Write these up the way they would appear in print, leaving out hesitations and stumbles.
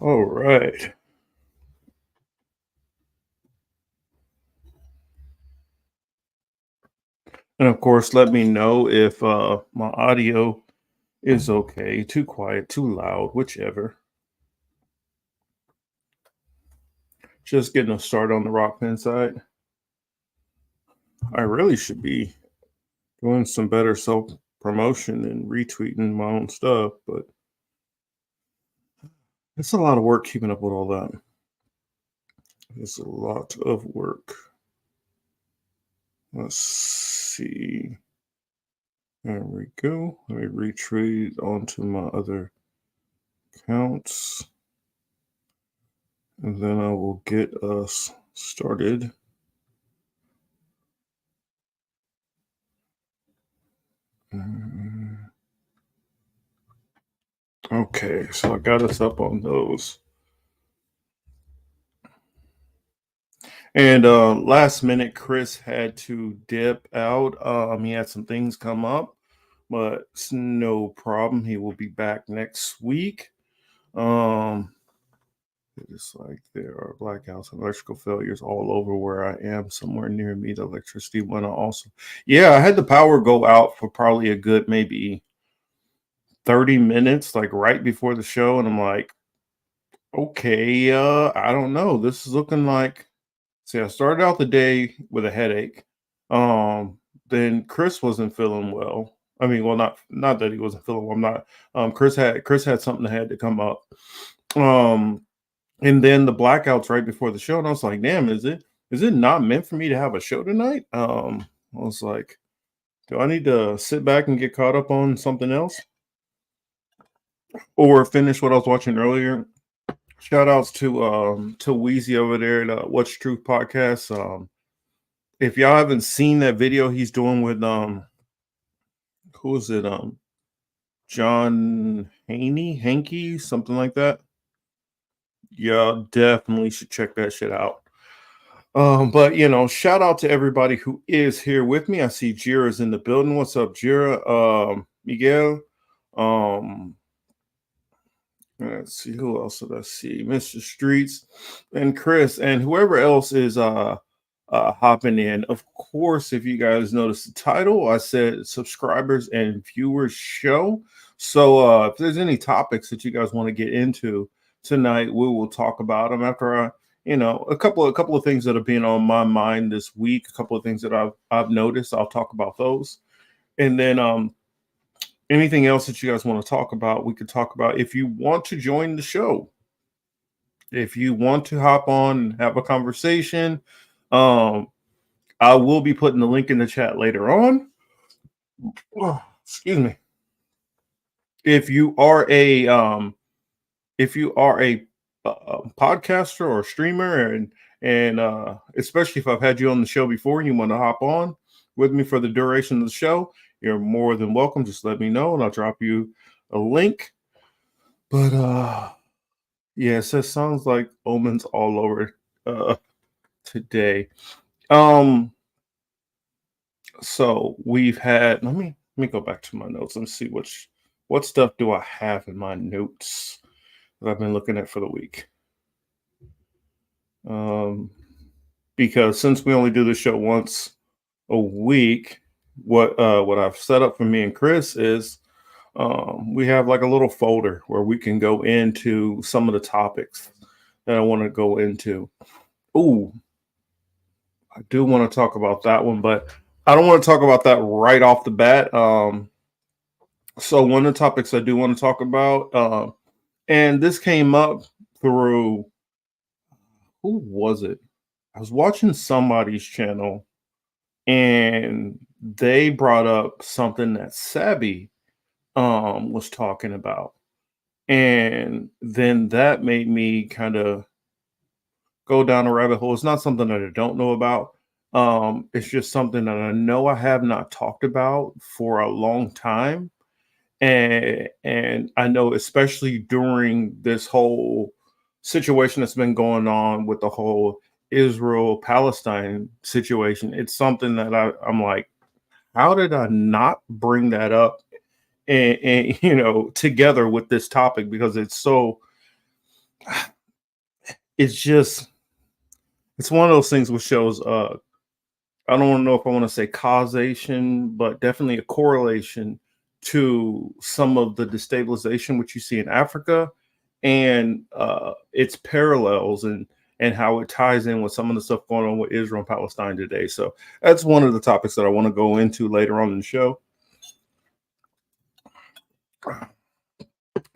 All right. And of course, let me know if my audio is okay, too quiet, too loud, whichever. Just getting a start on the rock pen side. I really should be doing some better self promotion and retweeting my own stuff, but it's a lot of work keeping up with all that. It's a lot of work. Let's see. There we go. Let me retweet onto my other accounts. And then I will get us started. Mm, Okay, so I got us up on those. And last minute, Chris had to dip out. He had some things come up, but it's no problem. He will be back next week. Um, it's like there are blackouts and electrical failures all over where I am. Somewhere near me, the electricity went out also. Yeah, I had the power go out for probably a good maybe 30 minutes, like right before the show, and I'm like, okay, I don't know. This is looking like. See, I started out the day with a headache. Um, then Chris wasn't feeling well. I mean, well, not that he wasn't feeling well. I'm not. Chris had something that had to come up. Um, and then the blackouts right before the show, and I was like, damn, is it not meant for me to have a show tonight? I was like, do I need to sit back and get caught up on something else or finish what I was watching earlier? Shout outs to Wheezy over there at What's Truth podcast. If y'all haven't seen that video he's doing with who is it? John Hankey, something like that. Y'all definitely should check that shit out. But shout out to everybody who is here with me. I see Jira's in the building. What's up, Jira? Miguel. Um, let's see who else did I see? Mr. Streets and Chris and whoever else is hopping in. Of course, if you guys notice the title, I said subscribers and viewers show. So if there's any topics that you guys want to get into tonight, we will talk about them after a couple of things that have been on my mind this week, a couple of things that I've noticed. I'll talk about those. And then anything else that you guys want to talk about, we could talk about. If you want to join the show, if you want to hop on and have a conversation, um, I will be putting the link in the chat later on. Oh, excuse me. If you are a podcaster or streamer, and especially if I've had you on the show before, and you want to hop on with me for the duration of the show, you're more than welcome. Just let me know, and I'll drop you a link. But yeah, it sounds like omens all over today. Um, so we've had. Let me go back to my notes. Let me see what stuff do I have in my notes that I've been looking at for the week. Um, because since we only do the show once a week, what I've set up for me and Chris is we have like a little folder where we can go into some of the topics that I want to go into. Ooh, I do want to talk about that one, but I don't want to talk about that right off the bat. So one of the topics I do want to talk about, and this came up through who was it? I was watching somebody's channel, and they brought up something that Sabby was talking about, and then that made me kind of go down a rabbit hole. It's not something that I don't know about. It's just something that I know I have not talked about for a long time, and I know especially during this whole situation that's been going on with the whole Israel Palestine situation, it's something that I'm like, how did I not bring that up and together with this topic, because it's so it's just it's one of those things which shows I don't know if I want to say causation, but definitely a correlation to some of the destabilization which you see in Africa and its parallels and how it ties in with some of the stuff going on with Israel and Palestine today. So that's one of the topics that I want to go into later on in the show.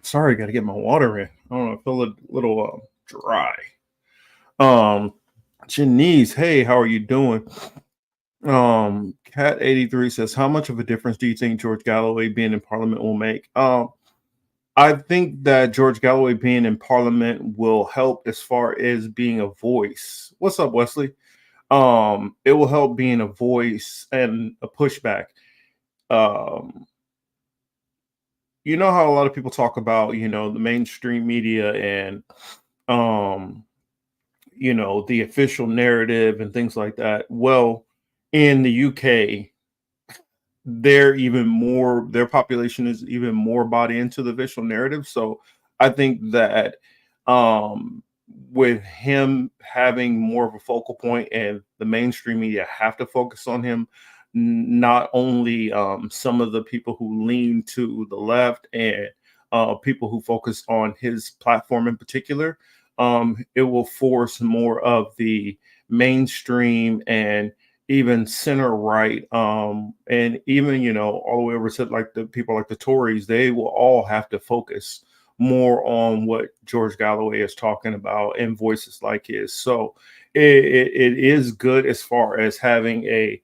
Sorry, got to get my water in. I don't know, I feel a little dry. Janice, hey, how are you doing? Cat 83 says, how much of a difference do you think George Galloway being in Parliament will make? I think that George Galloway being in Parliament will help as far as being a voice. What's up, Wesley? It will help being a voice and a pushback. You know how a lot of people talk about, the mainstream media and the official narrative and things like that. Well, in the UK, their population is even more bought into the official narrative. So I think that with him having more of a focal point and the mainstream media have to focus on him, not only some of the people who lean to the left and people who focus on his platform in particular, it will force more of the mainstream and even center right, and even all the way over to like the people like the Tories, they will all have to focus more on what George Galloway is talking about and voices like his. So it is good as far as having a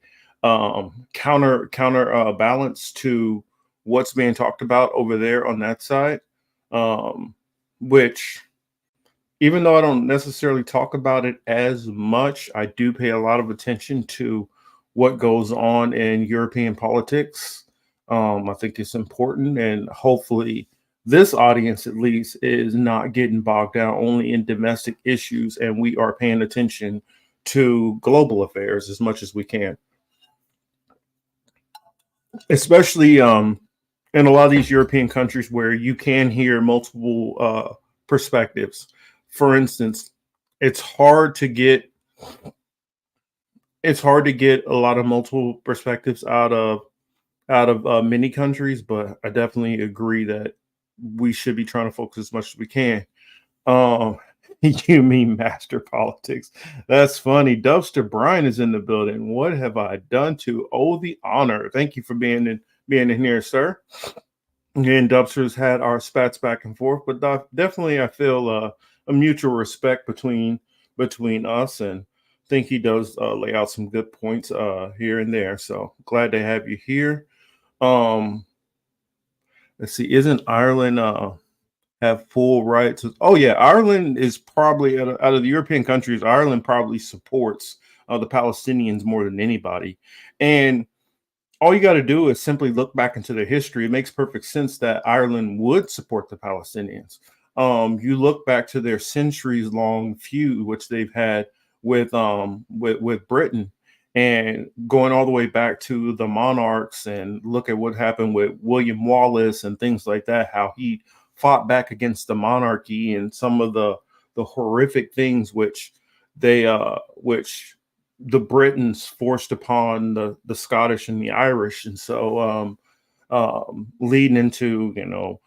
counter balance to what's being talked about over there on that side, which even though I don't necessarily talk about it as much, I do pay a lot of attention to what goes on in European politics. I think it's important, and hopefully, this audience at least is not getting bogged down only in domestic issues, and we are paying attention to global affairs as much as we can, especially in a lot of these European countries where you can hear multiple perspectives. For instance, it's hard to get a lot of multiple perspectives out of many countries, but I definitely agree that we should be trying to focus as much as we can. Um, you mean master politics? That's funny. Dubster Brian is in the building. What have I done to owe the honor? Thank you for being in here, sir. And Dubster's had our spats back and forth, but definitely I feel a mutual respect between us, and think he does lay out some good points here and there. So glad to have you here. Let's see, isn't Ireland have full rights? Oh yeah, Ireland is probably out of the European countries, Ireland probably supports the Palestinians more than anybody, and all you got to do is simply look back into their history. It makes perfect sense that Ireland would support the Palestinians. You look back to their centuries-long feud, which they've had with Britain, and going all the way back to the monarchs, and look at what happened with William Wallace and things like that. How he fought back against the monarchy and some of the horrific things which the Britons forced upon the Scottish and the Irish, and so leading into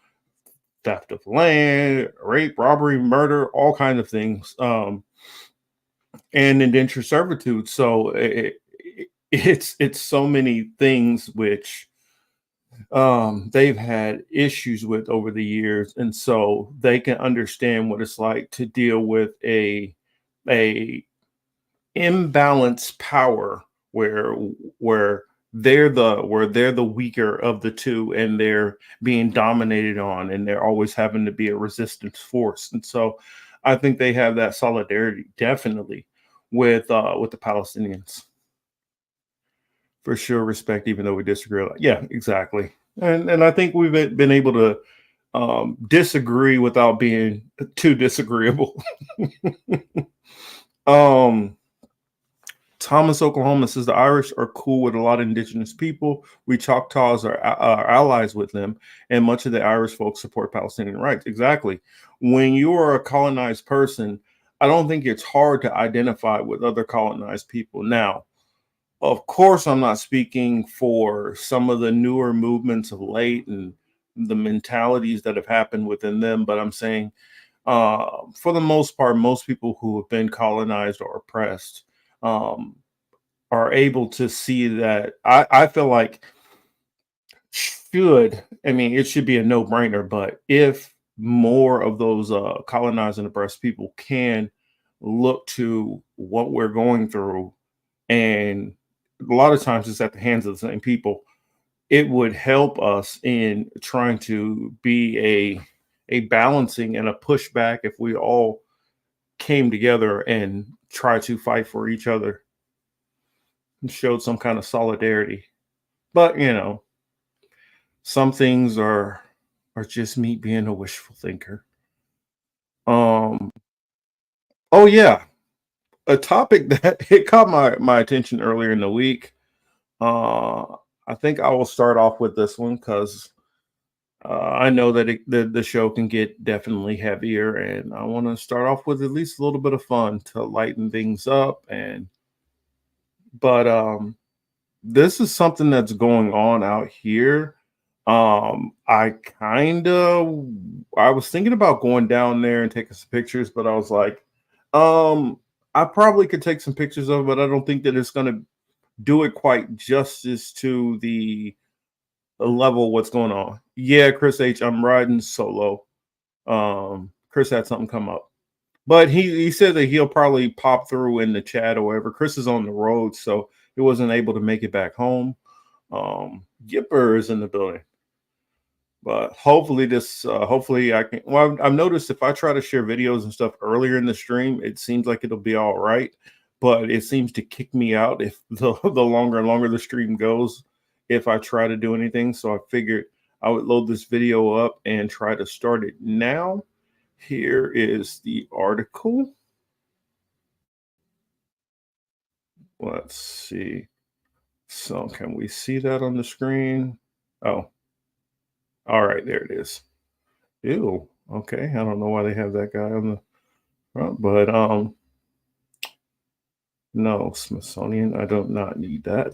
theft of land, rape, robbery, murder, all kinds of things, and indentured servitude. So it's so many things which they've had issues with over the years, and so they can understand what it's like to deal with a imbalanced power where they're the weaker of the two, and they're being dominated on, and they're always having to be a resistance force. And so I think they have that solidarity definitely with the Palestinians. For sure, respect, even though we disagree. Yeah, exactly. And I think we've been able to disagree without being too disagreeable. Thomas, Oklahoma says the Irish are cool with a lot of indigenous people. We Choctaws are allies with them, and much of the Irish folks support Palestinian rights. Exactly. When you are a colonized person, I don't think it's hard to identify with other colonized people. Now, of course, I'm not speaking for some of the newer movements of late and the mentalities that have happened within them, but I'm saying for the most part, most people who have been colonized or oppressed um, are able to see that. I feel like it should be a no brainer, but if more of those colonized and oppressed people can look to what we're going through, and a lot of times it's at the hands of the same people, it would help us in trying to be a balancing and a pushback if we all came together and tried to fight for each other and showed some kind of solidarity. But some things are just me being a wishful thinker. Um oh yeah, a topic that it caught my attention earlier in the week. Uh I think I will start off with this one because I know that the show can get definitely heavier, and I want to start off with at least a little bit of fun to lighten things up. But this is something that's going on out here. I was thinking about going down there and taking some pictures, but I was like, um, I probably could take some pictures of it, but I don't think that it's gonna do it quite justice to the level of what's going on. Yeah, Chris H, I'm riding solo. Chris had something come up. But he said that he'll probably pop through in the chat or whatever. Chris is on the road, so he wasn't able to make it back home. Gipper is in the building, but hopefully I can. Well, I've noticed if I try to share videos and stuff earlier in the stream, it seems like it'll be all right, but it seems to kick me out if the longer and longer the stream goes if I try to do anything. So I figured I would load this video up and try to start it now. Here is the article. Let's see. So can we see that on the screen? Oh, all right, there it is. Ew. Okay. I don't know why they have that guy on the front, but no, Smithsonian. I do not need that.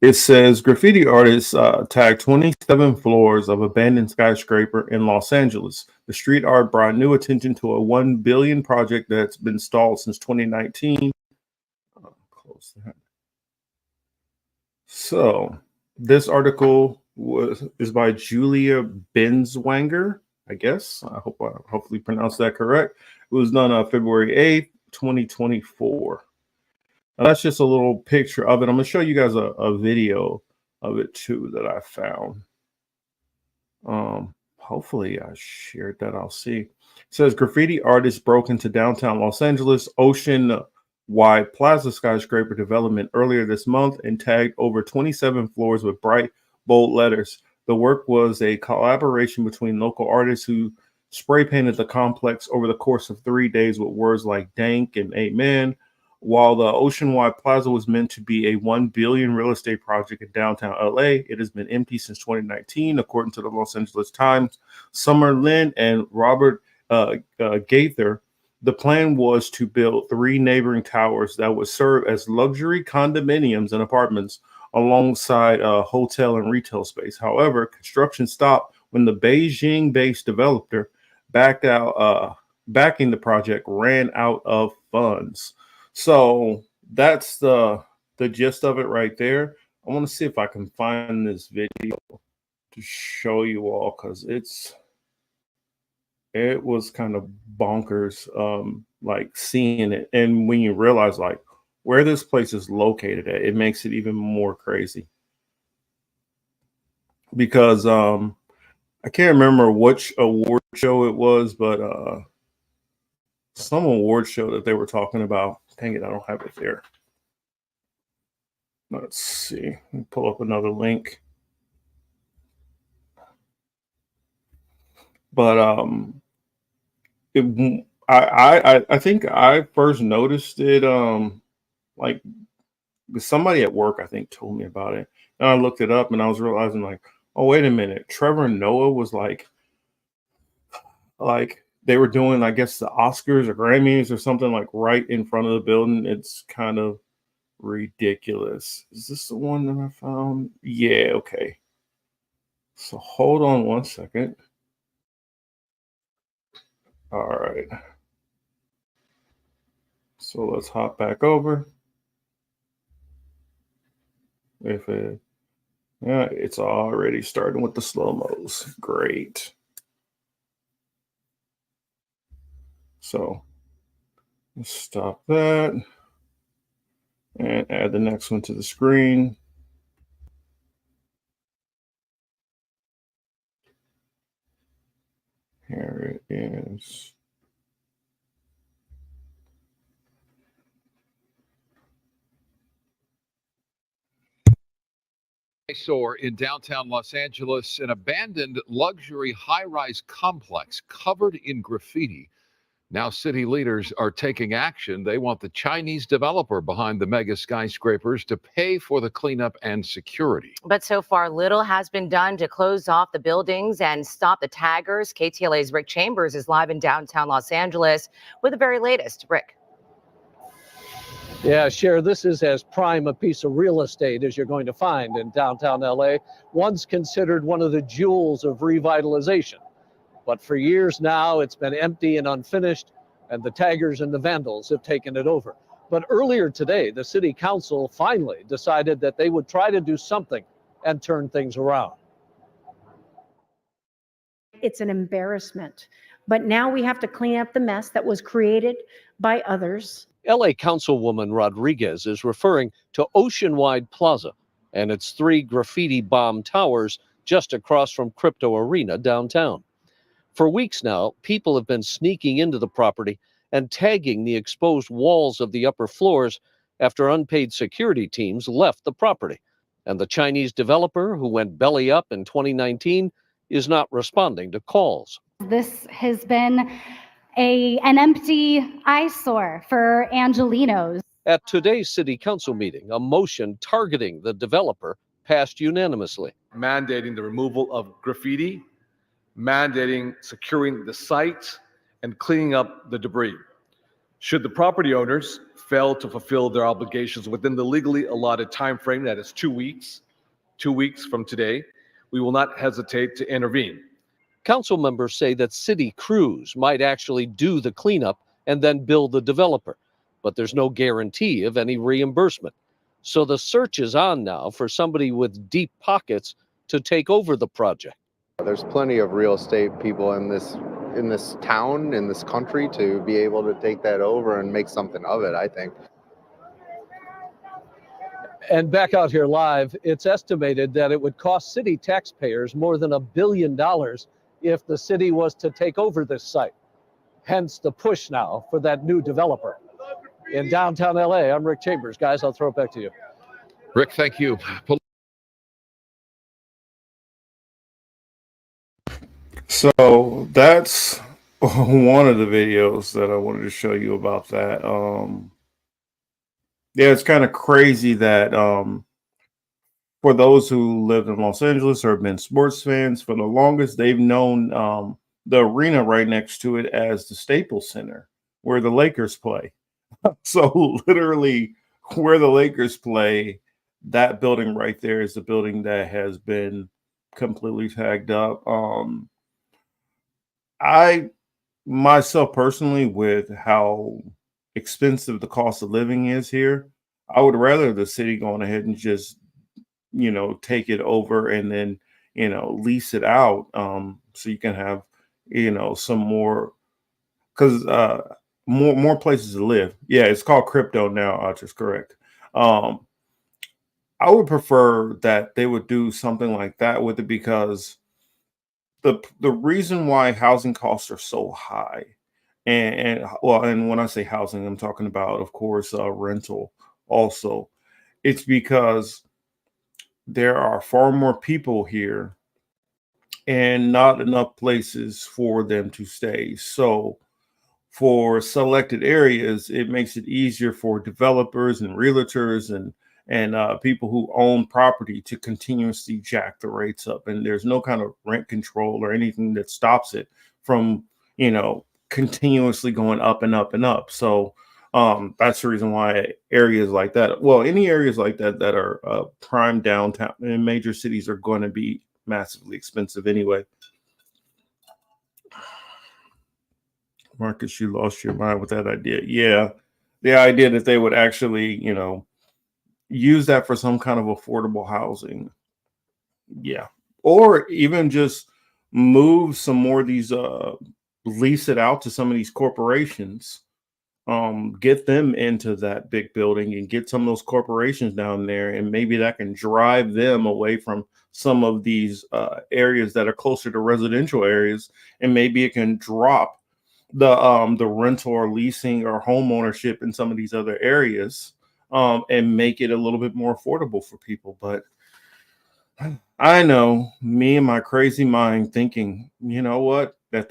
It says graffiti artists tagged 27 floors of abandoned skyscraper in Los Angeles. The street art brought new attention to a $1 billion project that's been stalled since 2019. Close that. So this article is by Julia Benzwanger, I guess. I hope I hopefully pronounced that correct. It was done on February 8th, 2024. Now, that's just a little picture of it. I'm going to show you guys a video of it too that I found. Hopefully I shared that. I'll see. It says graffiti artists broke into downtown Los Angeles ocean-wide plaza skyscraper development earlier this month and tagged over 27 floors with bright, bold letters. The work was a collaboration between local artists who spray painted the complex over the course of 3 days with words like dank and amen. While the Oceanwide Plaza was meant to be a $1 billion real estate project in downtown LA, it has been empty since 2019, according to the Los Angeles Times. Summer Lin and Robert Gaither. The plan was to build 3 neighboring towers that would serve as luxury condominiums and apartments alongside a hotel and retail space. However, construction stopped when the Beijing-based developer backing the project ran out of funds. So that's the gist of it right there. I want to see if I can find this video to show you all because it was kind of bonkers, like seeing it. And when you realize like where this place is located at, it makes it even more crazy. Because I can't remember which award show it was, but some award show that they were talking about. Dang it, I don't have it there. Let's see. Let me pull up another link. But I think I first noticed it like somebody at work, I think, told me about it. And I looked it up and I was realizing like, oh, wait a minute. Trevor Noah was like they were doing, I guess, the Oscars or Grammys or something like right in front of the building. It's kind of ridiculous. Is this the one that I found? Yeah, okay. So hold on one second. All right. So let's hop back over. If it, yeah, it's already starting with the slow mos. Great. So let's stop that and add the next one to the screen. Here it is. Eyesore in downtown Los Angeles, an abandoned luxury high-rise complex covered in graffiti. Now city leaders are taking action. They want the Chinese developer behind the mega skyscrapers to pay for the cleanup and security. But so far, little has been done to close off the buildings and stop the taggers. KTLA's Rick Chambers is live in downtown Los Angeles with the very latest. Rick. Yeah, Cher, this is as prime a piece of real estate as you're going to find in downtown LA, once considered one of the jewels of revitalization. But for years now, it's been empty and unfinished, and the taggers and the vandals have taken it over. But earlier today, the city council finally decided that they would try to do something and turn things around. It's an embarrassment. But now we have to clean up the mess that was created by others. LA Councilwoman Rodriguez is referring to Oceanwide Plaza and its 3 graffiti bomb towers just across from Crypto Arena downtown. For weeks now, people have been sneaking into the property and tagging the exposed walls of the upper floors after unpaid security teams left the property. And the Chinese developer, who went belly up in 2019, is not responding to calls. This has been an empty eyesore for Angelenos. At today's city council meeting, a motion targeting the developer passed unanimously. Mandating the removal of graffiti, mandating securing the site, and cleaning up the debris. Should the property owners fail to fulfill their obligations within the legally allotted time frame, that is 2 weeks from today, we will not hesitate to intervene. Council members say that city crews might actually do the cleanup and then bill the developer, but there's no guarantee of any reimbursement. So the search is on now for somebody with deep pockets to take over the project. There's plenty of real estate people in this town, in this country, to be able to take that over and make something of it, I think. And back out here live, it's estimated that it would cost city taxpayers more than $1 billion if the city was to take over this site. Hence the push now for that new developer. In downtown LA, I'm Rick Chambers. Guys, I'll throw it back to you. Rick, thank you. So that's one of the videos that I wanted to show you about that. Yeah, it's kind of crazy that for those who lived in Los Angeles or have been sports fans for the longest, they've known the arena right next to it as the Staples Center, where the Lakers play. So literally where the Lakers play, that building right there is the building that has been completely tagged up. I myself personally, with how expensive the cost of living is here, I would rather the city going ahead and just, take it over and then, lease it out, so you can have, some more, because more places to live. Yeah, it's called crypto now. Just correct. I would prefer that they would do something like that with it, because the reason why housing costs are so high, and when I say housing, I'm talking about, of course, rental also. It's because there are far more people here and not enough places for them to stay. So for selected areas, it makes it easier for developers and realtors and people who own property to continuously jack the rates up. And there's no kind of rent control or anything that stops it from, continuously going up and up and up. So that's the reason why areas like that, well, any areas like that that are prime downtown in major cities are going to be massively expensive anyway. Marcus, you lost your mind with that idea. Yeah. The idea that they would actually, use that for some kind of affordable housing. Yeah. Or even just move some more of these, lease it out to some of these corporations, get them into that big building and get some of those corporations down there. And maybe that can drive them away from some of these areas that are closer to residential areas. And maybe it can drop the rental or leasing or home ownership in some of these other areas, and make it a little bit more affordable for people. But I know me and my crazy mind thinking, you know what, that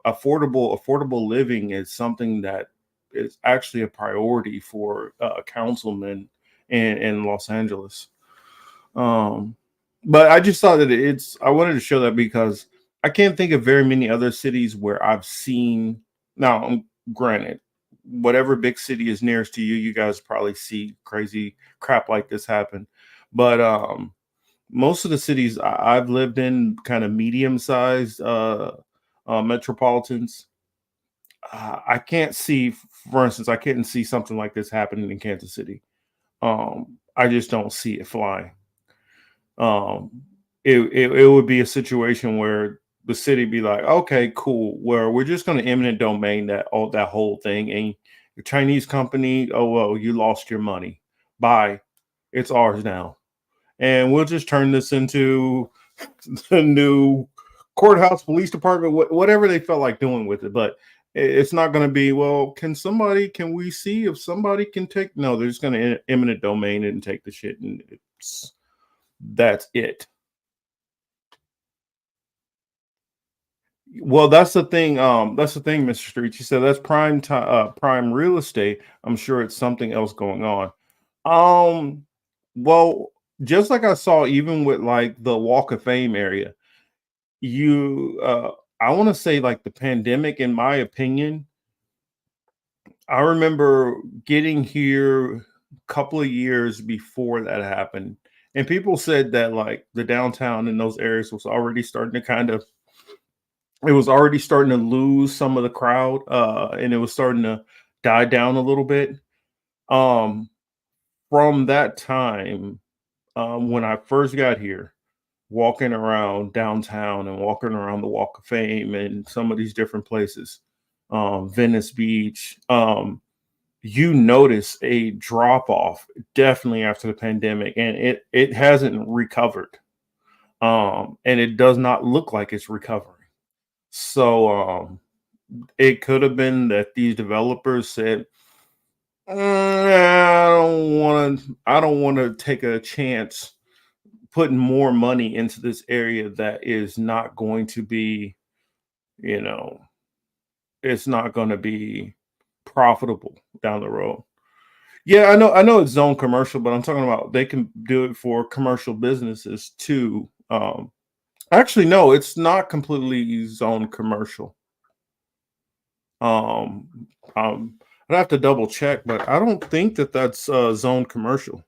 affordable living is something that is actually a priority for councilmen in Los Angeles. But I just thought that I wanted to show that because I can't think of very many other cities where I've seen. Now, granted, whatever big city is nearest to you, you guys probably see crazy crap like this happen. But most of the cities I've lived in, kind of medium-sized metropolitans, I can't see, for instance, I couldn't see something like this happening in Kansas City. I just don't see it flying. It would be a situation where the city be like, okay, cool, where we're just going to eminent domain that whole thing, and the Chinese company, oh well, you lost your money, bye, it's ours now, and we'll just turn this into the new courthouse, police department, whatever they felt like doing with it. But it's not going to be, well, can we see if somebody can take? No, they're just going to eminent domain it and take the shit, and that's it. Well, that's the thing. Mr. Street. She said that's prime real estate. I'm sure it's something else going on. Well, just like I saw, even with like the Walk of Fame area, I want to say like the pandemic, in my opinion, I remember getting here a couple of years before that happened, and people said that like the downtown in those areas was already starting to it was already starting to lose some of the crowd, and it was starting to die down a little bit. From that time, when I first got here, walking around downtown and walking around the Walk of Fame and some of these different places, Venice Beach, you notice a drop off definitely after the pandemic, and it hasn't recovered, and it does not look like it's recovering. So it could have been that these developers said, I don't want to take a chance putting more money into this area that is not going to be, it's not going to be profitable down the road. Yeah, I know it's zone commercial, but I'm talking about they can do it for commercial businesses too. Actually, no, it's not completely zone commercial. I'd have to double check, but I don't think that that's zone commercial,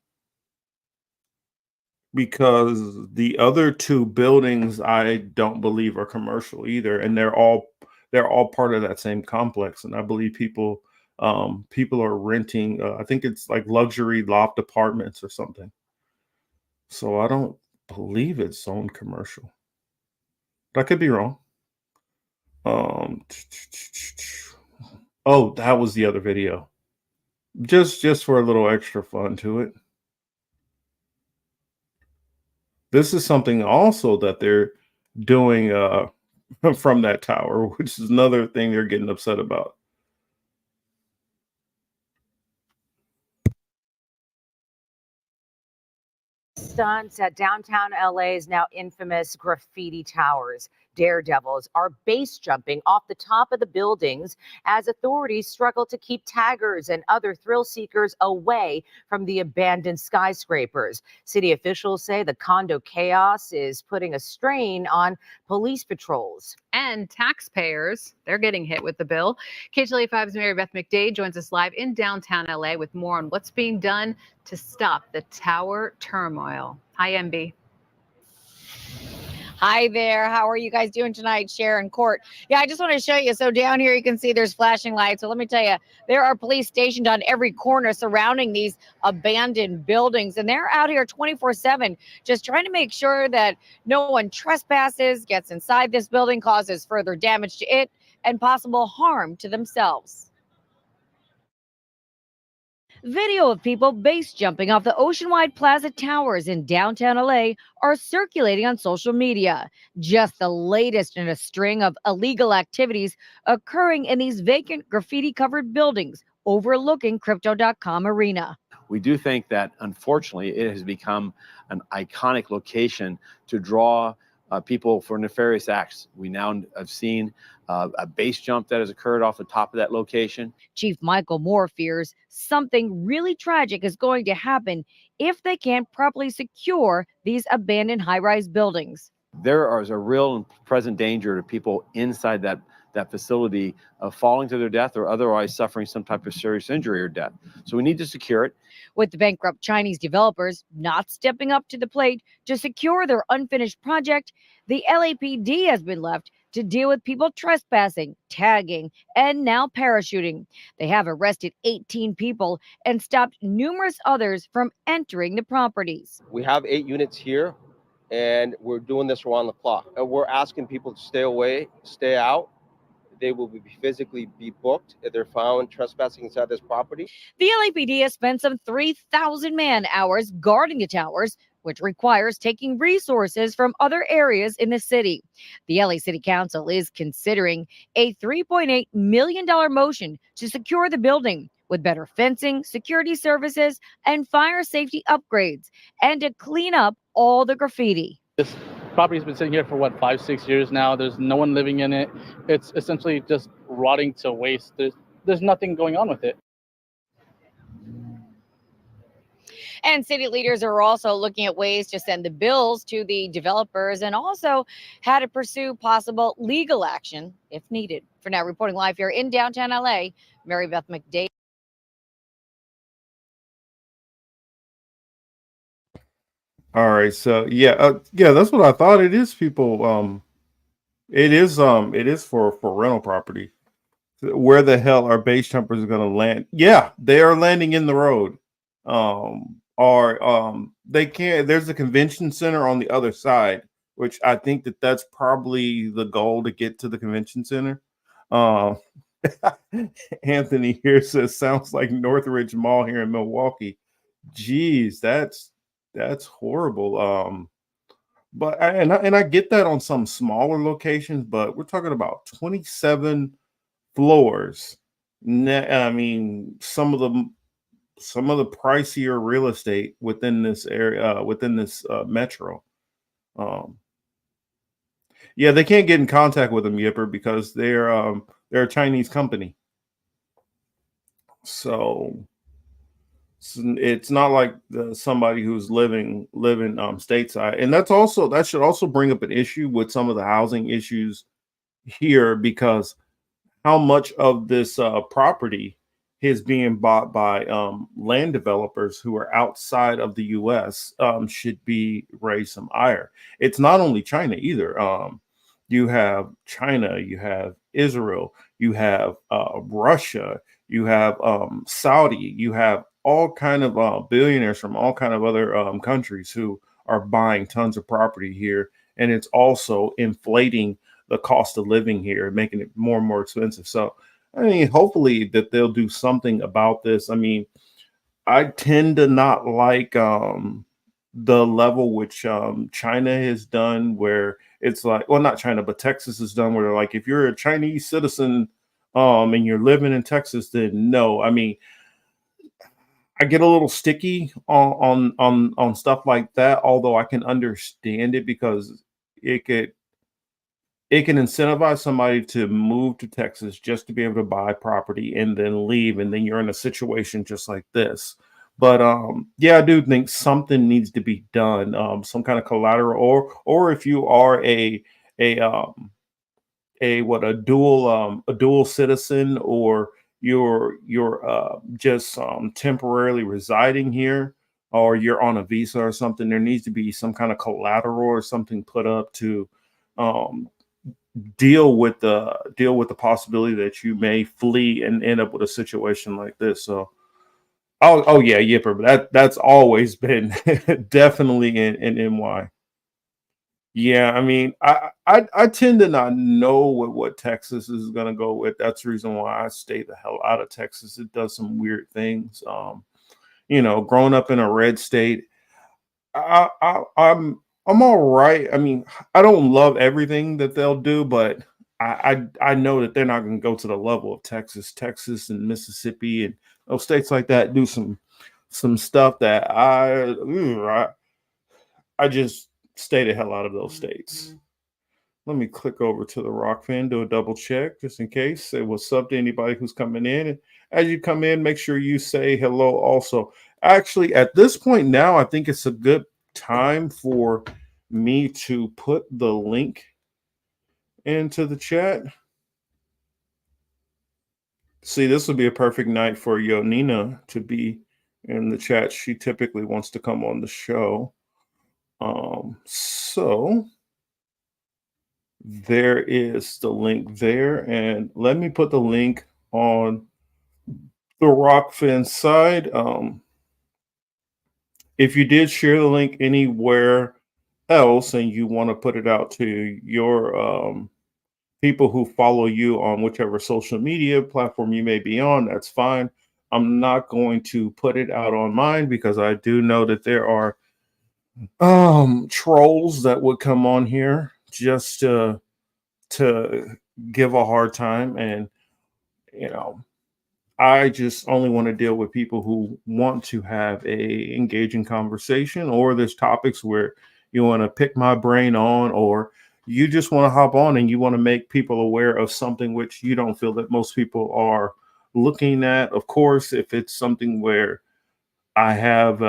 because the other two buildings I don't believe are commercial either, and they're all part of that same complex. And I believe people are renting. I think it's like luxury loft apartments or something. So I don't believe it's zone commercial. But I could be wrong. Oh, that was the other video. Just for a little extra fun to it. This is something also that they're doing from that tower, which is another thing they're getting upset about. stunts at downtown LA's now infamous graffiti towers. Daredevils are base jumping off the top of the buildings as authorities struggle to keep taggers and other thrill seekers away from the abandoned skyscrapers. City officials say the condo chaos is putting a strain on police patrols. And taxpayers, they're getting hit with the bill. KTLA 5's Mary Beth McDade joins us live in downtown LA with more on what's being done to stop the tower turmoil. Hi, MB. Hi there. How are you guys doing tonight, Sharon Court? Yeah, I just want to show you. So down here, you can see there's flashing lights. So let me tell you, there are police stationed on every corner surrounding these abandoned buildings. And they're out here 24/7, just trying to make sure that no one trespasses, gets inside this building, causes further damage to it, and possible harm to themselves. Video of people base jumping off the Oceanwide Plaza towers in downtown LA are circulating on social media. Just the latest in a string of illegal activities occurring in these vacant graffiti-covered buildings overlooking Crypto.com Arena. We do think that, unfortunately, it has become an iconic location to draw people for nefarious acts. We now have seen a base jump that has occurred off the top of that location. Chief Michael Moore fears something really tragic is going to happen if they can't properly secure these abandoned high-rise buildings. There is a real and present danger to people inside that facility of falling to their death or otherwise suffering some type of serious injury or death. So we need to secure it. With the bankrupt Chinese developers not stepping up to the plate to secure their unfinished project, the LAPD has been left to deal with people trespassing, tagging, and now parachuting. They have arrested 18 people and stopped numerous others from entering the properties. We have 8 units here, and we're doing this around the clock. And we're asking people to stay away, stay out. They will physically be booked if they're found trespassing inside this property. The LAPD has spent some 3,000 man-hours guarding the towers, which requires taking resources from other areas in the city. The LA City Council is considering a $3.8 million motion to secure the building with better fencing, security services, and fire safety upgrades, and to clean up all the graffiti. This property's been sitting here for 5-6 years now. There's no one living in it. It's essentially just rotting to waste. There's nothing going on with it. And city leaders are also looking at ways to send the bills to the developers and also how to pursue possible legal action if needed. For now, reporting live here in downtown LA, Mary Beth McDade. All right, so yeah, that's what I thought. It is people. It is for rental property. Where the hell are base jumpers going to land? Yeah, they are landing in the road. They can't. There's a convention center on the other side, which I think that's probably the goal to get to the convention center. Anthony here says sounds like Northridge Mall here in Milwaukee. Geez, that's horrible. But I get that on some smaller locations, but we're talking about 27 floors. I mean, some of the pricier real estate within this area, within this metro. Yeah, they can't get in contact with them, Yipper, because they're a Chinese company. So it's not like somebody who's living stateside, and that should also bring up an issue with some of the housing issues here, because how much of this property is being bought by land developers who are outside of the U.S. Should be raised some ire. It's not only China either. You have China, you have Israel, you have Russia, you have Saudi, you have all kind of billionaires from all kind of other countries who are buying tons of property here, and it's also inflating the cost of living here, making it more and more expensive. So, I mean, hopefully that they'll do something about this. I mean, I tend to not like the level which China has done, where it's like, well, not China, but Texas has done, where they're like, if you're a Chinese citizen and you're living in Texas, then no. I mean, I get a little sticky on stuff like that, although I can understand it because it could it can incentivize somebody to move to Texas just to be able to buy property and then leave, and then you're in a situation just like this. But yeah, I do think something needs to be done, some kind of collateral, or if you are a a dual citizen, or you're just temporarily residing here, or you're on a visa or something, there needs to be some kind of collateral or something put up to um, deal with the possibility that you may flee and end up with a situation like this. So oh yeah, Yipper, but that's always been definitely in NY. Yeah, I mean, I tend to not know what Texas is gonna go with. That's the reason why I stay the hell out of Texas. It does some weird things. Growing up in a red state, I'm all right. I mean, I don't love everything that they'll do, but I know that they're not going to go to the level of Texas. Texas and Mississippi and those states like that do some stuff that I just stay the hell out of those states. Let me click over to the Rock Fan, do a double check just in case. Say what's up to anybody who's coming in. And as you come in, make sure you say hello also. Actually, at this point now, I think it's a good time for me to put the link into the chat. See, this would be a perfect night for Yonina to be in the chat. She typically wants to come on the show. So there is the link there, and let me put the link on the Rockfin side. If you did share the link anywhere else and you want to put it out to your people who follow you on whichever social media platform you may be on, that's fine. I'm not going to put it out on mine because I do know that there are trolls that would come on here just to give a hard time, and I just only want to deal with people who want to have a engaging conversation, or there's topics where you want to pick my brain on, or you just want to hop on and you want to make people aware of something which you don't feel that most people are looking at. Of course, if it's something where I have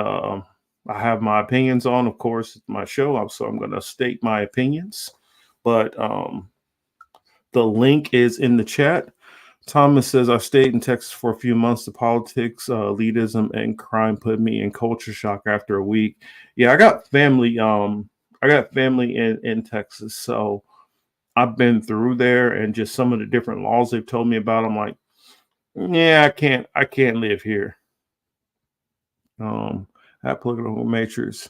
my opinions on, of course, it's my show, so I'm going to state my opinions. But the link is in the chat. Thomas says, I stayed in Texas for a few months. The politics, elitism, and crime put me in culture shock after a week. Yeah, I got family. I got family in Texas, so I've been through there, and just some of the different laws they've told me about. I'm like, yeah, I can't live here. At Political Matrix,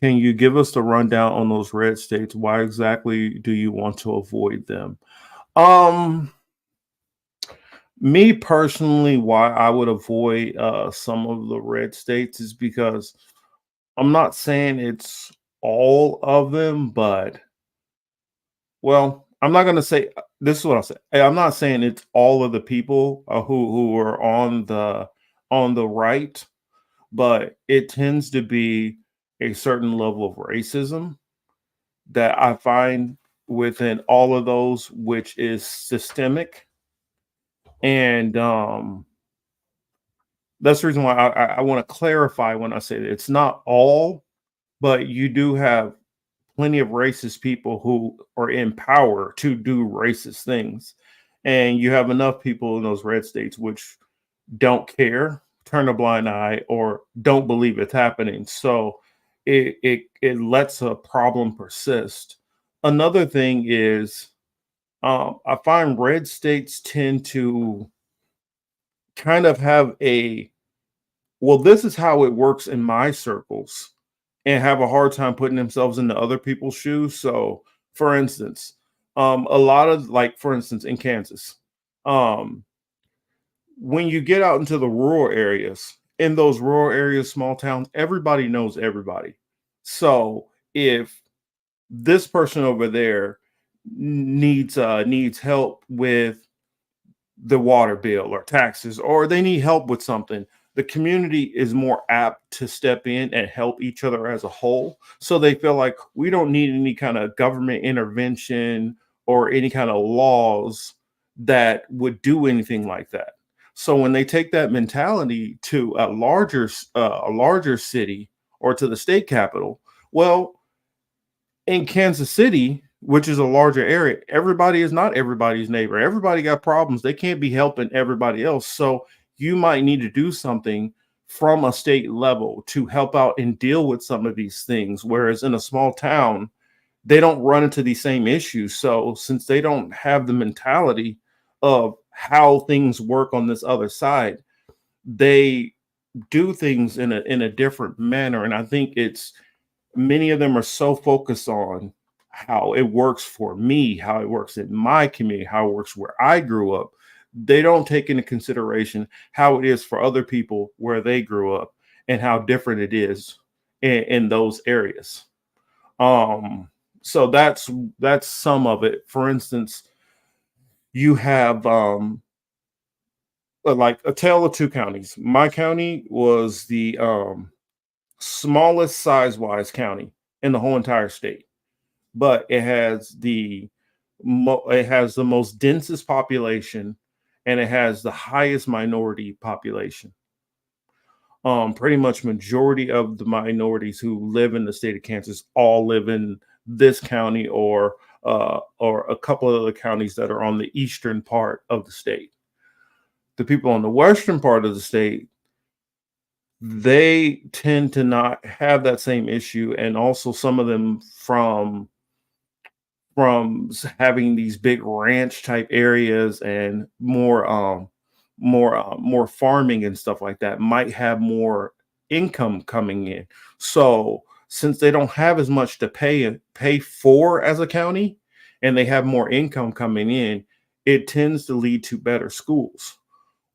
can you give us the rundown on those red states? Why exactly do you want to avoid them? Me personally, why I would avoid some of the red states is because I'm not saying it's all of them, but I'm not going to say this is what I'll say. I'm not saying it's all of the people who are on the right, but it tends to be a certain level of racism that I find within all of those, which is systemic. And that's the reason why I want to clarify when I say that it's not all, but you do have plenty of racist people who are in power to do racist things. And you have enough people in those red states which don't care, turn a blind eye, or don't believe it's happening. So it lets a problem persist. Another thing is I find red states tend to kind of have this is how it works in my circles, and have a hard time putting themselves into other people's shoes. So, for instance, a lot of, like, for instance, in Kansas, when you get out into the rural areas, in those rural areas, small towns, everybody knows everybody. So if this person over there needs help with the water bill or taxes, or they need help with something, the community is more apt to step in and help each other as a whole. So they feel like we don't need any kind of government intervention or any kind of laws that would do anything like that. So when they take that mentality to a larger city or to the state capital, well, in Kansas City, which is a larger area, everybody is not everybody's neighbor. Everybody got problems. They can't be helping everybody else. So you might need to do something from a state level to help out and deal with some of these things. Whereas in a small town, they don't run into these same issues. So since they don't have the mentality of how things work on this other side, they do things in a different manner. And I think it's many of them are so focused on how it works for me, how it works in my community, how it works where I grew up. They don't take into consideration how it is for other people where they grew up and how different it is in those areas. So that's some of it. For instance, you have like a tale of two counties. My county was the smallest size-wise county in the whole entire state, but it has the most densest population, and it has the highest minority population. Pretty much majority of the minorities who live in the state of Kansas all live in this county or a couple of other counties that are on the eastern part of the state. The people on the western part of the state, they tend to not have that same issue, and also some of them from having these big ranch type areas and more farming and stuff like that might have more income coming in. So since they don't have as much to pay for as a county, and they have more income coming in, it tends to lead to better schools.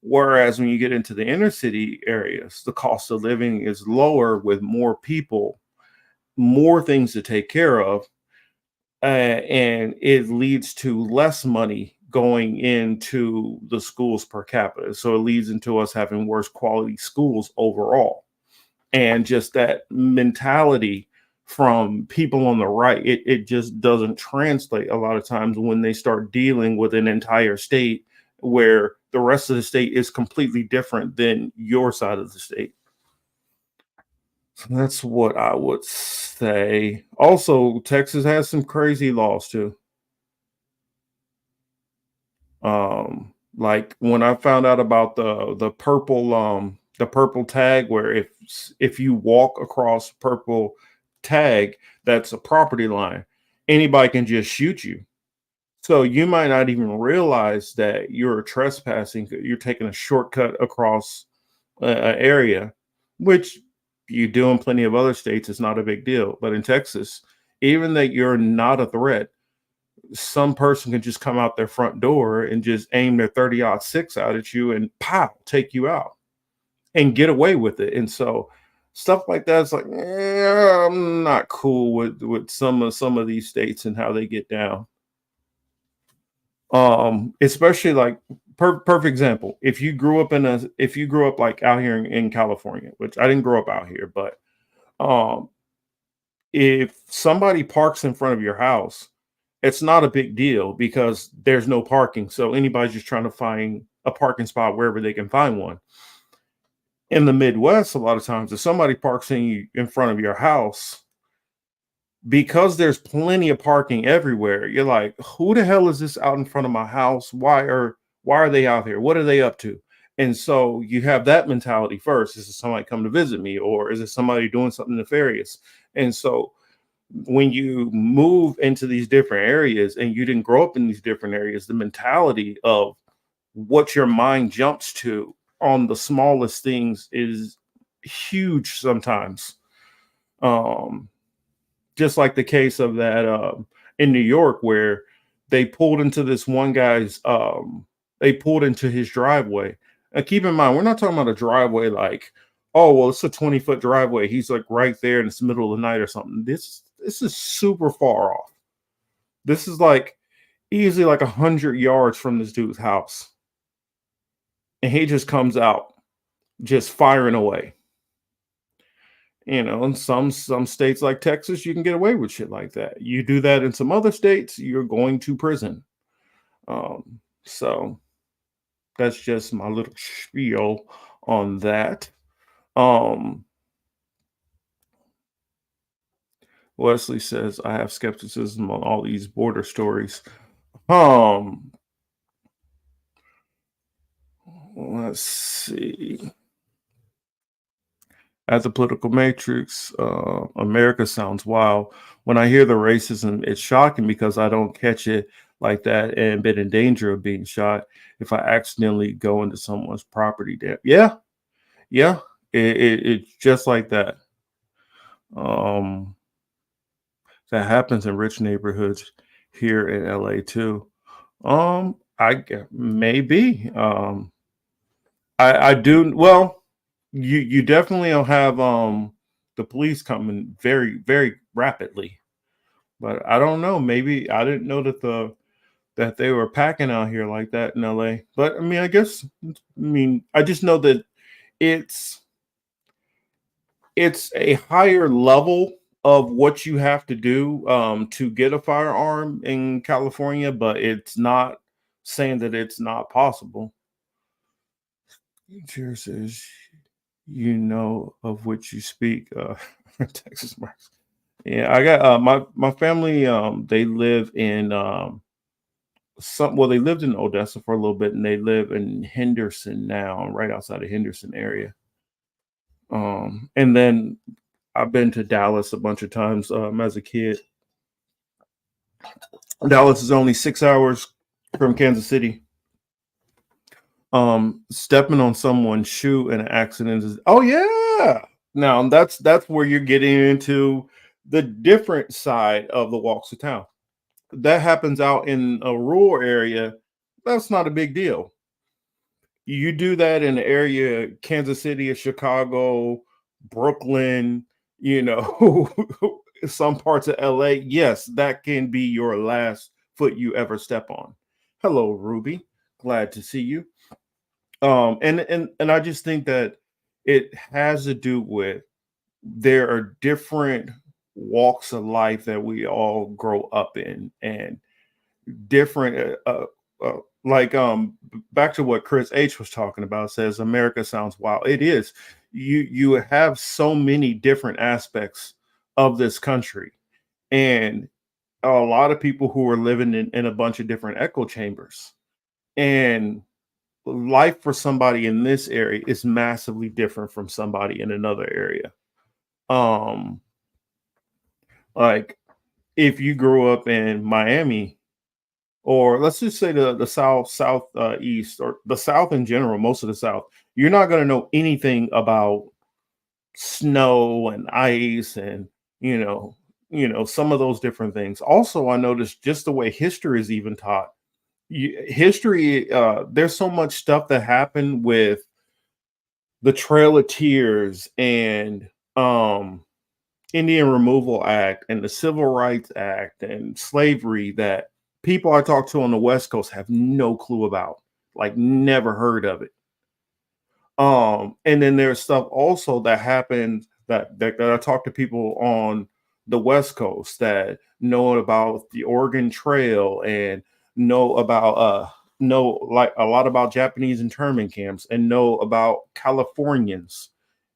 Whereas when you get into the inner city areas, the cost of living is lower with more people, more things to take care of, and it leads to less money going into the schools per capita. So it leads into us having worse quality schools overall. And just that mentality from people on the right, it just doesn't translate a lot of times when they start dealing with an entire state where the rest of the state is completely different than your side of the state. So that's what I would say. Also, Texas has some crazy laws too. Like when I found out about the purple tag, where if you walk across purple tag, that's a property line, anybody can just shoot you. So you might not even realize that you're trespassing. You're taking a shortcut across an area, which you do in plenty of other states. It's not a big deal. But in Texas, even that you're not a threat, some person can just come out their front door and just aim their 30-06 out at you and pow, take you out and get away with it. And so stuff like that is like, I'm not cool with some of these states and how they get down. Especially like perfect example. If you grew up like out here in California, which I didn't grow up out here, but if somebody parks in front of your house, it's not a big deal because there's no parking. So anybody's just trying to find a parking spot wherever they can find one. In the Midwest, a lot of times if somebody parks in front of your house, because there's plenty of parking everywhere, you're like, who the hell is this out in front of my house? Why are they out here? What are they up to? And so you have that mentality first. Is it somebody come to visit me, or is it somebody doing something nefarious? And so when you move into these different areas and you didn't grow up in these different areas, the mentality of what your mind jumps to on the smallest things is huge sometimes. Just like the case of that in New York, where they pulled into this one guy's, they pulled into his driveway. And keep in mind, we're not talking about a driveway like, oh, well, it's a 20-foot driveway. He's like right there and it's the middle of the night or something. This is super far off. This is like easily like 100 yards from this dude's house. And he just comes out. just firing away. You know, in some states like Texas, you can get away with shit like that. You do that in some other states, you're going to prison. So that's just my little spiel on that. Wesley says I have skepticism on all these border stories. Let's see. At the political matrix, America sounds wild. When I hear the racism, it's shocking because I don't catch it like that and been in danger of being shot if I accidentally go into someone's property. Yeah, it's just like that. That happens in rich neighborhoods here in LA too. Maybe. I do. Well, you definitely will have the police coming very, very rapidly. But I don't know. Maybe I didn't know that they were packing out here like that in LA. But I mean, I just know that it's a higher level of what you have to do to get a firearm in California, but it's not saying that it's not possible. Cheers says, you know of which you speak, Texas Marks. Yeah, I got my family. They live in they lived in Odessa for a little bit, and they live in Henderson now, right outside of Henderson area. And then I've been to Dallas a bunch of times as a kid. Dallas is only 6 hours from Kansas City. Stepping on someone's shoe in an accident is, oh yeah. Now that's where you're getting into the different side of the walks of town. That happens out in a rural area. That's not a big deal. You do that in the area, Kansas City or Chicago, Brooklyn, some parts of LA. Yes, that can be your last foot you ever step on. Hello, Ruby. Glad to see you. And I just think that it has to do with there are different walks of life that we all grow up in, and different back to what Chris H was talking about, says America sounds wild. It is. You have so many different aspects of this country, and a lot of people who are living in a bunch of different echo chambers, and life for somebody in this area is massively different from somebody in another area. Like if you grew up in Miami, or let's just say the southeast, or the South in general, most of the South, you're not going to know anything about snow and ice and some of those different things. Also, I noticed just the way history is even taught. History, there's so much stuff that happened with the Trail of Tears and Indian Removal Act and the Civil Rights Act and slavery that people I talk to on the West Coast have no clue about, like never heard of it. And then there's stuff also that happened that I talk to people on the West Coast that know about the Oregon Trail and know about like a lot about Japanese internment camps, and know about Californians.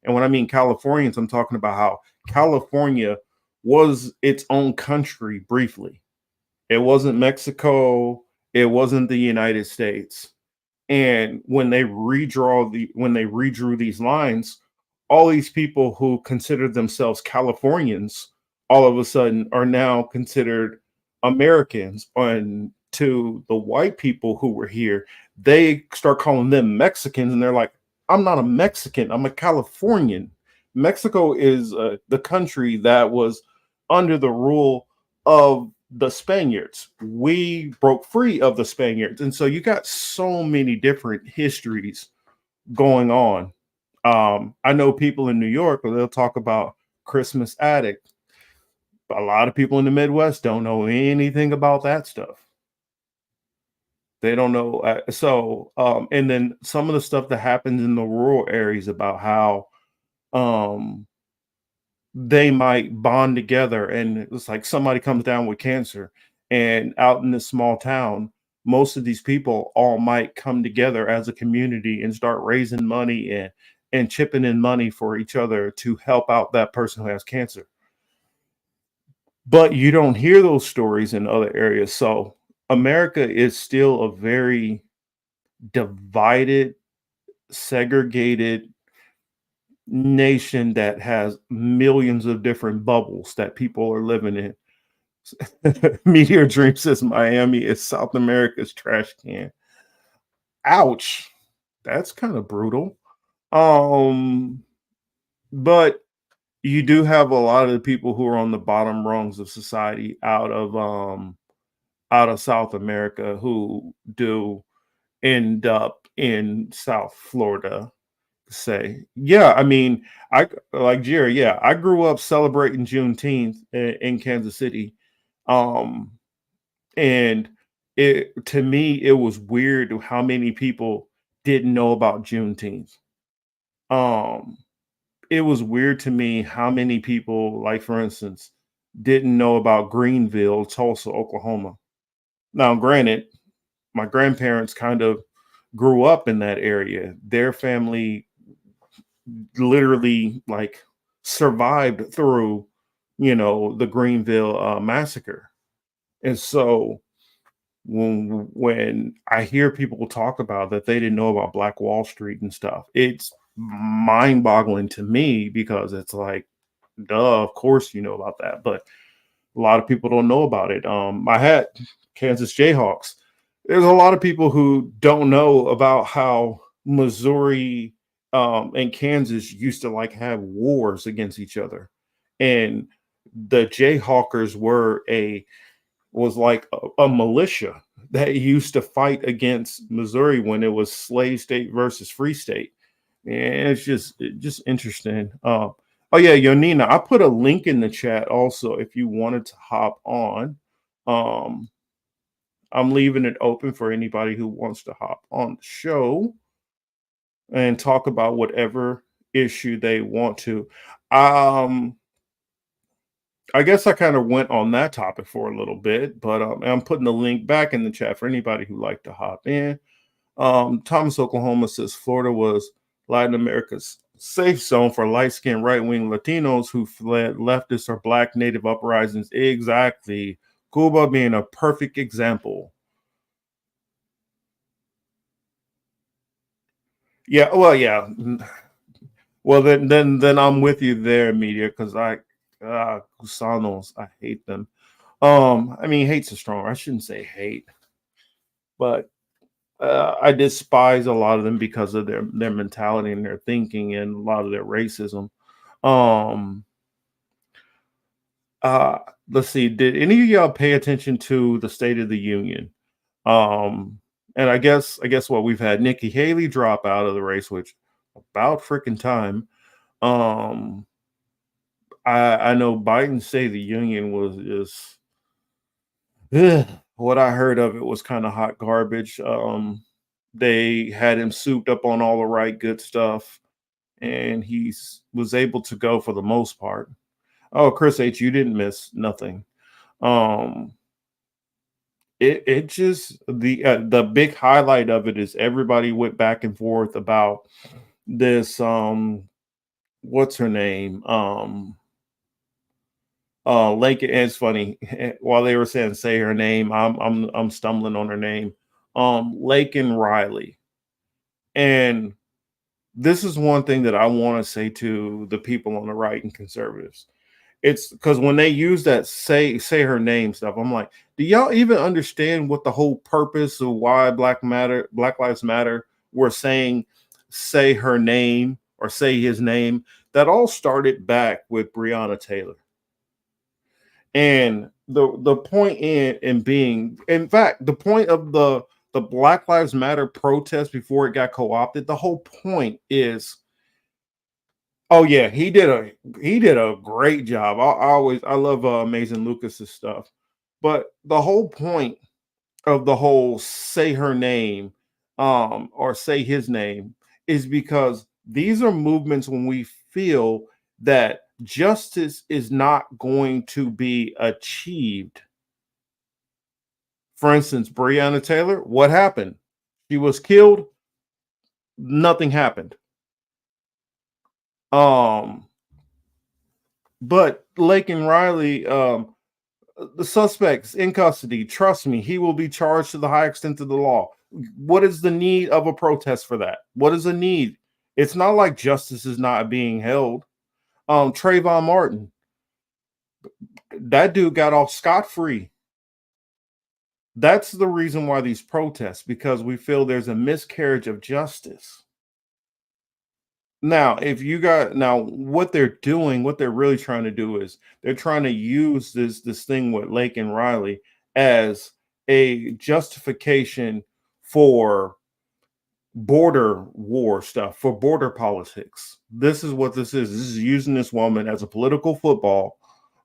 And when I mean Californians, I'm talking about how California was its own country briefly. It wasn't Mexico, it wasn't the United States. And when they redrew these lines, all these people who considered themselves Californians all of a sudden are now considered Americans. And to the white people who were here, they start calling them Mexicans, and they're like, I'm not a Mexican, I'm a Californian. Mexico is the country that was under the rule of the Spaniards. We broke free of the Spaniards. And so you got so many different histories going on. I know people in New York, they'll talk about Christmas Attic. A lot of people in the Midwest don't know anything about that stuff. They don't know. And then some of the stuff that happens in the rural areas about how um, they might bond together, and it's like somebody comes down with cancer, and out in this small town, most of these people all might come together as a community and start raising money and chipping in money for each other to help out that person who has cancer. But you don't hear those stories in other areas. So America is still a very divided, segregated nation that has millions of different bubbles that people are living in. Meteor Dream says Miami is South America's trash can. Ouch. That's kind of brutal. But you do have a lot of the people who are on the bottom rungs of society out of South America who do end up in South Florida. Say, yeah, I mean, I like Jerry. Yeah, I grew up celebrating Juneteenth in Kansas City, and it to me it was weird how many people didn't know about Juneteenth. It was weird to me how many people, like for instance, didn't know about Greenville, Tulsa, Oklahoma. Now, granted, my grandparents kind of grew up in that area. Their family literally like survived through, the Greenville massacre. And so when I hear people talk about that they didn't know about Black Wall Street and stuff, it's mind-boggling to me because it's like, duh, of course you know about that, but a lot of people don't know about it. I had Kansas Jayhawks. There's a lot of people who don't know about how Missouri and Kansas used to like have wars against each other, and the Jayhawkers was like a militia that used to fight against Missouri when it was slave state versus free state. And it's just interesting. Oh yeah, Yonina, I put a link in the chat also if you wanted to hop on. I'm leaving it open for anybody who wants to hop on the show and talk about whatever issue they want to. I guess I kind of went on that topic for a little bit, but I'm putting the link back in the chat for anybody who'd like to hop in. Thomas, Oklahoma says Florida was Latin America's safe zone for light-skinned right-wing Latinos who fled leftist or black native uprisings. Exactly. Cuba being a perfect example. Yeah, well, yeah. Well, then I'm with you there, media, because Gusanos, I hate them. I mean, hate's a strong. I shouldn't say hate, but I despise a lot of them because of their mentality and their thinking and a lot of their racism. Let's see. Did any of y'all pay attention to the State of the Union? And I guess what we've had Nikki Haley drop out of the race, which about freaking time. I know Biden's State of the Union was what I heard of it was kind of hot garbage. They had him souped up on all the right good stuff, and he was able to go for the most part. Oh, Chris H, you didn't miss nothing. It just the big highlight of it is everybody went back and forth about this what's her name? Lincoln. And it's funny while they were saying say her name, I'm stumbling on her name. Laken Riley. And this is one thing that I want to say to the people on the right and conservatives. It's because when they use that say her name stuff, I'm like, do y'all even understand what the whole purpose of why Black Lives Matter were saying say her name or say his name? That all started back with Breonna Taylor. And the point in being, in fact, the point of the Black Lives Matter protest before it got co-opted, the whole point is, oh yeah, he did a great job. I love Amazing Lucas's stuff, but the whole point of the whole say her name or say his name is because these are movements when we feel that justice is not going to be achieved. For instance, Breonna Taylor, what happened? She was killed, nothing happened. But Laken Riley, the suspect's in custody. Trust me, he will be charged to the high extent of the law. What is the need of a protest for that? What is the need? It's not like justice is not being held. Trayvon Martin, that dude got off scot-free. That's the reason why these protests, because we feel there's a miscarriage of justice. Now, what they're doing, what they're really trying to do is they're trying to use this thing with Laken Riley as a justification for border war stuff, for border politics. This is what this is. This is using this woman as a political football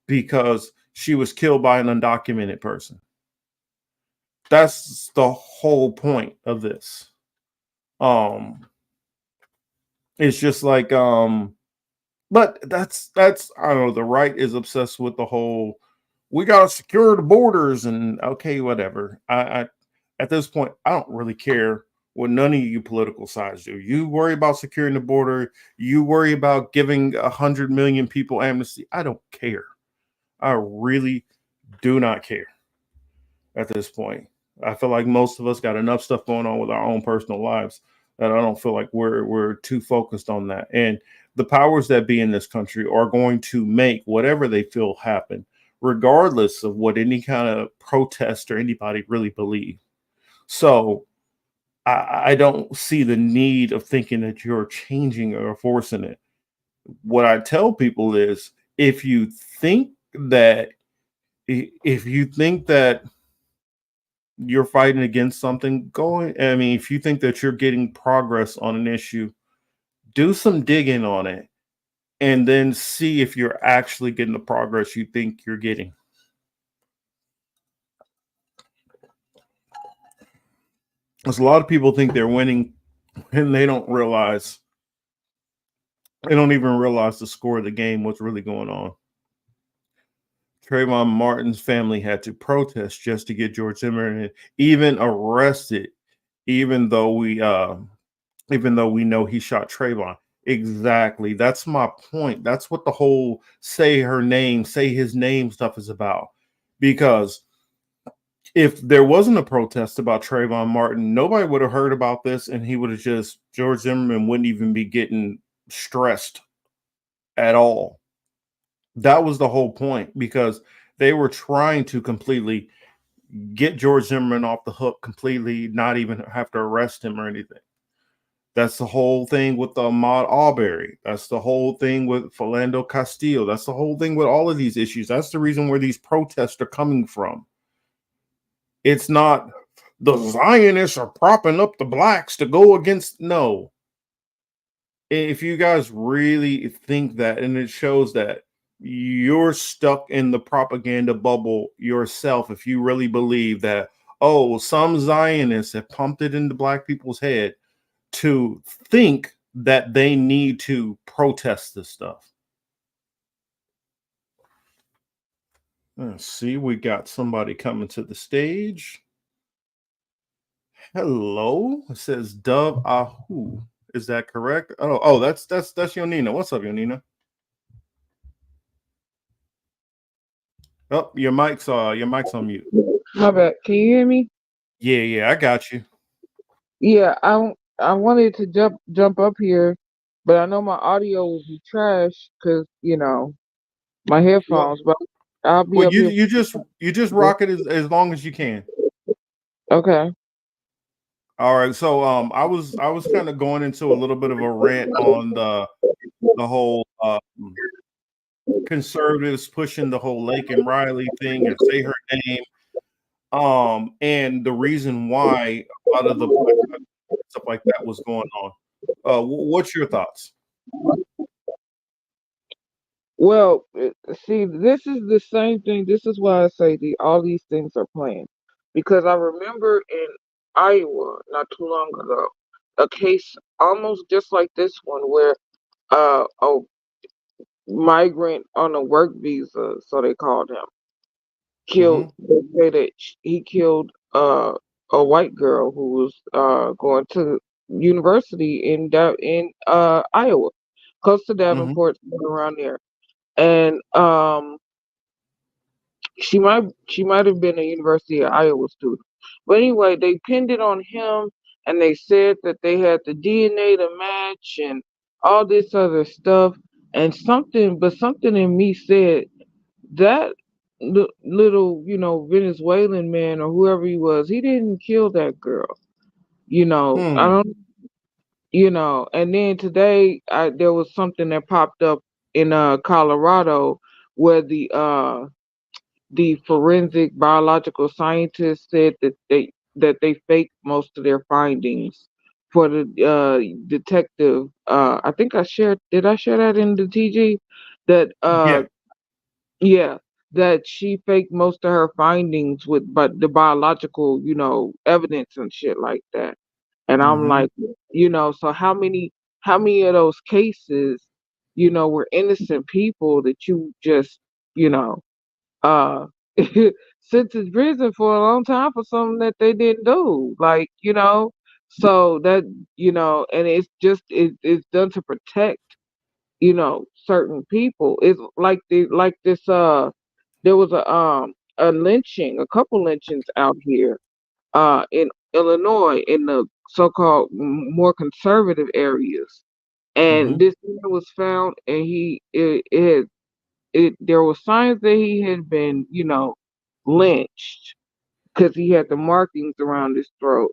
because she was killed by an undocumented person. That's the whole point of this. It's just like but that's I don't know, the right is obsessed with the whole we gotta secure the borders and okay, whatever. I at this point I don't really care what none of you political sides do. You worry about securing the border, you worry about giving 100 million people amnesty. I don't care. I really do not care at this point. I feel like most of us got enough stuff going on with our own personal lives that I don't feel like we're too focused on that. And the powers that be in this country are going to make whatever they feel happen, regardless of what any kind of protest or anybody really believe. So I don't see the need of thinking that you're changing or forcing it. What I tell people is if you think that you're fighting against something, if you think that you're getting progress on an issue, do some digging on it and then see if you're actually getting the progress you think you're getting. Because a lot of people think they're winning and they don't even realize the score of the game, what's really going on. Trayvon Martin's family had to protest just to get George Zimmerman even arrested, even though we know he shot Trayvon. Exactly. That's my point. That's what the whole say his name stuff is about. Because if there wasn't a protest about Trayvon Martin, nobody would have heard about this, and George Zimmerman wouldn't even be getting stressed at all. That was the whole point, because they were trying to completely get George Zimmerman off the hook completely, not even have to arrest him or anything. That's the whole thing with Ahmaud Arbery. That's the whole thing with Philando Castillo. That's the whole thing with all of these issues. That's the reason where these protests are coming from. It's not the Zionists are propping up the blacks to go against. No. If you guys really think that, and it shows that you're stuck in the propaganda bubble yourself, if you really believe that, some Zionists have pumped it into black people's head to think that they need to protest this stuff. Let's see, we got somebody coming to the stage. Hello, it says Dove Ahu. Is that correct? Oh, that's Yonina. What's up, Yonina? Oh, your mic's on mute. My bad. Can you hear me? Yeah, I got you. Yeah, I wanted to jump up here, but I know my audio will be trash because my headphones. But I'll be up here. You just rock it as long as you can. Okay. All right. So I was kind of going into a little bit of a rant on the whole conservatives pushing the whole Laken Riley thing and say her name. And the reason why a lot of the stuff like that was going on. What's your thoughts? Well, see, this is the same thing. This is why I say all these things are planned. because I remember in Iowa not too long ago a case almost just like this one where a migrant on a work visa, so they called him, Mm-hmm. killed. They say that he killed a white girl who was going to university in Iowa, close to Mm-hmm. Davenport, around there, and she might have been a University of Iowa student. But anyway, they pinned it on him and they said that they had the DNA to match and all this other stuff. And something in me said that little, Venezuelan man or whoever he was, he didn't kill that girl. I Hmm. don't, and then today there was something that popped up in Colorado where the forensic biological scientists said that they faked most of their findings for the detective. I think did I share that in the TG? That Yeah. yeah, that she faked most of her findings with but the biological, evidence and shit like that. And I'm Mm-hmm. like, so how many of those cases, were innocent people that you just, you know, uh sentence prison for a long time for something that they didn't do, like, so that, and it's done to protect, certain people. It's like this there was a lynching, a couple lynchings out here in Illinois, in the so-called more conservative areas, and Mm-hmm. this man was found, and there were signs that he had been, lynched because he had the markings around his throat.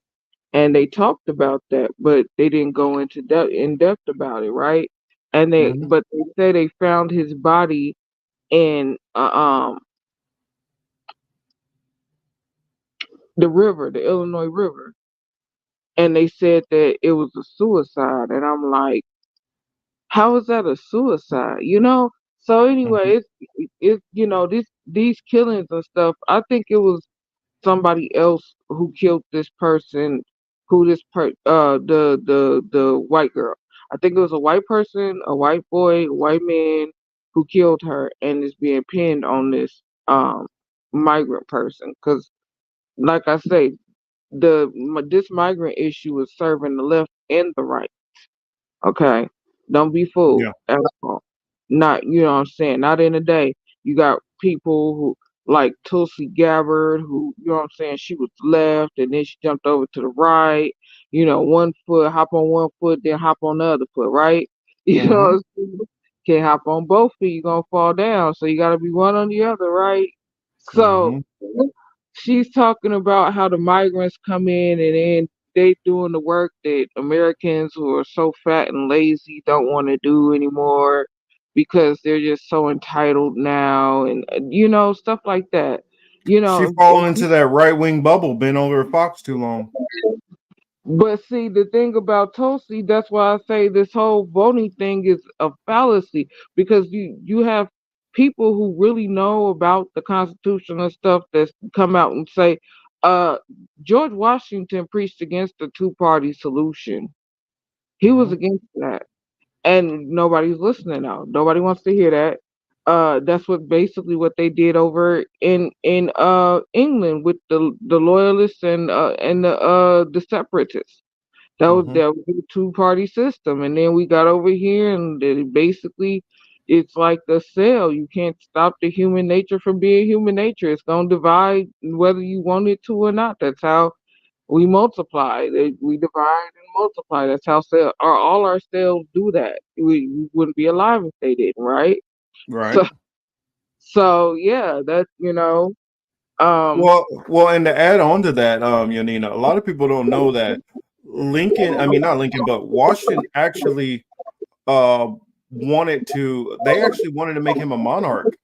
And they talked about that, but they didn't go into in depth about it, right? Mm-hmm. But they say they found his body in the river, the Illinois River, and they said that it was a suicide. And I'm like, how is that a suicide? So Mm-hmm. anyway, it's these killings and stuff. I think it was somebody else who killed this person, who the white girl. I think it was a white person, a white boy, a white man who killed her, and is being pinned on this migrant person. Because, like I say, this migrant issue is serving the left and the right. Okay, don't be fooled Yeah. at all. Not, what I'm saying, not in a day. You got people who like Tulsi Gabbard, who, what I'm saying, she was left and then she jumped over to the right. One foot, hop on one foot, then hop on the other foot, right? You know what Mm-hmm. I'm saying? Can't hop on both feet, you're gonna fall down. So you gotta be one on the other, right? So Mm-hmm. she's talking about how the migrants come in and then they doing the work that Americans who are so fat and lazy don't want to do anymore because they're just so entitled now, and stuff like that. You She know, fall into that right wing bubble, been over a fox too long. but see, the thing about Tulsi, that's why I say this whole voting thing is a fallacy, because you have people who really know about the Constitution and stuff that come out and say, uh, George Washington preached against the two-party solution. He was Mm-hmm. against that, and nobody's listening now. Nobody wants to hear that. That's what they did over in England with the loyalists and the separatists. Mm-hmm. That was a two-party system, and then we got over here, and basically, it's like the cell. You can't stop the human nature from being human nature. It's gonna divide whether you want it to or not. That's how we multiply. We divide and multiply. That's how all our cells do that. We wouldn't be alive if they didn't, right? Right. So, so yeah, um, Well, and to add on to that, Yanina, a lot of people don't know that Lincoln, I mean not Lincoln, but Washington actually uh they actually wanted to make him a monarch.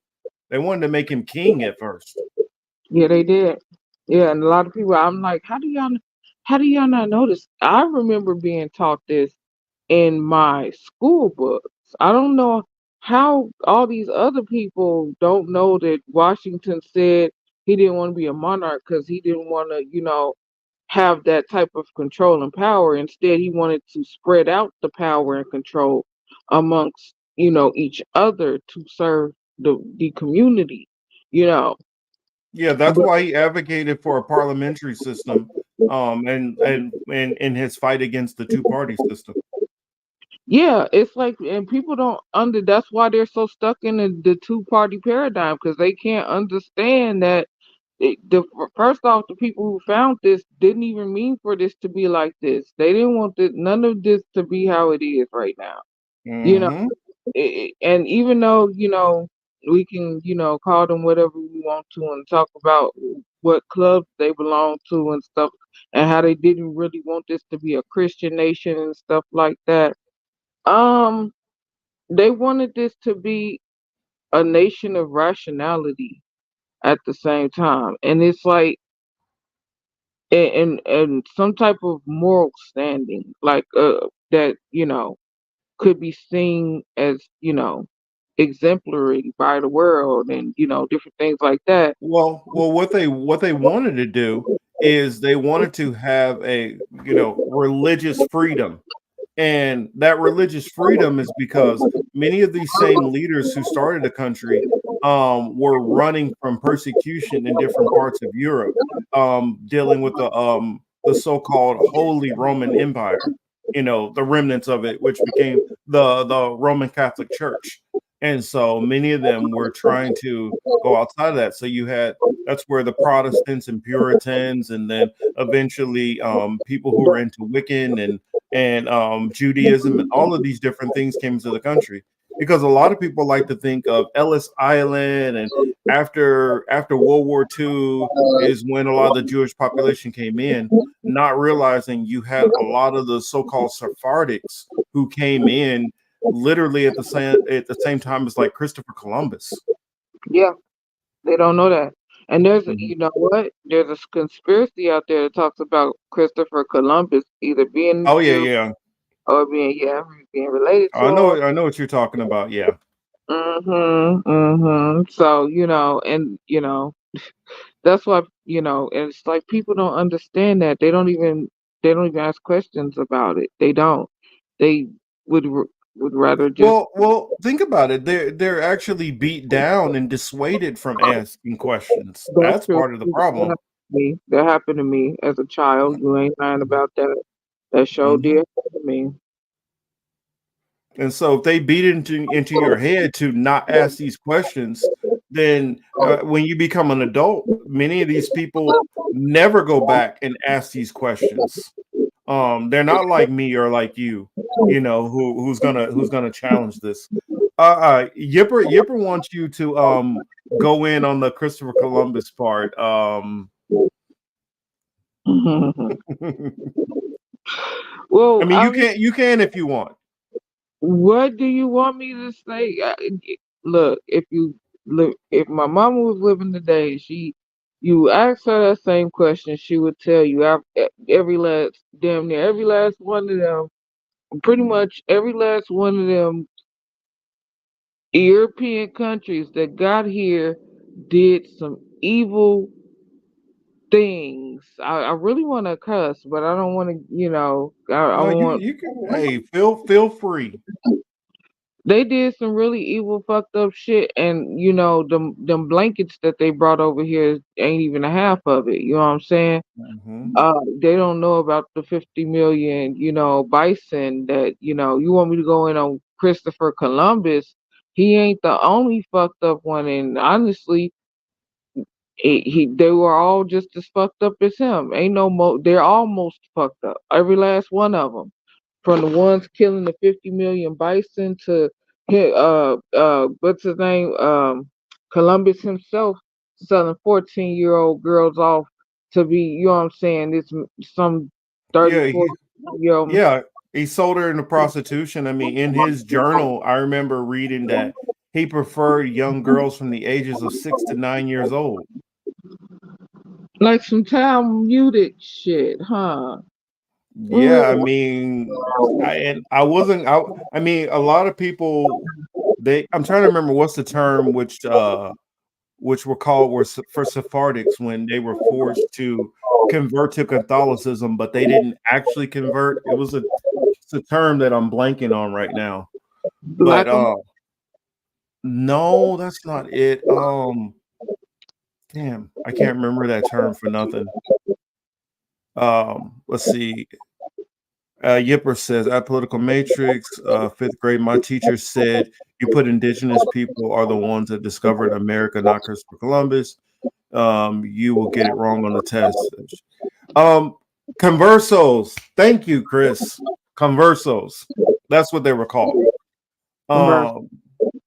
They wanted to make him king at first. yeah, they did. Yeah, and a lot of people, I'm like, how do y'all not know this? I remember being taught this in my school books. I don't know how all these other people don't know that Washington said he didn't want to be a monarch because he didn't want to, have that type of control and power. Instead, he wanted to spread out the power and control amongst, each other to serve the community, you know. Yeah, that's But why he advocated for a parliamentary system, and in his fight against the two-party system. yeah, it's like, and people don't that's why they're so stuck in the two-party paradigm, because they can't understand that first off, the people who found this didn't even mean for this to be like this. They didn't want none of this to be how it is right now. You know, Hmm. and even though, we can, call them whatever we want to and talk about what clubs they belong to and stuff, and how they didn't really want this to be a Christian nation and stuff like that. Um, they wanted this to be a nation of rationality at the same time. And it's like, and some type of moral standing, like that, could be seen as, exemplary by the world, and different things like that. Well, what they wanted to do is they wanted to have a religious freedom. And that religious freedom is because many of these same leaders who started the country were running from persecution in different parts of Europe, dealing with the so-called Holy Roman Empire, the remnants of it, which became the Roman Catholic Church. And so many of them were trying to go outside of that. So that's where the Protestants and Puritans, and then eventually people who were into Wiccan and Judaism and all of these different things came to the country, because a lot of people like to think of Ellis Island, and after World War II is when a lot of the Jewish population came in, not realizing you had a lot of the so-called Sephardics who came in literally at the same time as like Christopher Columbus. Yeah, they don't know that. And there's, Mhm. you know what? There's a conspiracy out there that talks about Christopher Columbus either being Oh yeah, Jew yeah. or being related to him. I know what you're talking about. Yeah. So, and that's why, and it's like people don't understand that. They don't even ask questions about it. They don't. They would rather just. Well, think about it. They're actually beat down and dissuaded from asking questions. That's That's true. part of the That problem. happened to me. That happened to me as a child. You ain't lying about that. That show Hmm. did happen to me. And so if they beat it into your head to not ask these questions, then when you become an adult, many of these people never go back and ask these questions. They're not like me or like you, who's gonna challenge this. Yipper wants you to go in on the Christopher Columbus part. Well, I mean, you can if you want. what do you want me to say? Look, if my mama was living today, you ask her that same question, she would tell you damn near every last one of them, pretty much every last one of them European countries that got here did some evil things. I really want to cuss, but I don't want to, I No, want. you can. Hey, feel free. They did some really evil, fucked up shit, and them blankets that they brought over here ain't even a half of it. You know what I'm saying? Mhm. They don't know about the 50 million, bison that you want me to go in on Christopher Columbus. He ain't the only fucked up one, and honestly, they were all just as fucked up as him. Ain't no mo. They're almost fucked up. Every last one of them, from the ones killing the 50 million bison to what's his name, Columbus himself selling 14-year-old girls off to be, you know what I'm saying, it's some 30, Yeah, 40-year-old. yeah. He sold her into prostitution. I mean, in his journal, I remember reading that he preferred young girls from the ages of 6 to 9 years old. Like some time muted shit, huh? Yeah, I mean, I mean, a lot of people, I'm trying to remember what's the term which were called for Sephardics when they were forced to convert to Catholicism, but they didn't actually convert. It's a term that I'm blanking on right now. But no, that's not it. Damn, I can't remember that term for nothing. Let's see. Yipper says, at Political Matrix, 5th grade, my teacher said, you put indigenous people are the ones that discovered America, not Christopher Columbus. You will get it wrong on the test. Conversos. Thank you, Chris. Conversos. That's what they were called.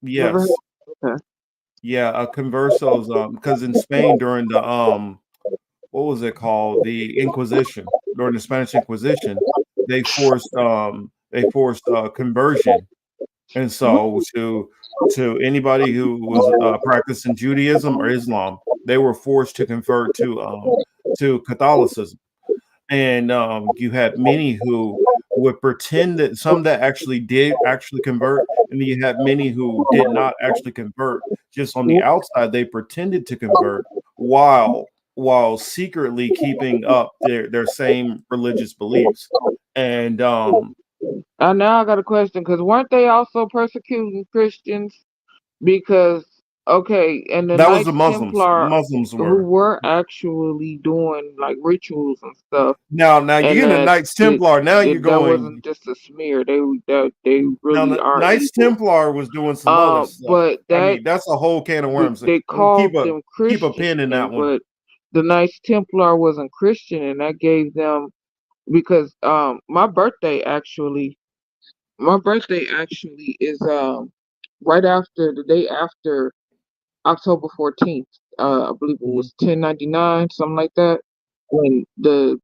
Yes. Okay. Yeah, conversos. Because in Spain during the what was it called? The Inquisition, during the Spanish Inquisition, they forced conversion. And so to anybody who was practicing Judaism or Islam, they were forced to convert to Catholicism. And you had many who would pretend that some that actually did convert, and then you had many who did not actually convert. Just on the outside, they pretended to convert while secretly keeping up their same religious beliefs. And now I got a question, because weren't they also persecuting Christians? Because and that was the Knights Muslims. Templar, Muslims who were actually doing like rituals and stuff. Now you're in the Knights Templar. Now you're going. That wasn't just a smear. They really are. Knights Templar was doing some other stuff. But that's a whole can of worms. They called them Christians. Keep a pin in that one. But the Knights Templar wasn't Christian, and that gave them, because my birthday actually is right after the day after October 14th. I believe it was 1099, something like that, when the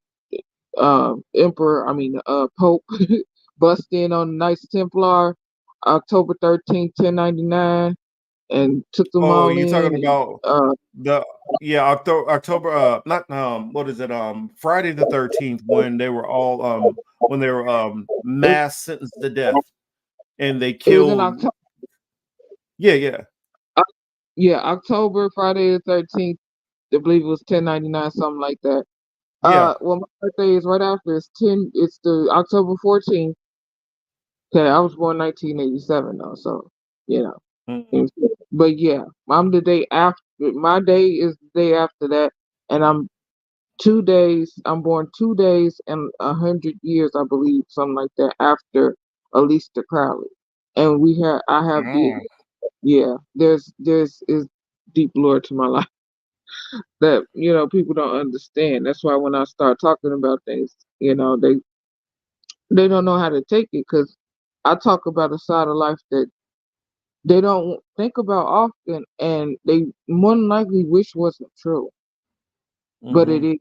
Pope bust in on the Knights Templar, October 13th, 1099, and took them all in. Oh, you're talking about October what is it? Friday the 13th, when they were all mass sentenced to death, and they killed. October, Friday the 13th. I believe it was 1099, something like that. Well, my birthday is right after. It's the October 14th. Okay, I was born 1987 though, so But yeah, I'm the day after. My day is the day after that, and I'm born 2 days and 100 years, I believe, something like that, after Aleister Crowley. And there's is deep lore to my life that people don't understand. That's why when I start talking about things, they don't know how to take it, because I talk about a side of life that they don't think about often, and they more than likely wish wasn't true, but it is.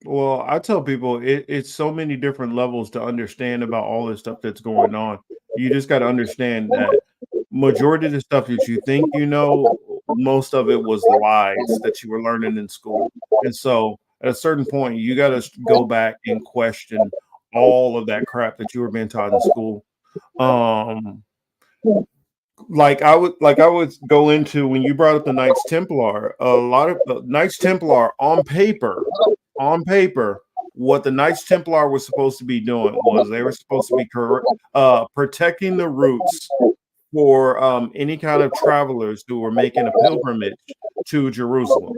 Well, I tell people it's so many different levels to understand about all this stuff that's going on. You just got to understand that majority of the stuff that you think most of it was lies that you were learning in school. And so at a certain point, you got to go back and question all of that crap that you were being taught in school. Like I would go into, when you brought up the Knights Templar, a lot of the Knights Templar on paper, what the Knights Templar was supposed to be doing was they were supposed to be protecting the routes for any kind of travelers who were making a pilgrimage to Jerusalem.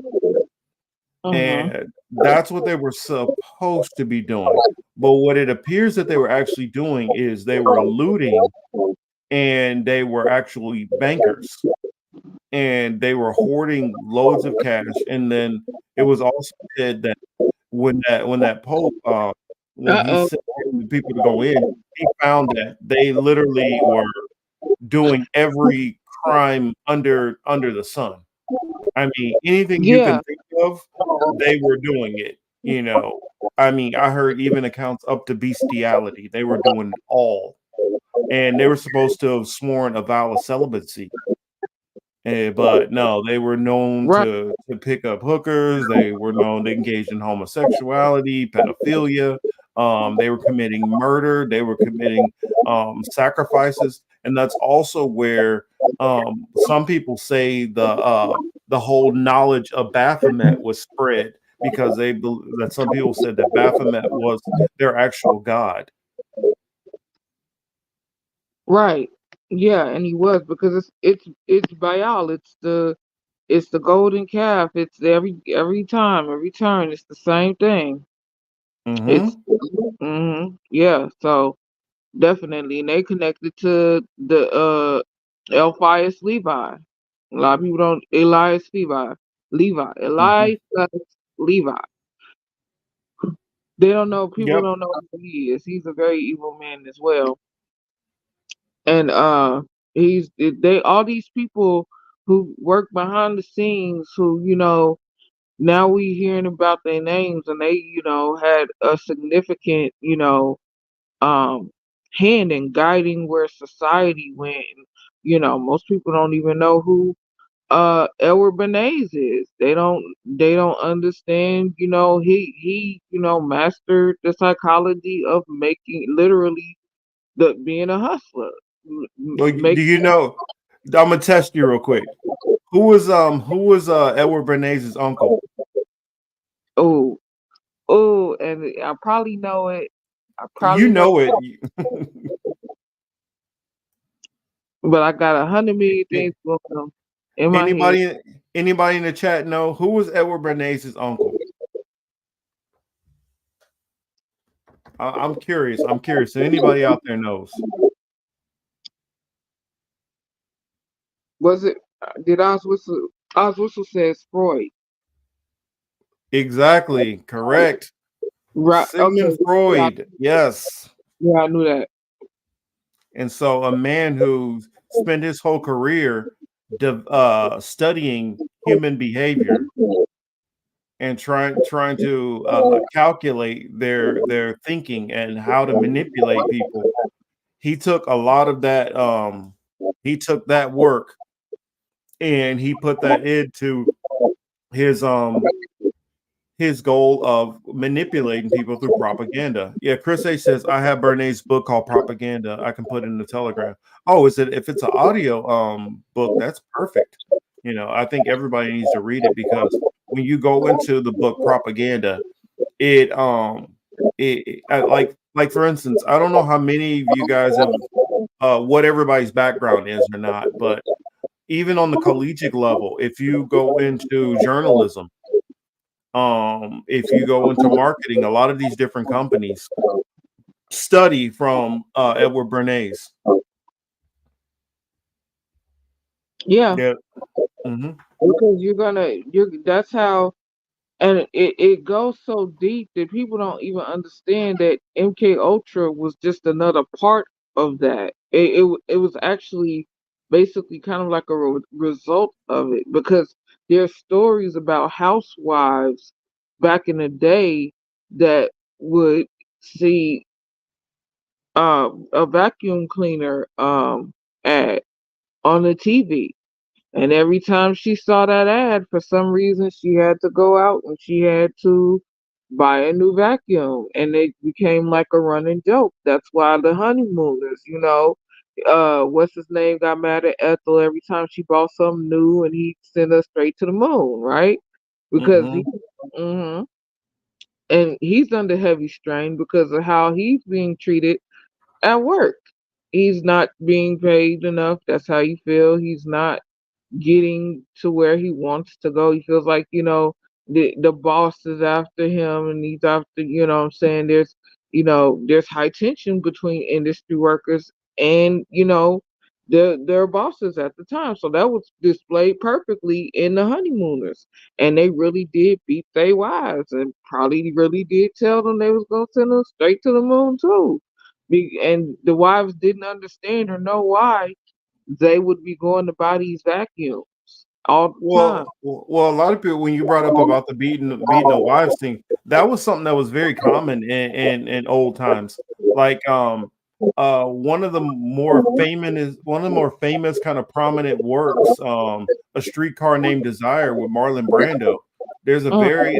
And that's what they were supposed to be doing. But what it appears that they were actually doing is they were looting, and they were actually bankers, and they were hoarding loads of cash. And then it was also said that when that Pope when he sent the people to go in, he found that they literally were doing every crime under the sun. I mean, anything you can think of, they were doing it. I mean, I heard even accounts up to bestiality. They were doing it all. And they were supposed to have sworn a vow of celibacy. But no, they were known to pick up hookers. They were known to engage in homosexuality, pedophilia. They were committing murder. They were committing sacrifices. and that's also where some people say the whole knowledge of Baphomet was spread because that some people said that Baphomet was their actual god. Right. Yeah, and he was because it's Baal. It's the golden calf. It's every time, every turn. It's the same thing. It's yeah. So definitely, and they connected to the Elias Levi. A lot of people don't Elias Elias Levi. They don't know. People Yep. don't know who he is. He's a very evil man as well. And they all these people who work behind the scenes who now we hearing about their names, and they had a significant hand in guiding where society went. Most people don't even know who Edward Bernays is. They don't understand, he mastered the psychology of making literally the being a hustler. Well, do you know? I'm gonna test you real quick. Who was Edward Bernays' uncle? Oh, and I probably know it. You know it. But I got 100 million things going on in my head. Anybody in the chat know who was Edward Bernays' uncle? I'm curious. If anybody out there knows. Was it? Did Oswissel says Freud? Exactly. Correct. Right. Sigmund Freud. Yes. Yeah, I knew that. And so a man who spent his whole career studying human behavior and trying to calculate their thinking and how to manipulate people. He took a lot of that. He took that work and he put that into his goal of manipulating people through propaganda. Yeah, Chris A says I have Bernays' book called Propaganda. I can put it in the Telegram. Oh, is it? If it's an audio book, that's perfect. I think everybody needs to read it because when you go into the book Propaganda, it like for instance, I don't know how many of you guys have what everybody's background is or not, but even on the collegiate level, if you go into journalism, if you go into marketing, a lot of these different companies study from Edward Bernays. Yeah. Mm-hmm. Because that's how, and it goes so deep that people don't even understand that MK Ultra was just another part of that. It was actually basically kind of like a result of it, because there's stories about housewives back in the day that would see a vacuum cleaner ad on the TV. And every time she saw that ad, for some reason, she had to go out and she had to buy a new vacuum. And it became like a running joke. That's why the honeymooners, what's his name, got mad at Ethel every time she bought something new and he sent her straight to the moon, right? Because and he's under heavy strain because of how he's being treated at work. He's not being paid enough. That's how you feel. He's not getting to where he wants to go. He feels like, the boss is after him and he's after, what I'm saying, there's high tension between industry workers and, their bosses at the time. So that was displayed perfectly in the honeymooners. And they really did beat their wives and probably really did tell them they was gonna send them straight to the moon too. And the wives didn't understand or know why they would be going to buy these vacuums all the time. Well, a lot of people, when you brought up about the beating the wives thing, that was something that was very common in old times. Like one of the more famous kind of prominent works, A Streetcar Named Desire with Marlon Brando. There's a very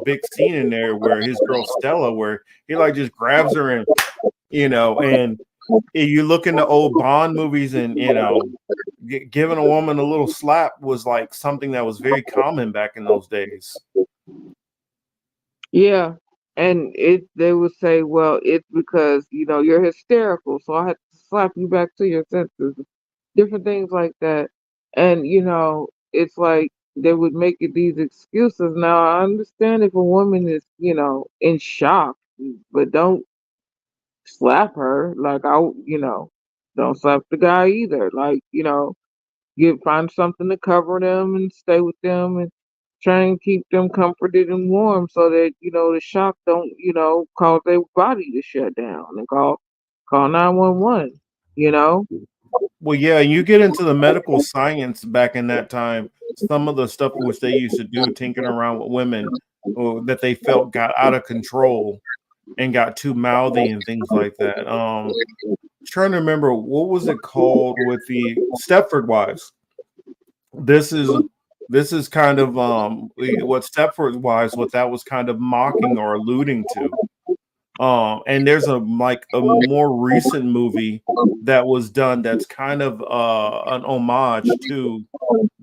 big scene in there where his girl Stella, where he like just grabs her and you look into old Bond movies, and giving a woman a little slap was like something that was very common back in those days. Yeah. And they would say, well, it's because, you're hysterical, so I had to slap you back to your senses. Different things like that. And, it's like they would make it these excuses. Now, I understand if a woman is, in shock, but don't slap her. Like, don't slap the guy either. Like, find something to cover them and stay with them and try and keep them comforted and warm so that, the shock don't, cause their body to shut down and call 911, Well, yeah, you get into the medical science back in that time. Some of the stuff which they used to do, tinkering around with women, that they felt got out of control and got too mouthy and things like that. Trying to remember, what was it called with the Stepford Wives? This is kind of what Stepford Wives, what that was kind of mocking or alluding to. And there's a more recent movie that was done that's kind of an homage to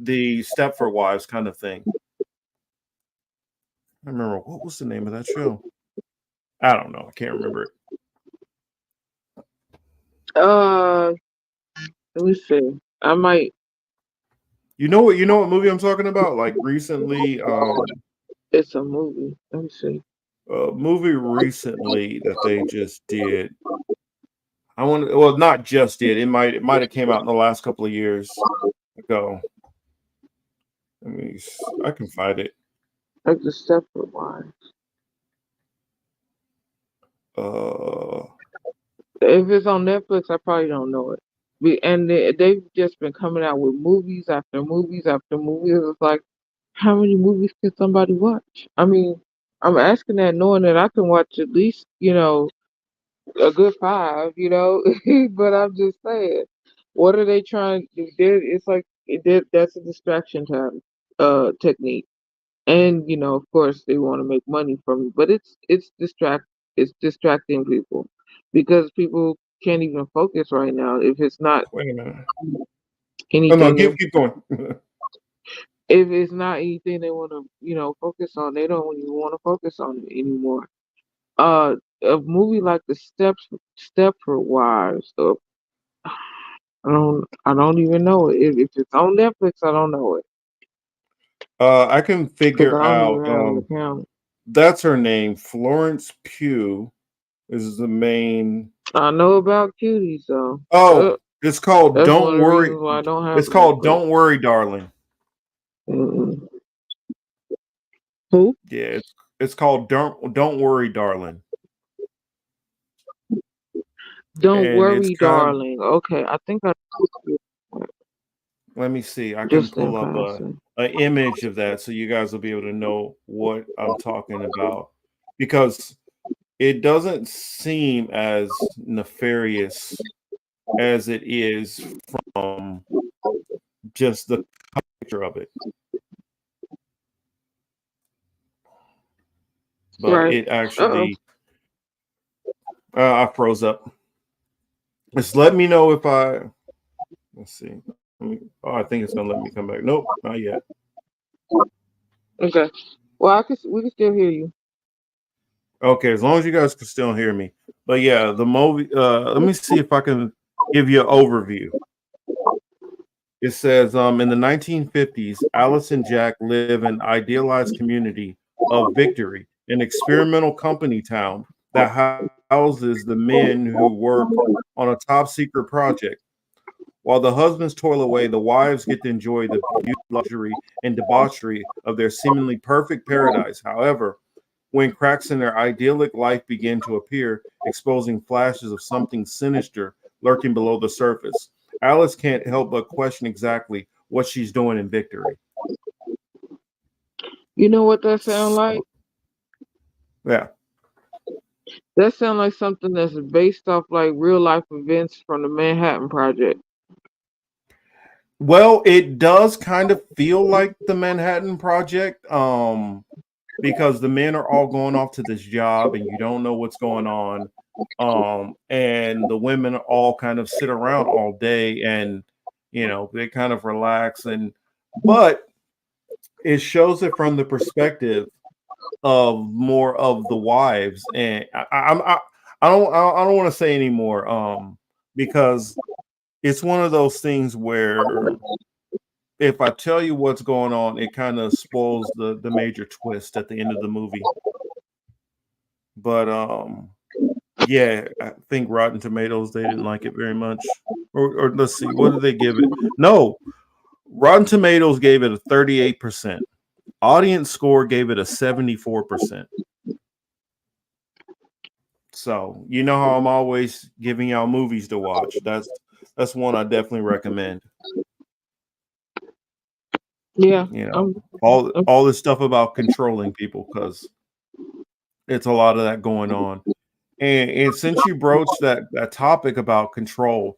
the Stepford Wives kind of thing. I remember, what was the name of that show? I don't know. I can't remember it. Let me see. I might. You know what movie I'm talking about? Like recently, It's a movie. Let me see. A movie recently that they just did. Not just did. It might have came out in the last couple of years ago. I can find it. Like the Stepford Wives. If it's on Netflix, I probably don't know it. And they've just been coming out with movies after movies after movies. It's like, how many movies can somebody watch? I mean, I'm asking that knowing that I can watch at least, a good 5, but I'm just saying, what are they trying to do? It's like that's a distraction technique. And, of course they want to make money from it, but it's distracting people because people can't even focus right now if it's not Wait a minute. anything. No, keep going. If it's not anything they want to, focus on, they don't even want to focus on it anymore. A movie like the Stepford Wives, I don't even know it. If it's on Netflix, I don't know it. I can 'Cause figure I don't even have an out. account. That's her name. Florence Pugh is the main. I know about Cuties though. Oh, it's called That's one Don't of the Worry. reasons why I don't have It's called Netflix. Don't Worry, Darling. Mm-mm. Who? Yeah, it's called Don't Worry, Darling. Don't And worry, it's kind darling. Okay, I think I let me see. I can just in pull up passing. an image of that so you guys will be able to know what I'm talking about, because it doesn't seem as nefarious as it is from just the picture of it. But Right. it actually I froze up. Just let me know if let's see. I think it's gonna let me come back. Nope, not yet. Okay. Well, we can still hear you. Okay, as long as you guys can still hear me. But yeah, the movie. Let me see if I can give you an overview. It says, in the 1950s, Alice and Jack live in an idealized community of Victory, an experimental company town that houses the men who work on a top secret project. While the husbands toil away, the wives get to enjoy the beauty, luxury, and debauchery of their seemingly perfect paradise. However, when cracks in their idyllic life begin to appear, exposing flashes of something sinister lurking below the surface, Alice can't help but question exactly what she's doing in Victory. You know what that sounds like? Yeah. That sounds like something that's based off like real life events from the Manhattan Project. Well, it does kind of feel like the Manhattan Project, because the men are all going off to this job and you don't know what's going on. and the women all kind of sit around all day, and they kind of relax, but it shows it from the perspective of more of the wives, and I don't want to say anymore, because it's one of those things where if I tell you what's going on, it kind of spoils the major twist at the end of the movie. But yeah, I think Rotten Tomatoes, they didn't like it very much. Or let's see, what did they give it? No, Rotten Tomatoes gave it a 38%. Audience score gave it a 74%. So you know how I'm always giving y'all movies to watch. That's one I definitely recommend. Yeah. All this stuff about controlling people, because it's a lot of that going on. And since you broached that topic about control,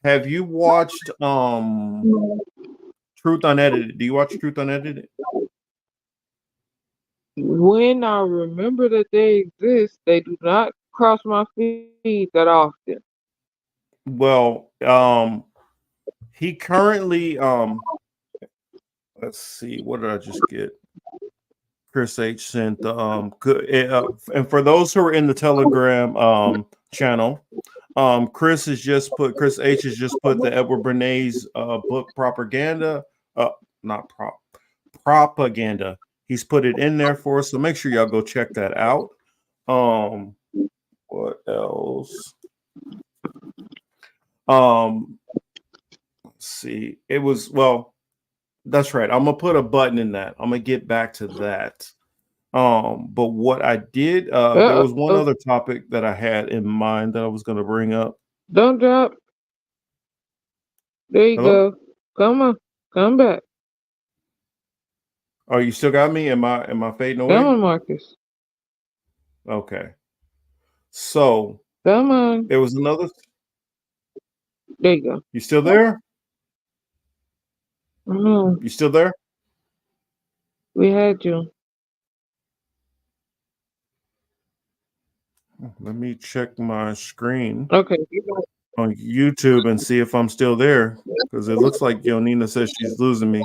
have you watched Truth Unedited? Do you watch Truth Unedited? When I remember that they exist, they do not cross my feed that often. Well, he currently let's see, what did I just get? Chris H sent the and for those who are in the Telegram channel, Chris H has just put the Edward Bernays book Propaganda, Propaganda. He's put it in there for us, so make sure y'all go check that out. What else? Let's see. It was, well, that's right. I'm gonna put a button in that. I'm gonna get back to that. But what I did, there was one other topic that I had in mind that I was gonna bring up. Don't drop. There you Hello? go. Come on. Come back. Oh, you still got me? Am I fading away? Come on, Marcus. Okay. So Come on. there was another. There you go. You still there? Mm, You still there? we had you. Let me check my screen Okay. on YouTube and see if I'm still there, because it looks like Yonina says she's losing me.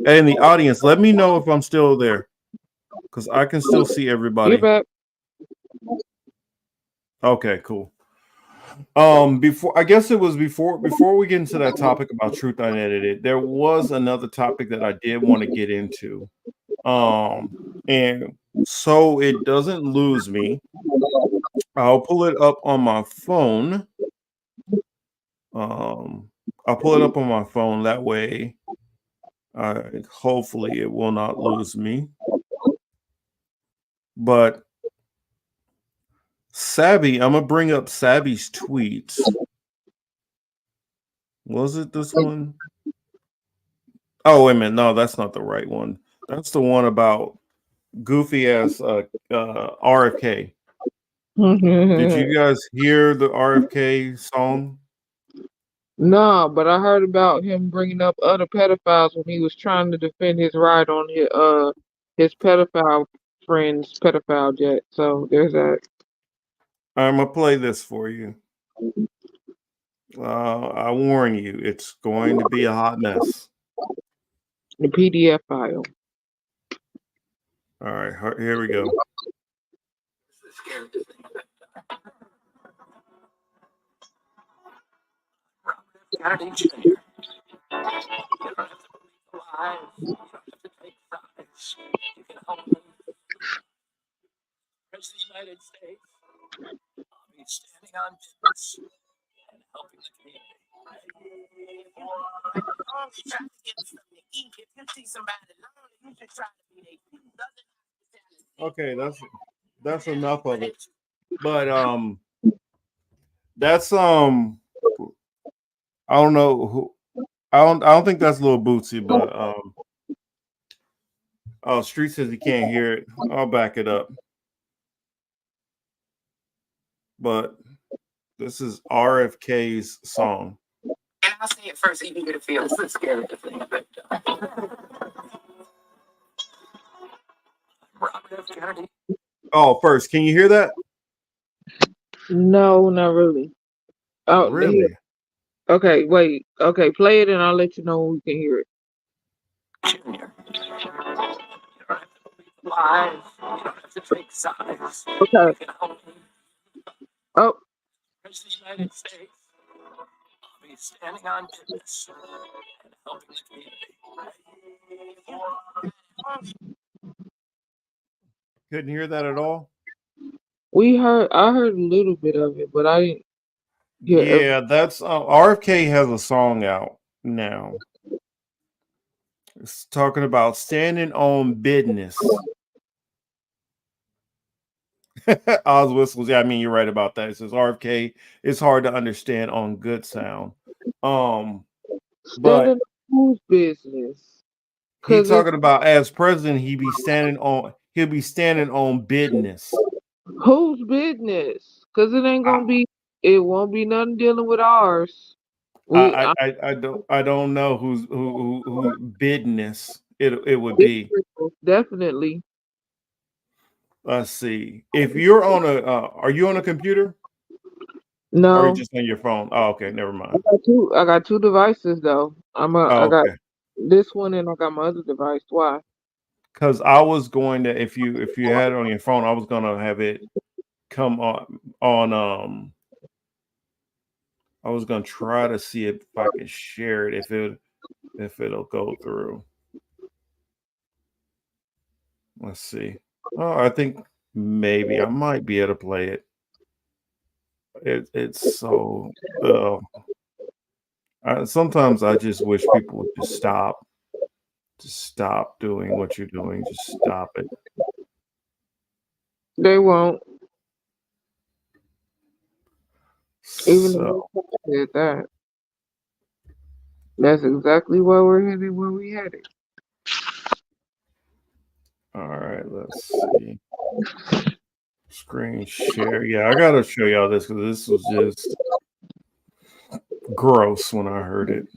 Hey, in the audience, let me know if I'm still there, because I can still see everybody. You're back. Okay, cool. Before we get into that topic about Truth Unedited, there was another topic that I did want to get into. And so it doesn't lose me, I'll pull it up on my phone. I'll pull it up on my phone, that way hopefully it will not lose me. But Savvy, I'm gonna bring up Savvy's tweets. Was it this one? Oh, wait a minute. No, that's not the right one. That's the one about goofy ass RFK. Did you guys hear the RFK song? No, but I heard about him bringing up other pedophiles when he was trying to defend his right on his pedophile friend's pedophile jet. So there's that. I'm gonna play this for you. I warn you, it's going to be a hot mess. The PDF file. All right, here we go. Kennedy Jr. You don't have to believe lies. You don't have to take sides. You can only President of the United States. I'll be standing on business and helping the community. Only try to get something to eat. If you see somebody lonely, you should try to be their Okay, that's enough of it. But that's I don't know who. I don't think that's Lil Bootsy, but oh, Street says he can't hear it. I'll back it up. But this is RFK's song. And I'll say it first so you can get a feel. It's so scary to think of it. Robert F. Kennedy. Oh, first, can you hear that? No, not really. Oh, here. Really? Okay, wait. Okay, play it and I'll let you know when we can hear it. Junior. You don't have to believe the lies. You don't have to take sides. Okay. You can help me. Oh, As the United States, I'll be standing on business and helping the community. Couldn't hear that at all? I heard a little bit of it, but I didn't hear Yeah, that's RFK has a song out now. It's talking about standing on business. Oz whistles. Yeah, I mean you're right about that. It says RFK. It's hard to understand on Good Sound. But standing on whose business? he's 'Cause it's talking about as president, he'll be standing on business. whose business? 'Cause it won't be nothing dealing with ours. I don't know who business it would be. Definitely. Let's see. If you're on are you on a computer or are you No, just on your phone? Oh, okay, never mind. I got two devices though. I Oh, got okay. this one and I got my other device. Why? Because I was going to if you had it on your phone, I was gonna have it come on I was gonna try to see if I can share it if it'll go through. Let's see. Oh, I think maybe I might be able to play it. It's so sometimes I just wish people would just stop doing what you're doing. Just stop it. They won't. Even So the did that. That's exactly why we're headed where we headed. all right, let's see. Screen share. Yeah, I gotta show y'all this because this was just gross when I heard it.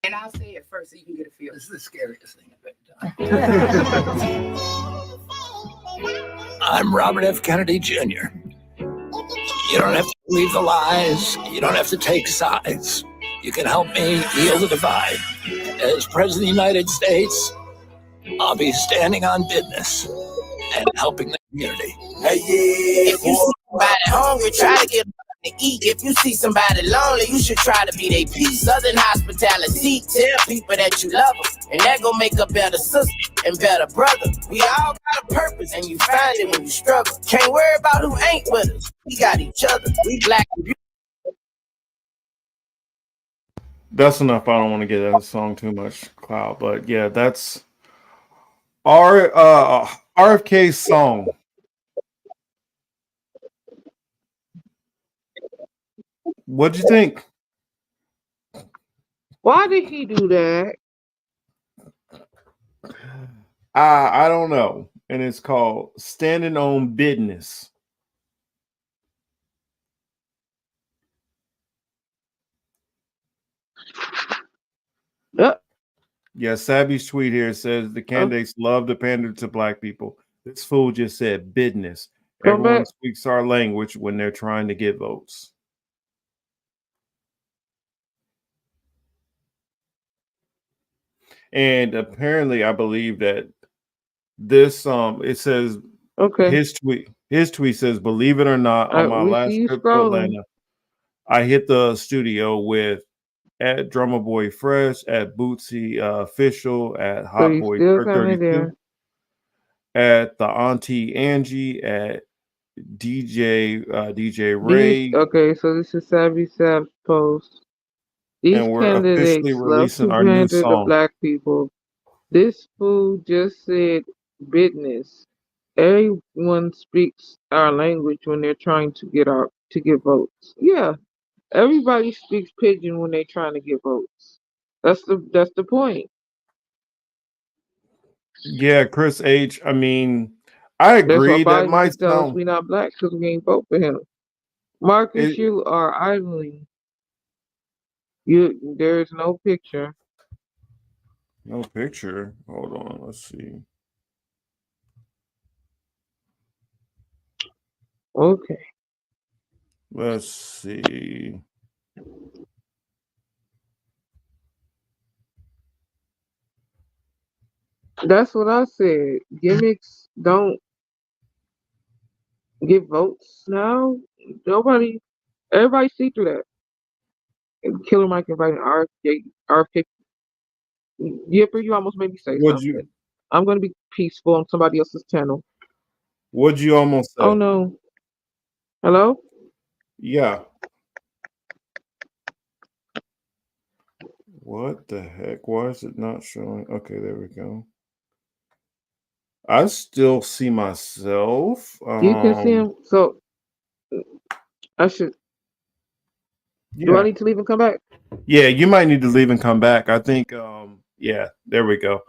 And I'll say it first so you can get a feel. This is the scariest thing I've ever done. I'm Robert F. Kennedy Jr. You don't have to believe the lies. You don't have to take sides. You can help me heal the divide. As President of the United States, I'll be standing on business and helping the community. Hey, yeah. If you see somebody hungry, try to get to eat. If you see somebody lonely, you should try to be their peace. Southern hospitality, tell people that you love them, and that gon' make a better sister and better brother. We all got a purpose, and you find it when you struggle. Can't worry about who ain't with us. We got each other. We black and beautiful. That's enough. I don't want to get that song too much clout, but yeah, that's our RFK's song. What'd you think? Why did he do that? I don't know. And it's called Standing on Business. Yeah, Savvy's tweet here says the candidates love to pander to black people. This fool just said business. Everyone speaks our language when they're trying to get votes. And apparently, I believe that this it says his tweet says, believe it or not, on my last trip to Atlanta, I hit the studio with at Drummer Boy Fresh, at Bootsy Official, at Hot Boy 32, at the Auntie Angie, at DJ Ray. Okay, so this is Savvy Sav's post. These and we're candidates officially love releasing to our new pander to song. black people. This fool just said business. Everyone speaks our language when they're trying to get votes. Yeah, everybody speaks pidgin when they're trying to get votes. That's the point. Yeah, Chris H. I mean, I That's why agree. That Biden might used to tell us sound. we not black because we ain't vote for him. Marcus, It, you are idling. There is no picture. no picture. Hold on. Let's see. Okay. Let's see. That's what I said. Gimmicks don't get votes now. Everybody see through that. And Killer Mike inviting RFK. Yipper, you almost made me say Would something. you? I'm gonna be peaceful on somebody else's channel. Would you almost say? Oh no. Hello? Yeah. What the heck? Why is it not showing? Okay, there we go. I still see myself. You can see him. So I should. Do I Yeah. need to leave and come back? Yeah, you might need to leave and come back. I think yeah, there we go.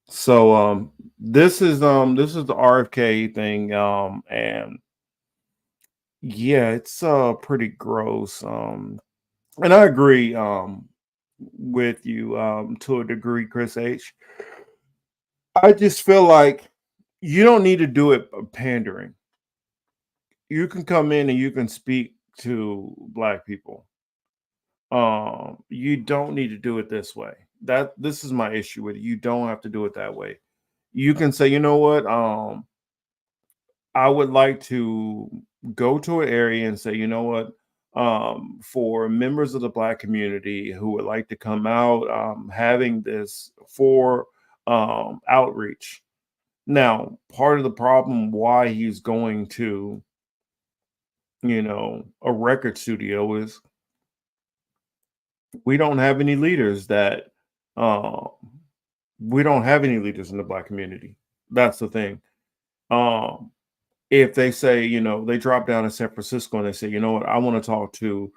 So this is the RFK thing and yeah, it's pretty gross. And I agree with you to a degree, Chris H. I just feel like you don't need to do it pandering. You can come in and you can speak to Black people. You don't need to do it this way. This is my issue with it. You don't have to do it that way. You can say, you know what, I would like to go to an area and say, you know what, for members of the Black community who would like to come out, having this for outreach. Now, part of the problem why he's going to, a record studio is we don't have any leaders that we don't have any leaders in the Black community. That's the thing. If they say, they drop down in San Francisco and they say, you know what, I want to talk to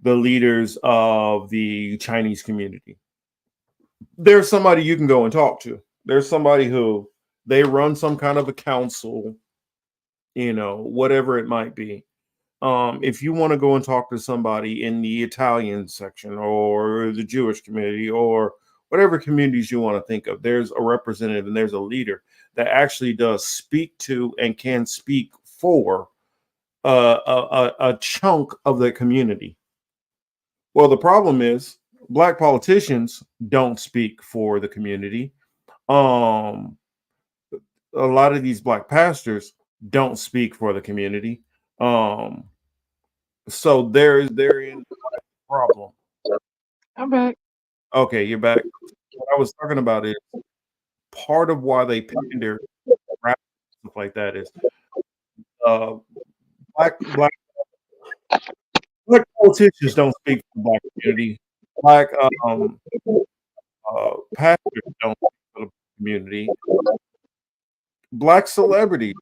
the leaders of the Chinese community. There's somebody you can go and talk to. There's somebody who they run some kind of a council, whatever it might be. If you want to go and talk to somebody in the Italian section or the Jewish community or whatever communities you want to think of, there's a representative and there's a leader that actually does speak to and can speak for a chunk of the community. Well, the problem is Black politicians don't speak for the community. A lot of these Black pastors don't speak for the community. So there's a problem. I'm back. Okay, you're back. What I was talking about is part of why they pander rap stuff like that is black politicians don't speak for the Black community. Black pastors don't speak for the community. Black celebrities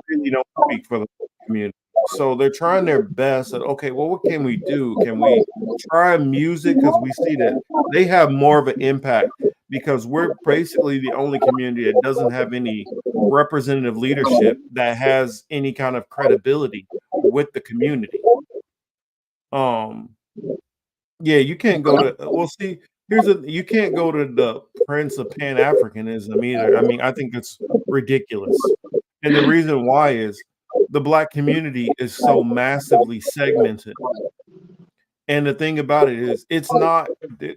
really don't speak for the community. So they're trying their best at, okay, well, what can we do? Can we try music? Because we see that they have more of an impact because we're basically the only community that doesn't have any representative leadership that has any kind of credibility with the community. Yeah, you can't go to, well, see, you can't go to the Prince of Pan-Africanism either. I mean, I think it's ridiculous. And the reason why is the Black community is so massively segmented. And the thing about it is,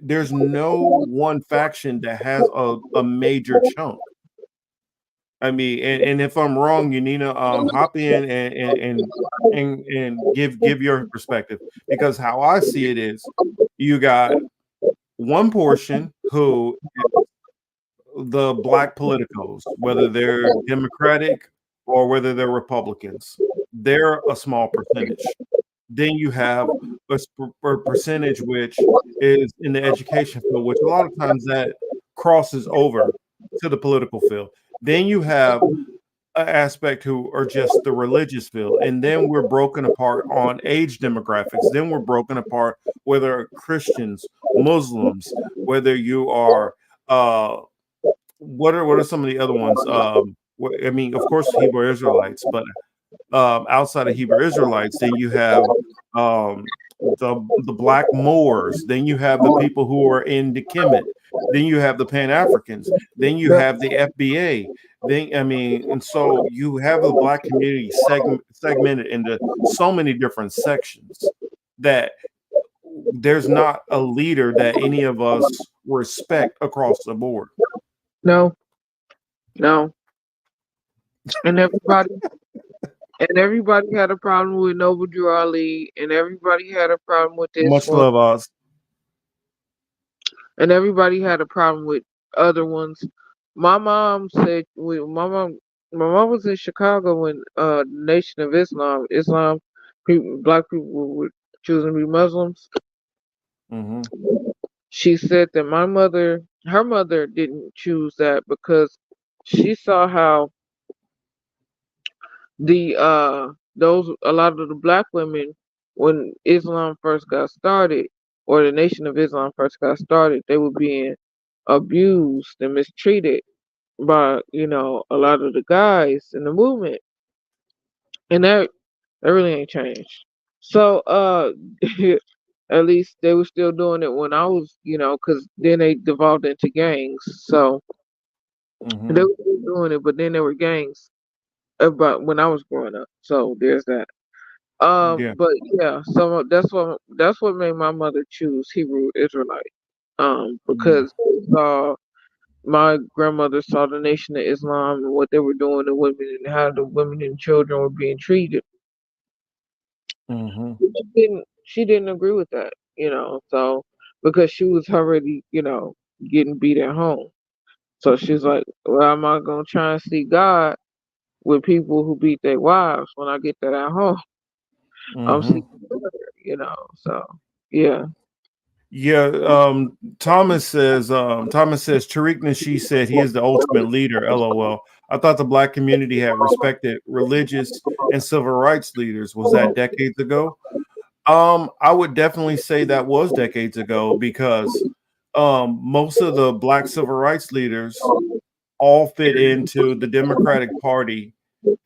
there's no one faction that has a major chunk. I mean, and if I'm wrong, you need to hop in and give your perspective, because how I see it is you got one portion who is the Black politicos, whether they're Democratic or whether they're Republicans. They're a small percentage. Then you have a percentage which is in the education field, which a lot of times that crosses over to the political field. Then you have an aspect who are just the religious field. And then we're broken apart on age demographics. Then we're broken apart whether Christians, Muslims, whether you are what are some of the other ones? I mean, of course, Hebrew Israelites, but outside of Hebrew Israelites, then you have the Black Moors. Then you have the people who are in the Kemet. then you have the Pan Africans, then you have the FBA. Then and so you have the Black community segmented into so many different sections that there's not a leader that any of us respect across the board. No, no. And everybody had a problem with Noble Drew Ali, and everybody had a problem with this Much one, love, Oz. and everybody had a problem with other ones. My mom said, my mom was in Chicago when Nation of Islam people, black people were choosing to be Muslims. Mm-hmm. She said that her mother didn't choose that because she saw how a lot of the black women, when Islam first got started, or the Nation of Islam first got started, they were being abused and mistreated by a lot of the guys in the movement, and that really ain't changed. So at least they were still doing it when I was, because then they devolved into gangs. So they were still doing it, but then there were gangs about when I was growing up. So there's that. Yeah. But yeah, so that's what made my mother choose Hebrew Israelite. Because my grandmother saw the Nation of Islam and what they were doing to women and how the women and children were being treated. Mm-hmm. She didn't agree with that, so because she was already, getting beat at home. So she's like, well, I'm not gonna try and see God with people who beat their wives when I get that at home. I'm Mm-hmm. seeking better, so yeah. Yeah, Thomas says Tariq Nasheed said he is the ultimate leader. LOL. I thought the Black community had respected religious and civil rights leaders. Was that decades ago? I would definitely say that was decades ago because most of the Black civil rights leaders all fit into the Democratic Party,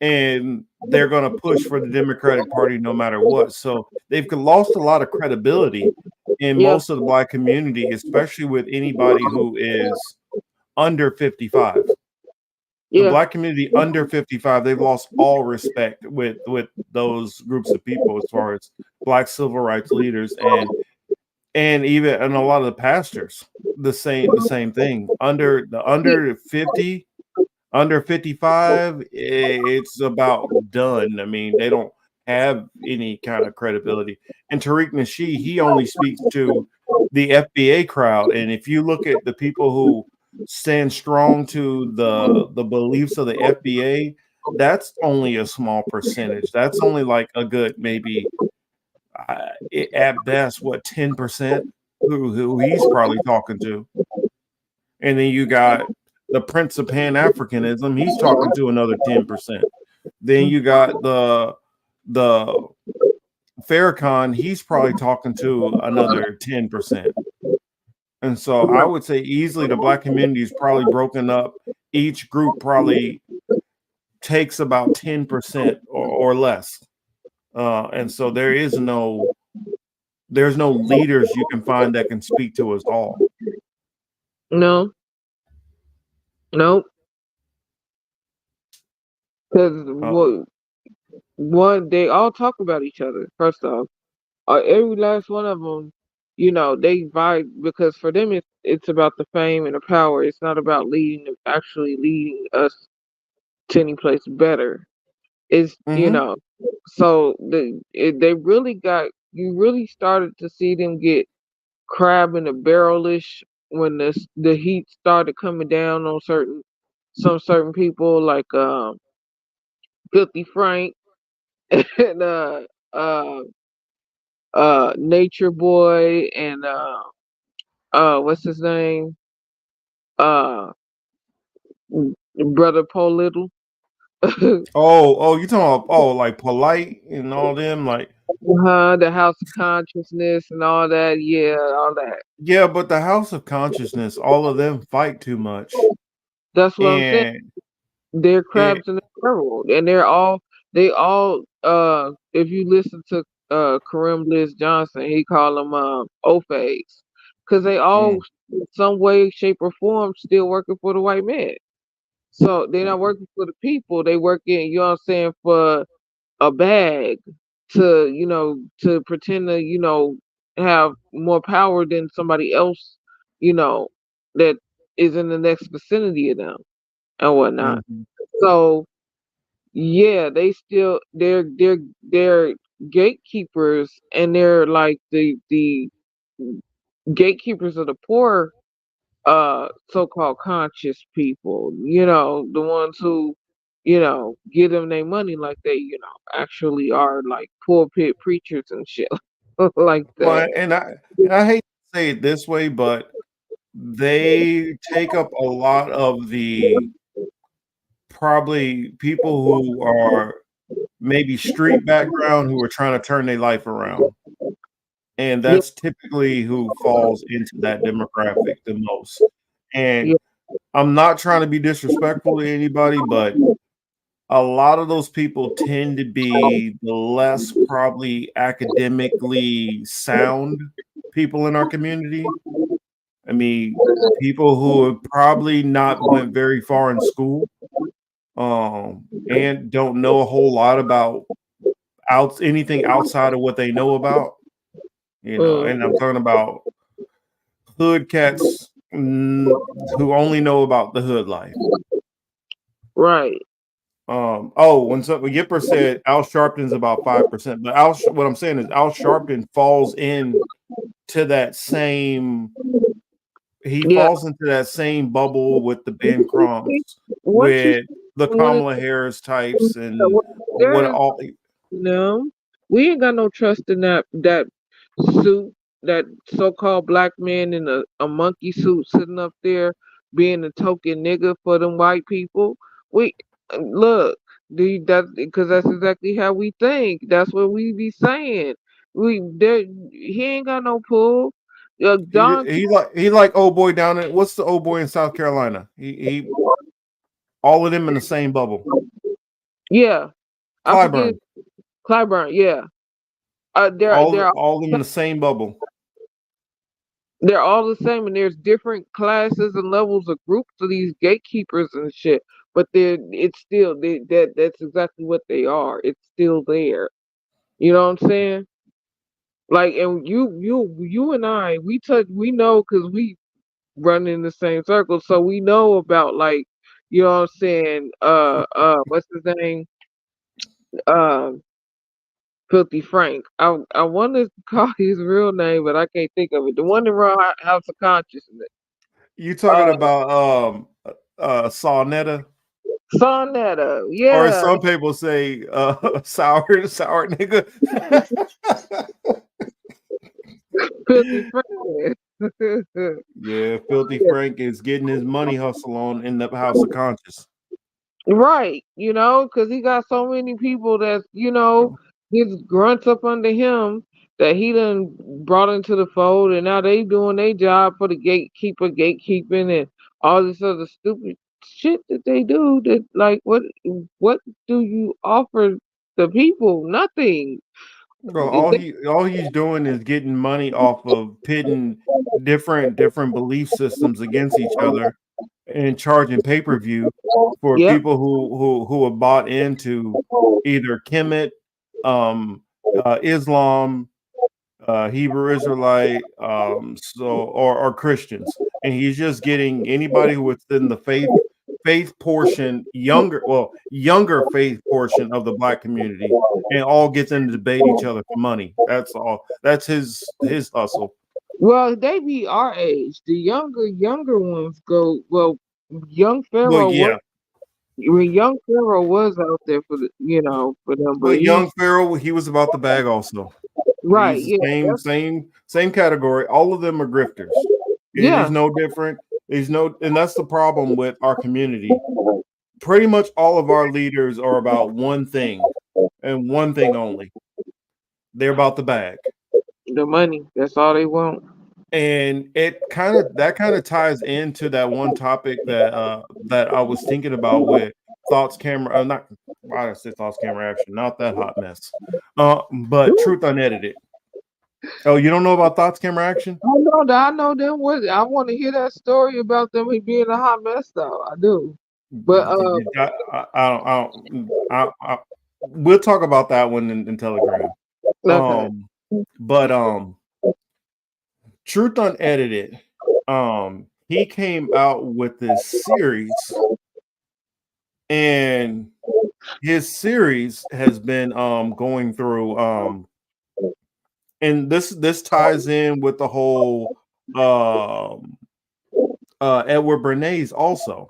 and they're going to push for the Democratic Party no matter what. So they've lost a lot of credibility in most of the Black community, especially with anybody who is under 55. The Black community under 55, they've lost all respect with those groups of people as far as Black civil rights leaders and even a lot of the pastors. The same thing. Under 50, under 55, it's about done. I mean, they don't have any kind of credibility. And Tariq Nasheed, he only speaks to the FBA crowd. And if you look at the people who stand strong to the beliefs of the FBA, that's only a small percentage. That's only like a good maybe at best 10% who he's probably talking to. And then you got the Prince of Pan-Africanism, he's talking to another 10%. Then you got the Farrakhan, he's probably talking to another 10%. And so I would say easily the Black community is probably broken up. Each group probably takes about 10% or less. And so there's no leaders you can find that can speak to us all. No. Nope. Because they all talk about each other. First off, every last one of them, they vibe because for them it's about the fame and the power. It's not about actually leading us to any place better. It's so they really you really started to see them get crab in the barrel-ish when the heat started coming down on some certain people like Filthy Frank and Nature Boy and what's his name? Brother Paul Little. you talking about like Polite and all them like the House of Consciousness and all that, all that. Yeah, but the House of Consciousness, all of them fight too much. That's what I'm saying. They're crabs in the barrel, and they all if you listen to Kareem Bliss Johnson, he call them Ofags, because they all in some way, shape, or form still working for the white man. So they're not working for the people. They working, you know what I'm saying, for a bag to, to pretend to, have more power than somebody else, you know, that is in the next vicinity of them and whatnot. Mhm. So yeah, they're gatekeepers, and they're like the gatekeepers of the poor, so-called conscious people, the ones who, give them their money like they, actually are like pulpit preachers and shit like Well, that. and I hate to say it this way, but they take up a lot of the probably people who are maybe street background who are trying to turn their life around. And Yeah, that's typically who falls into that demographic the most. yeah, And I'm not trying to be disrespectful to anybody, but a lot of those people tend to be the less probably academically sound people in our community. I mean, people who have probably not went very far in school, and don't know a whole lot about anything outside of what they know about, and I'm talking about hood cats, who only know about the hood life. right. When Yipper said Al Sharpton's about 5%, but what I'm saying is Al Sharpton falls in to that same. He Yeah. falls into that same bubble with the Ben Crumps, What you with the what is Kamala Harris types, and there what is all. no, we ain't got no trust in that suit, that so-called black man in a monkey suit sitting up there being a token nigga for them white people. We look, that because that's exactly how we think. That's what we be saying. He ain't got no pull. Don, He like old boy down in what's the old boy in South Carolina? He all of them in the same bubble. yeah, I forget Clyburn, Clyburn. Yeah, they're all of them in the same bubble. they're all the same, and there's different classes and levels of groups of these gatekeepers and shit. But it's still that's exactly what they are. It's still there. You know what I'm saying? Like, and you and I, we know because we run in the same circle, so we know about, like, you know what I'm saying. What's his name? Um, Filthy Frank. I want to call his real name, but I can't think of it. The one that run House of Consciousness. You talking about Sawnetta? Sonetta, Or as yeah. some people say, sour nigga. Filthy Frank. Yeah, Filthy Frank is getting his money hustle on in the House of Conscious. Right, because he got so many people that, his grunts up under him that he done brought into the fold, and now they doing their job for the gatekeeping, and all this other stupid shit that they do. That, like, what do you offer the people? Nothing. Well, all he's doing is getting money off of pitting different belief systems against each other and charging pay-per-view for Yep. people who have bought into either Kemet, Islam, Hebrew Israelite, or Christians, and he's just getting anybody who is in the faith portion, younger faith portion of the black community, and all gets them to debate each other for money. That's all. That's his hustle. Well, they be our age. The younger ones go. Well, young Pharaoh Well, yeah, when young Pharaoh was out there for for them, but but young Pharaoh, he was about the bag also. right, He's yeah, the same category. All of them are grifters. It yeah. is no different. And that's the problem with our community. Pretty much all of our leaders are about one thing and one thing only. They're about the bag. The money. That's all they want. And that kind of ties into that one topic that I was thinking about with Thoughts Camera, not why did I say Thoughts Camera Action, not that hot mess. But Truth Unedited. Oh, you don't know about Thoughts Camera Action? I know them. What I want to hear that story about them being a hot mess, though. I do. But We'll talk about that one in Telegram. okay. But Truth Unedited, he came out with this series, and his series has been going through and this ties in with the whole Edward Bernays also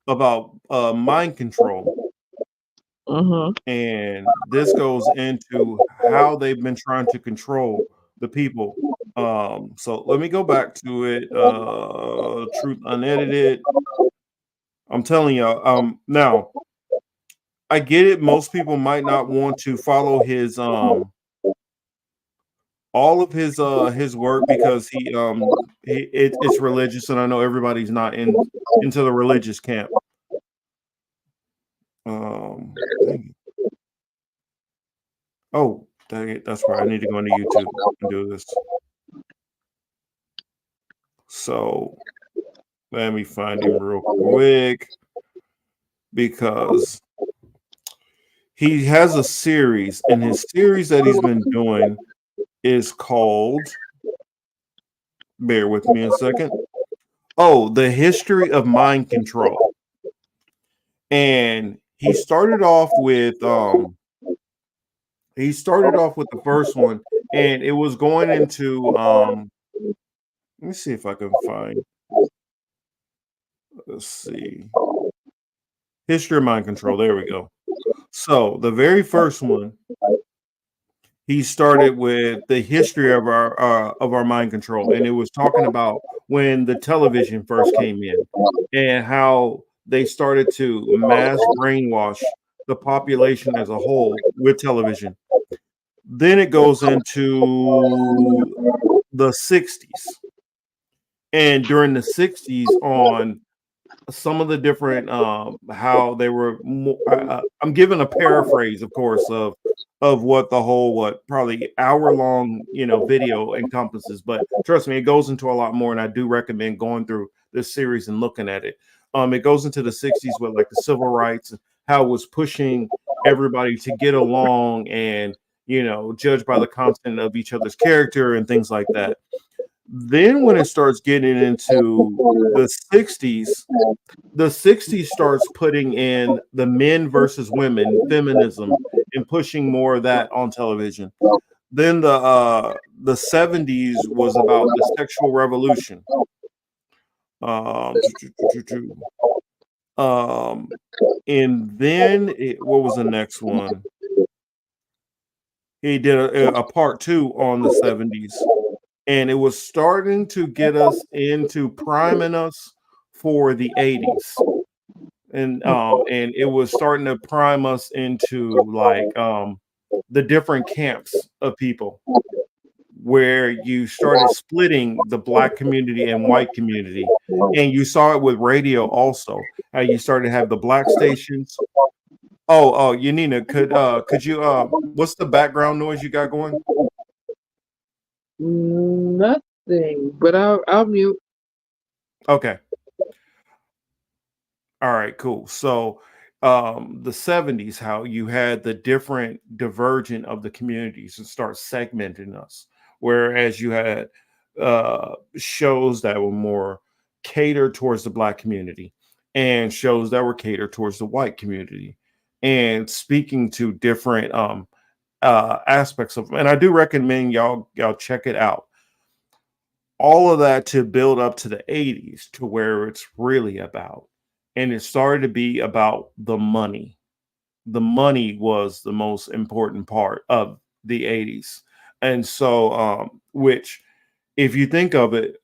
about mind control. And this goes into how they've been trying to control the people. So let me go back to it. Truth Unedited. I'm telling you, now I get it. Most people might not want to follow his all of his work because it's religious, and I know everybody's not into the religious camp. Dang it. Oh, dang it, that's right. I need to go into YouTube and do this. So let me find him real quick because he has a series, and his series that he's been doing is called, bear with me a second. Oh, The History of Mind Control. And he started off with the first one, and it was going into let me see if I can find, let's see, History of Mind Control. There we go. So the very first one, he started with the history of our mind control, and it was talking about when the television first came in and how they started to mass brainwash the population as a whole with television. Then it goes into the 60s, and during the 60s on some of the different how they were I'm giving a paraphrase, of course, of what the whole probably hour-long video encompasses, but trust me, it goes into a lot more, and I do recommend going through this series and looking at it. It goes into the 60s with like the civil rights and how it was pushing everybody to get along and judge by the content of each other's character and things like that. Then when it starts getting into the 60s starts putting in the men versus women, feminism, and pushing more of that on television. Then the 70s was about the sexual revolution. And then what was the next one? He did a part 2 on the 70s. And it was starting to get us into priming us for the 80s. And it was starting to prime us into like the different camps of people, where you started splitting the Black community and white community. And you saw it with radio also, how you started to have the Black stations. Oh, Yanina, could you what's the background noise you got going? Nothing, but I'll mute. Okay. All right, cool. So the 70s, how you had the different divergent of the communities and start segmenting us, whereas you had shows that were more catered towards the Black community and shows that were catered towards the white community, and speaking to different aspects of them. And I do recommend y'all check it out. All of that to build up to the 80s, to where it's really about, and it started to be about the money. The money was the most important part of the 80s. And so which, if you think of it,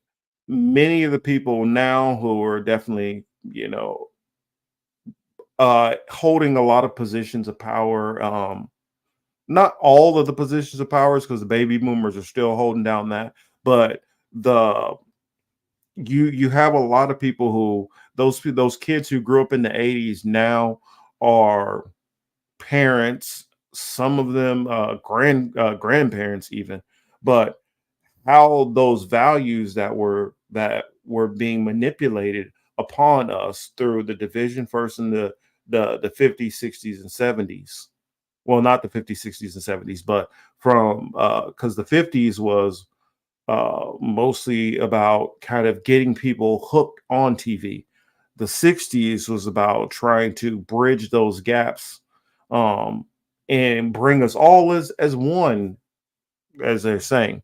many of the people now who are definitely holding a lot of positions of power, not all of the positions of powers, because the baby boomers are still holding down that, but you have a lot of people who those kids who grew up in the 80s now are parents, some of them grandparents even, but how those values that were being manipulated upon us through the division first in the 50s, 60s, and 70s. Well, not the 50s, 60s, and 70s, but from because the 50s was mostly about kind of getting people hooked on TV. The 60s was about trying to bridge those gaps and bring us all as one, as they're saying.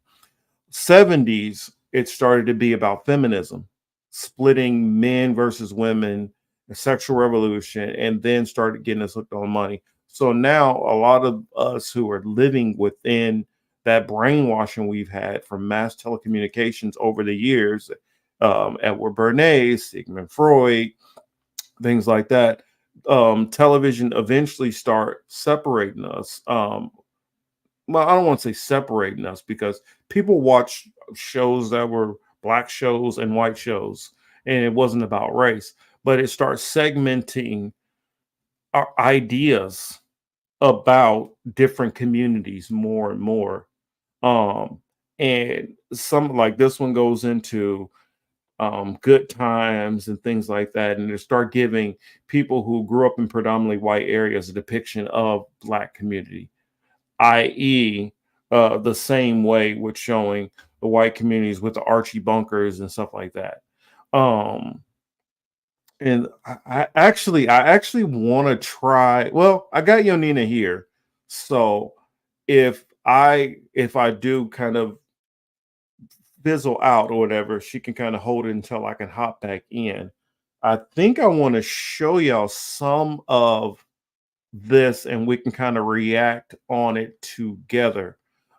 70s, it started to be about feminism, splitting men versus women, the sexual revolution, and then started getting us hooked on money. So now a lot of us who are living within that brainwashing we've had from mass telecommunications over the years, Edward Bernays, Sigmund Freud, things like that, television eventually start separating us. Well, I don't want to say separating us because people watch shows that were black shows and white shows, and it wasn't about race, but it starts segmenting our ideas about different communities more and more. And some like this one goes into good times and things like that, and they start giving people who grew up in predominantly white areas a depiction of black community, i.e., the same way with showing the white communities with the Archie bunkers and stuff like that. And I actually want to try. Well, I got Yonina here, so if I do kind of fizzle out or whatever, she can kind of hold it until I can hop back in. I think I want to show y'all some of this and we can kind of react on it together.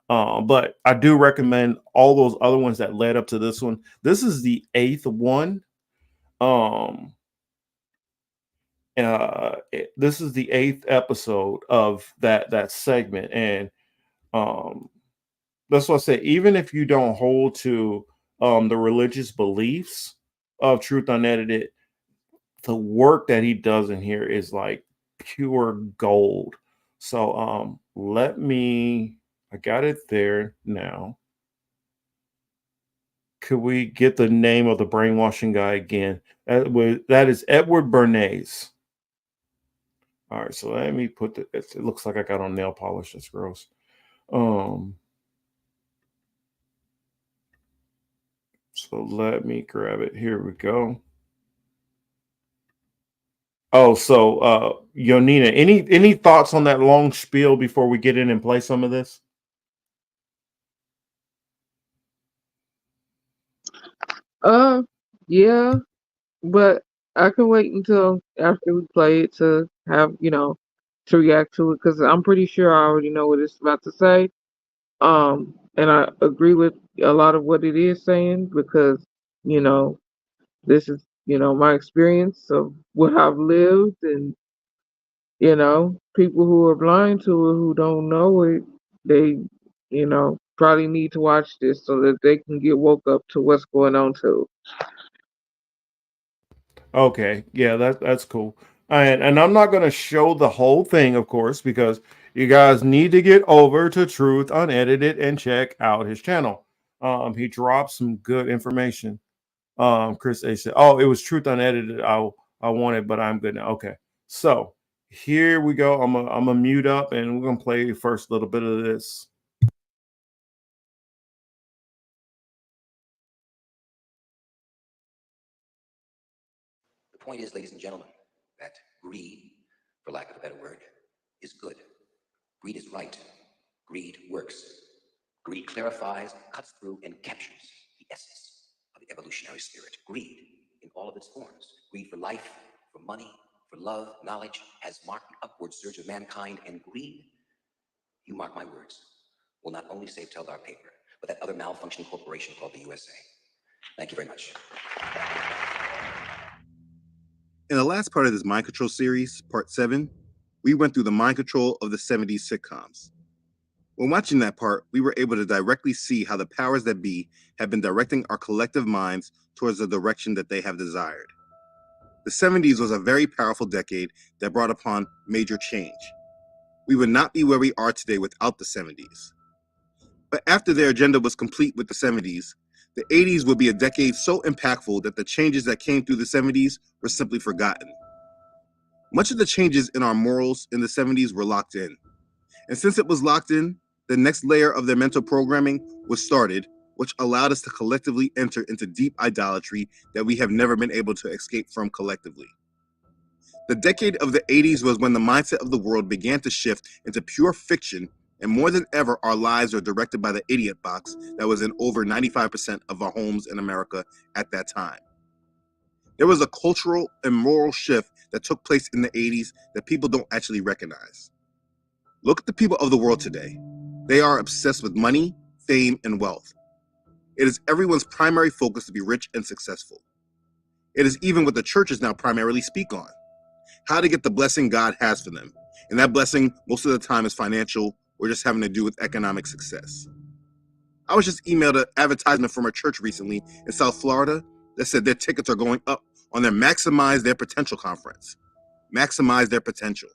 But I do recommend all those other ones that led up to this one. This is the 8th one. This is the 8th episode of that segment, and that's what I say. Even if you don't hold to the religious beliefs of Truth Unedited, the work that he does in here is like pure gold. So I got it there now. Could we get the name of the brainwashing guy again? That is Edward Bernays. All right, so let me put it looks like I got on nail polish. That's gross. So let me grab it. Here we go. Oh, so Yonina, any thoughts on that long spiel before we get in and play some of this? Yeah, but I can wait until after we play it to have, to react to it because I'm pretty sure I already know what it's about to say. And I agree with a lot of what it is saying because, this is, my experience of what I've lived and, people who are blind to it, who don't know it, they, probably need to watch this so that they can get woke up to what's going on too. Okay, yeah, that's cool. And I'm not going to show the whole thing, of course, because you guys need to get over to Truth Unedited and check out his channel. He dropped some good information. Chris A said, "Oh, it was Truth Unedited. I wanted, but I'm good now." Okay, so here we go. I'm gonna mute up, and we're gonna play first little bit of this. The point is, ladies and gentlemen, that greed, for lack of a better word, is good. Greed is right. Greed works. Greed clarifies, cuts through, and captures the essence of the evolutionary spirit. Greed, in all of its forms, greed for life, for money, for love, knowledge, has marked the upward surge of mankind, and greed, you mark my words, will not only save Teldar Paper, but that other malfunctioning corporation called the USA. Thank you very much. In the last part of this Mind Control series, part 7, we went through the mind control of the 70s sitcoms. When watching that part, we were able to directly see how the powers that be have been directing our collective minds towards the direction that they have desired. The 70s was a very powerful decade that brought upon major change. We would not be where we are today without the 70s. But after their agenda was complete with the 70s, the 80s would be a decade so impactful that the changes that came through the 70s were simply forgotten. Much of the changes in our morals in the 70s were locked in. And since it was locked in, the next layer of their mental programming was started, which allowed us to collectively enter into deep idolatry that we have never been able to escape from collectively. The decade of the 80s was when the mindset of the world began to shift into pure fiction, and more than ever, our lives are directed by the idiot box that was in over 95% of our homes in America at that time. There was a cultural and moral shift that took place in the 80s that people don't actually recognize. Look at the people of the world today. They are obsessed with money, fame, and wealth. It is everyone's primary focus to be rich and successful. It is even what the churches now primarily speak on: how to get the blessing God has for them. And that blessing, most of the time, is financial or just having to do with economic success. I was just emailed an advertisement from a church recently in South Florida that said their tickets are going up on their Maximize Their Potential conference. Maximize Their Potential.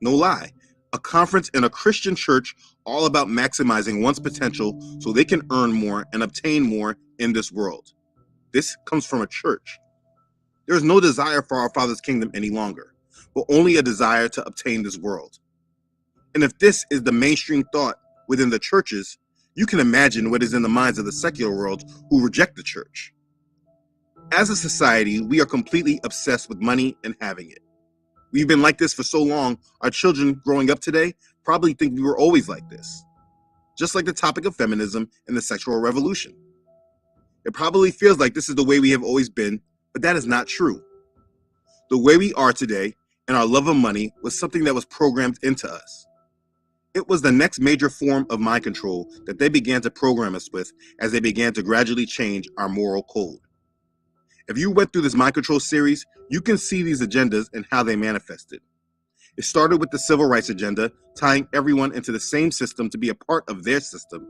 No lie, a conference in a Christian church all about maximizing one's potential so they can earn more and obtain more in this world. This comes from a church. There is no desire for our Father's kingdom any longer, but only a desire to obtain this world. And if this is the mainstream thought within the churches, you can imagine what is in the minds of the secular world who reject the church. As a society, we are completely obsessed with money and having it. We've been like this for so long, our children growing up today probably think we were always like this. Just like the topic of feminism and the sexual revolution. It probably feels like this is the way we have always been, but that is not true. The way we are today and our love of money was something that was programmed into us. It was the next major form of mind control that they began to program us with as they began to gradually change our moral code. If you went through this mind control series, you can see these agendas and how they manifested. It started with the civil rights agenda, tying everyone into the same system to be a part of their system.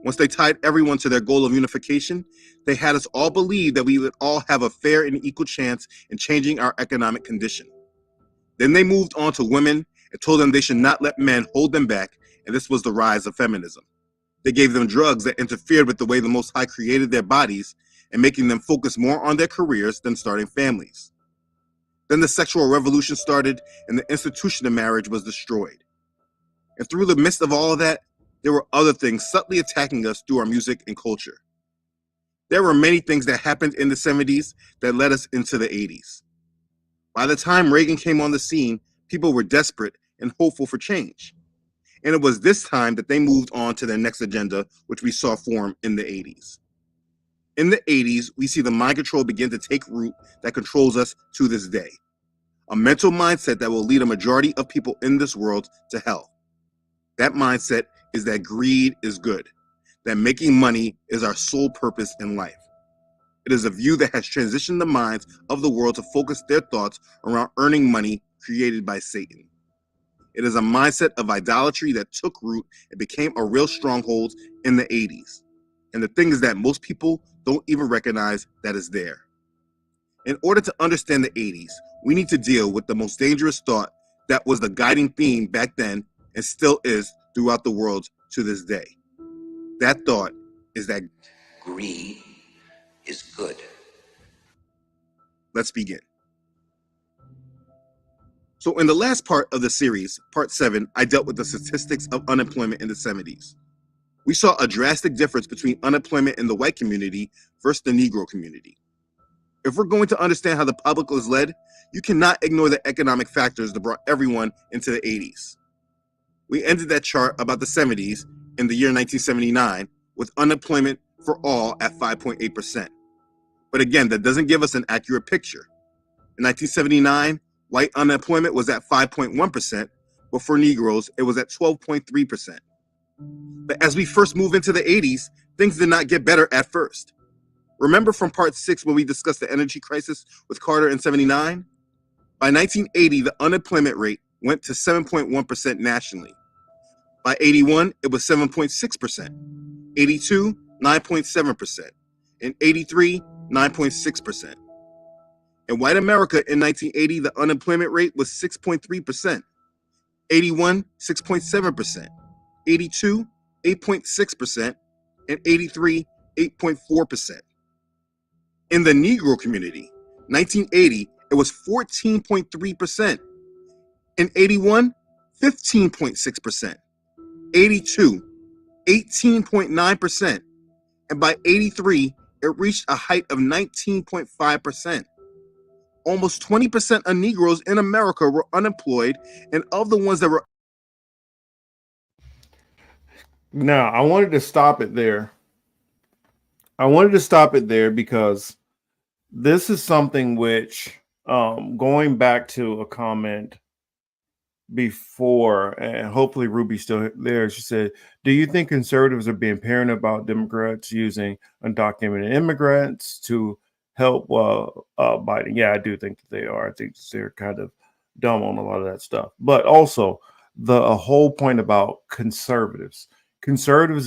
Once they tied everyone to their goal of unification, they had us all believe that we would all have a fair and equal chance in changing our economic condition. Then they moved on to women and told them they should not let men hold them back, and this was the rise of feminism. They gave them drugs that interfered with the way the Most High created their bodies and making them focus more on their careers than starting families. Then the sexual revolution started and the institution of marriage was destroyed. And through the midst of all of that, there were other things subtly attacking us through our music and culture. There were many things that happened in the 70s that led us into the 80s. By the time Reagan came on the scene, people were desperate and hopeful for change. And it was this time that they moved on to their next agenda, which we saw form in the 80s. In the 80s, we see the mind control begin to take root that controls us to this day. A mental mindset that will lead a majority of people in this world to hell. That mindset is that greed is good, that making money is our sole purpose in life. It is a view that has transitioned the minds of the world to focus their thoughts around earning money created by Satan. It is a mindset of idolatry that took root and became a real stronghold in the 80s. And the thing is that most people don't even recognize that it's there. In order to understand the 80s, we need to deal with the most dangerous thought that was the guiding theme back then and still is throughout the world to this day. That thought is that greed is good. Let's begin. So in the last part of the series, part 7, I dealt with the statistics of unemployment in the 70s. We saw a drastic difference between unemployment in the white community versus the Negro community. If we're going to understand how the public was led, you cannot ignore the economic factors that brought everyone into the 80s. We ended that chart about the 70s in the year 1979 with unemployment for all at 5.8%. But again, that doesn't give us an accurate picture. In 1979, white unemployment was at 5.1%, but for Negroes, it was at 12.3%. But as we first move into the 80s, things did not get better at first. Remember from part 6 when we discussed the energy crisis with Carter in 79? By 1980, the unemployment rate went to 7.1% nationally. By 81, it was 7.6%. 82, 9.7%. In 83, 9.6%. In white America in 1980, the unemployment rate was 6.3%. 81, 6.7%. 82, 8.6%, and 83, 8.4%. In the Negro community, 1980, it was 14.3%. In 81, 15.6%. 82, 18.9%. And by 83, it reached a height of 19.5%. Almost 20% of Negroes in America were unemployed, and of the ones that were... Now, I wanted to stop it there. Because this is something which, going back to a comment before, and hopefully Ruby's still there, she said, do you think conservatives are being paranoid about Democrats using undocumented immigrants to help Biden? Yeah, I do think that they are. I think they're kind of dumb on a lot of that stuff. But also the whole point about conservatives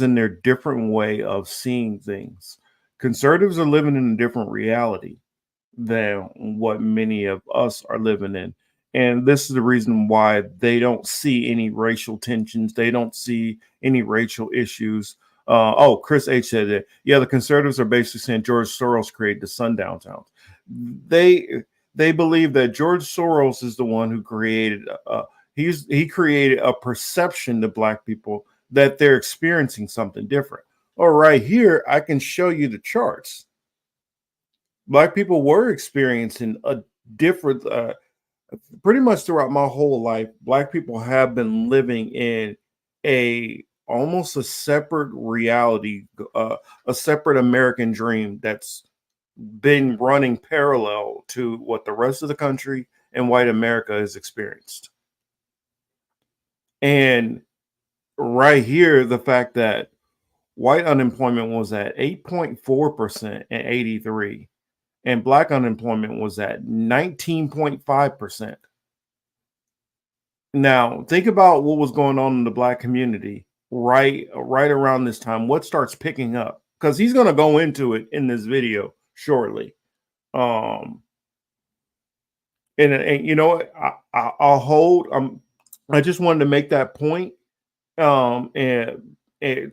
in their different way of seeing things. Conservatives are living in a different reality than what many of us are living in. And this is the reason why they don't see any racial tensions. They don't see any racial issues. Chris H said that, yeah, the conservatives are basically saying George Soros created the sundown towns. They believe that George Soros is the one who created, he created a perception to Black people that they're experiencing something different. All right, here, I can show you the charts. Black people were experiencing a different, pretty much throughout my whole life, Black people have been living in almost a separate reality, a separate American dream that's been running parallel to what the rest of the country and white America has experienced. And right here, the fact that white unemployment was at 8.4% in 83, and Black unemployment was at 19.5%. Now, think about what was going on in the Black community right around this time. What starts picking up? Because he's going to go into it in this video shortly. And you know what? I'll hold. I just wanted to make that point. And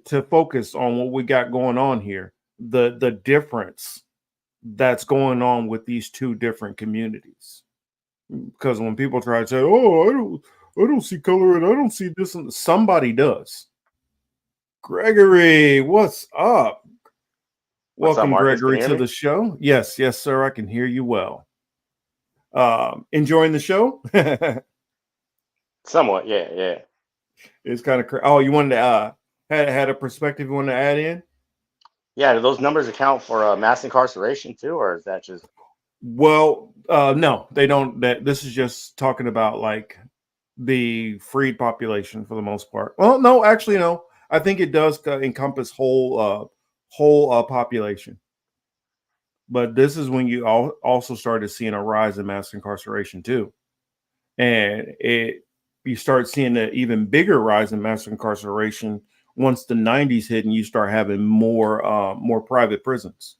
to focus on what we got going on here, the difference that's going on with these two different communities. Because when people try to say, "Oh, I don't see color and I don't see this," and somebody does. Gregory, what's up? Welcome, Marcus? Gregory, Can you to hear me? the show. Yes, sir. I can hear you well. Enjoying the show? Somewhat, yeah. It's kind of crazy. Oh, you wanted to had a perspective you wanted to add in? Yeah, do those numbers account for mass incarceration too, or is that just... Well, no, they don't. This is just talking about like the freed population for the most part. Well, no, actually, no. I think it does encompass whole population. But this is when you also started seeing a rise in mass incarceration too, and you start seeing an even bigger rise in mass incarceration once the 90s hit, and you start having more private prisons.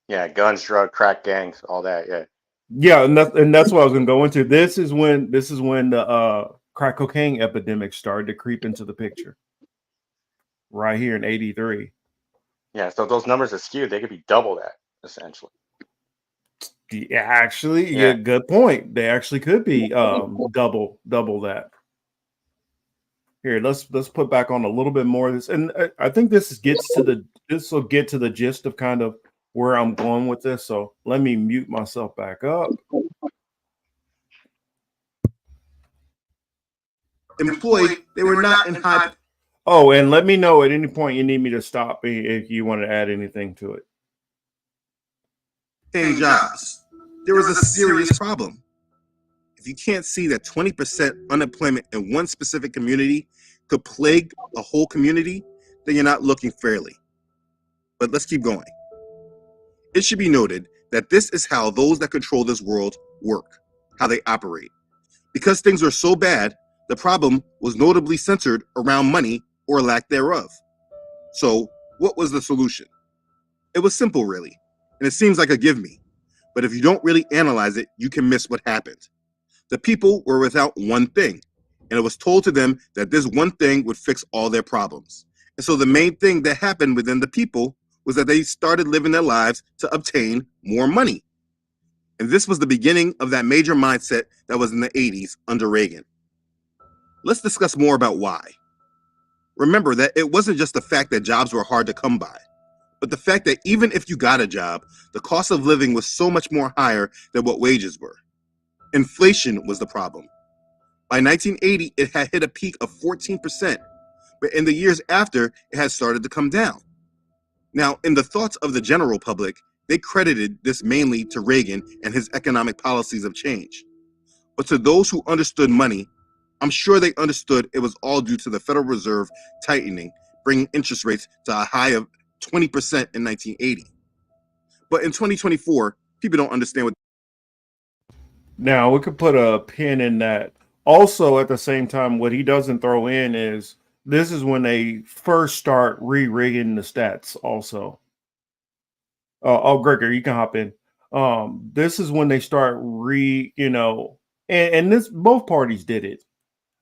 Yeah, guns, drug, crack gangs, all that. Yeah. Yeah, and that's what I was going to go into. This is when the crack cocaine epidemic started to creep into the picture. Right here in 83. Yeah, so those numbers are skewed. They could be double that, essentially. Yeah, actually, yeah, good point. They actually could be double that. Here, let's put back on a little bit more of this, and I think this will get to the gist of kind of where I'm going with this. So let me mute myself back up. Employed, they were not in high. Oh, and let me know at any point you need me to stop if you want to add anything to it. Paying jobs. There was a serious problem. If you can't see that 20% unemployment in one specific community could plague a whole community, then you're not looking fairly. But let's keep going. It should be noted that this is how those that control this world work, how they operate. Because things are so bad, the problem was notably centered around money or lack thereof. So what was the solution? It was simple, really, and it seems like a give me. But if you don't really analyze it, you can miss what happened. The people were without one thing, and it was told to them that this one thing would fix all their problems. And so the main thing that happened within the people was that they started living their lives to obtain more money. And this was the beginning of that major mindset that was in the 80s under Reagan. Let's discuss more about why. Remember that it wasn't just the fact that jobs were hard to come by, but the fact that even if you got a job, the cost of living was so much more higher than what wages were. Inflation was the problem. By 1980, it had hit a peak of 14%, but in the years after, it had started to come down. Now, in the thoughts of the general public, they credited this mainly to Reagan and his economic policies of change. But to those who understood money, I'm sure they understood it was all due to the Federal Reserve tightening, bringing interest rates to a high of 20% in 1980. But in 2024, people don't understand what. Now, we could put a pin in that. Also, at the same time, what he doesn't throw in is this is when they first start re-rigging the stats also. Gregor, you can hop in. This is when they start and this both parties did it.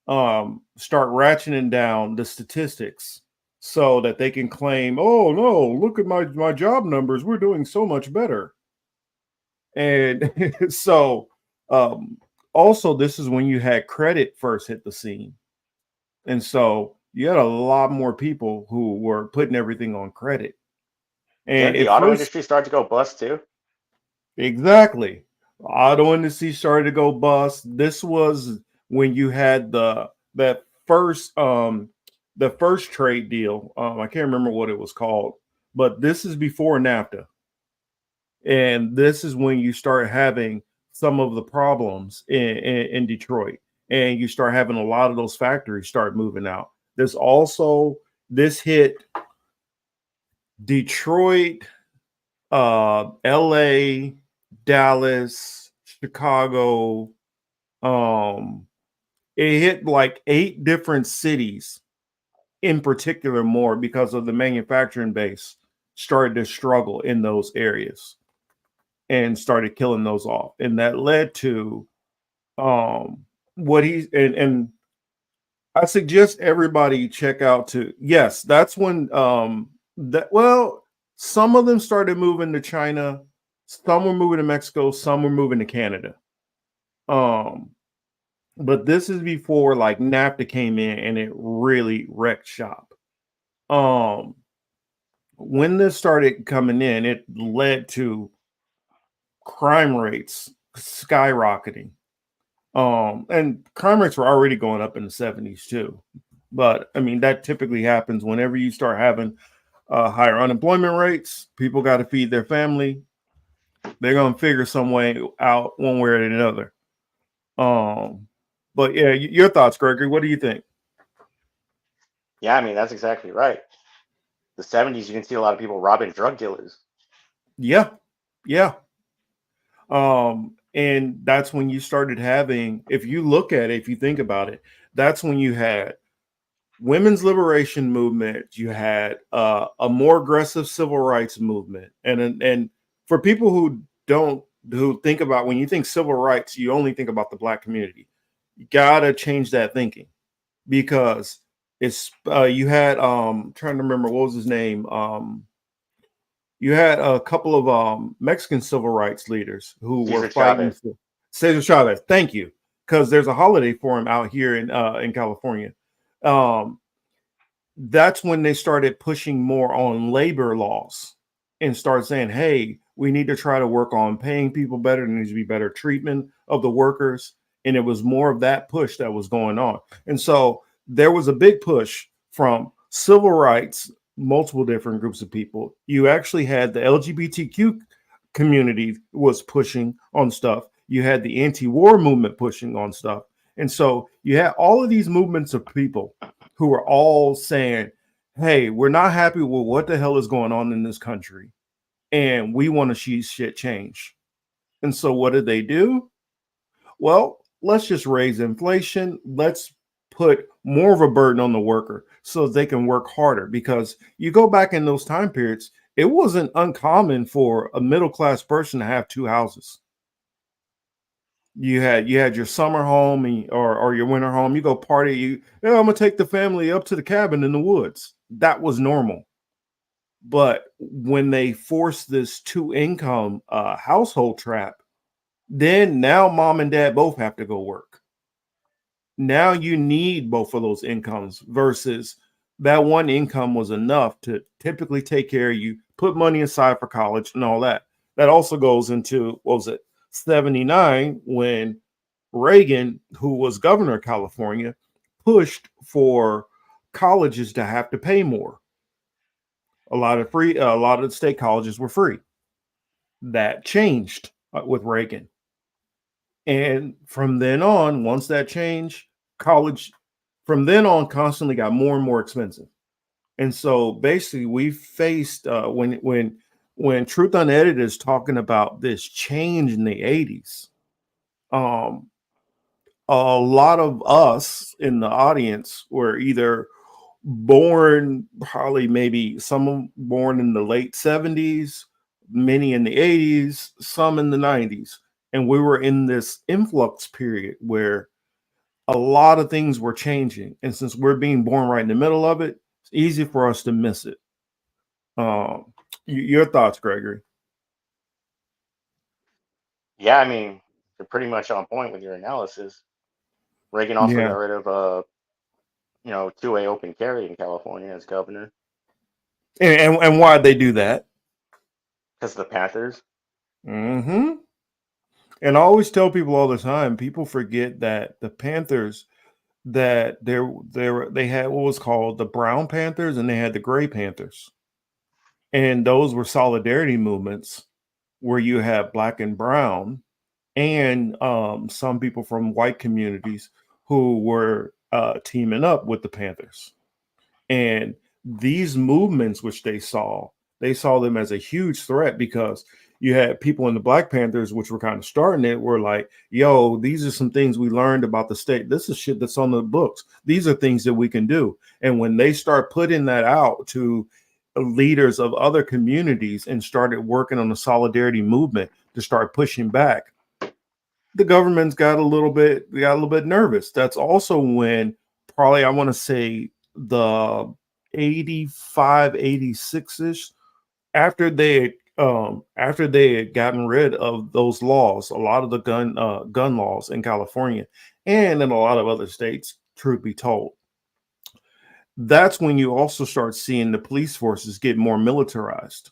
Start ratcheting down the statistics so that they can claim, oh no, look at my job numbers. We're doing so much better. And so also this is when you had credit first hit the scene. And so you had a lot more people who were putting everything on credit. And Didn't the auto industry start to go bust too? Exactly. Auto industry started to go bust. This was when you had the first trade deal. I can't remember what it was called, but this is before NAFTA. And this is when you start having some of the problems in Detroit. And you start having a lot of those factories start moving out. This hit Detroit, LA, Dallas, Chicago. It hit like 8 different cities in particular more because of the manufacturing base started to struggle in those areas and started killing those off. And that led to what he's and I suggest everybody check out yes, that's when some of them started moving to China, some were moving to Mexico, some were moving to Canada. But this is before like NAFTA came in and it really wrecked shop. When this started coming in, it led to crime rates skyrocketing. And crime rates were already going up in the 70s too. But I mean, that typically happens whenever you start having higher unemployment rates. People got to feed their family. They're going to figure some way out one way or another. But yeah, your thoughts, Gregory. What do you think? Yeah, I mean, that's exactly right. The 70s, you can see a lot of people robbing drug dealers. Yeah. And that's when you started having, if you look at it, if you think about it, that's when you had women's liberation movement, you had a more aggressive civil rights movement. And for people who think about, when you think civil rights, you only think about the Black community. You gotta change that thinking, because it's you had trying to remember what was his name. You had a couple of Mexican civil rights leaders who were fighting. Cesar Chavez, thank you, because there's a holiday for him out here in California. That's when they started pushing more on labor laws and started saying, hey, we need to try to work on paying people better. There needs to be better treatment of the workers. And it was more of that push that was going on. And so there was a big push from civil rights, multiple different groups of people. You actually had the LGBTQ community was pushing on stuff. You had the anti-war movement pushing on stuff. And so you had all of these movements of people who were all saying, hey, we're not happy with what the hell is going on in this country, and we want to see shit change. And so what did they do? Well, let's just raise inflation. Let's put more of a burden on the worker so they can work harder, because you go back in those time periods, it wasn't uncommon for a middle-class person to have 2 houses. You had your summer home or your winter home. You go party. I'm gonna take the family up to the cabin in the woods. that was normal. But when they forced this two income household trap, then now mom and dad both have to go work. Now you need both of those incomes versus that one income was enough to typically take care of you, put money aside for college and all that. That also goes into, what was it, 79, when Reagan, who was governor of California, pushed for colleges to have to pay more. A lot of the state colleges were free. That changed with Reagan. And from then on, once that changed, college from then on constantly got more and more expensive. And so basically we faced when Truth Unedited is talking about this change in the 80s, a lot of us in the audience were either born, probably maybe some born in the late 70s, many in the 80s, some in the 90s. And we were in this influx period where a lot of things were changing. And since we're being born right in the middle of it, it's easy for us to miss it. Your thoughts, Gregory? Yeah, I mean, you're pretty much on point with your analysis. Reagan also got rid of 2A open carry in California as governor. And why'd they do that? Because of the Panthers. Mm-hmm. And I always tell people all the time, people forget that the Panthers, that they had what was called the Brown Panthers and they had the Gray Panthers. And those were solidarity movements where you have black and brown and some people from white communities who were teaming up with the Panthers. And these movements, which they saw them as a huge threat, because you had people in the Black Panthers, which were kind of starting it, were like, yo, these are some things we learned about the state. This is shit that's on the books. These are things that we can do. And when they start putting that out to leaders of other communities and started working on the solidarity movement to start pushing back, the government's got a little bit nervous. That's also when probably, I want to say, the 85, 86-ish, after they had gotten rid of those laws, a lot of the gun laws in California and in a lot of other states, truth be told, that's when you also start seeing the police forces get more militarized.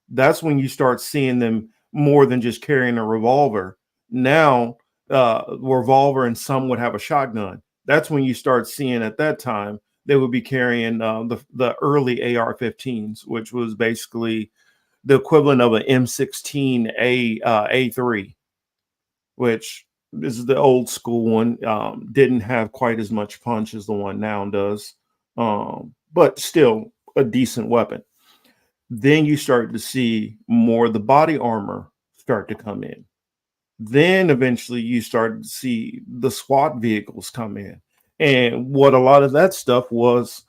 That's when you start seeing them more than just carrying a revolver. Now, revolver, and some would have a shotgun. That's when you start seeing, at that time, they would be carrying the early AR-15s, which was basically the equivalent of an M16 A3, which is the old school one. Didn't have quite as much punch as the one now does, but still a decent weapon. Then you start to see more of the body armor start to come in. Then eventually you start to see the SWAT vehicles come in. And what a lot of that stuff was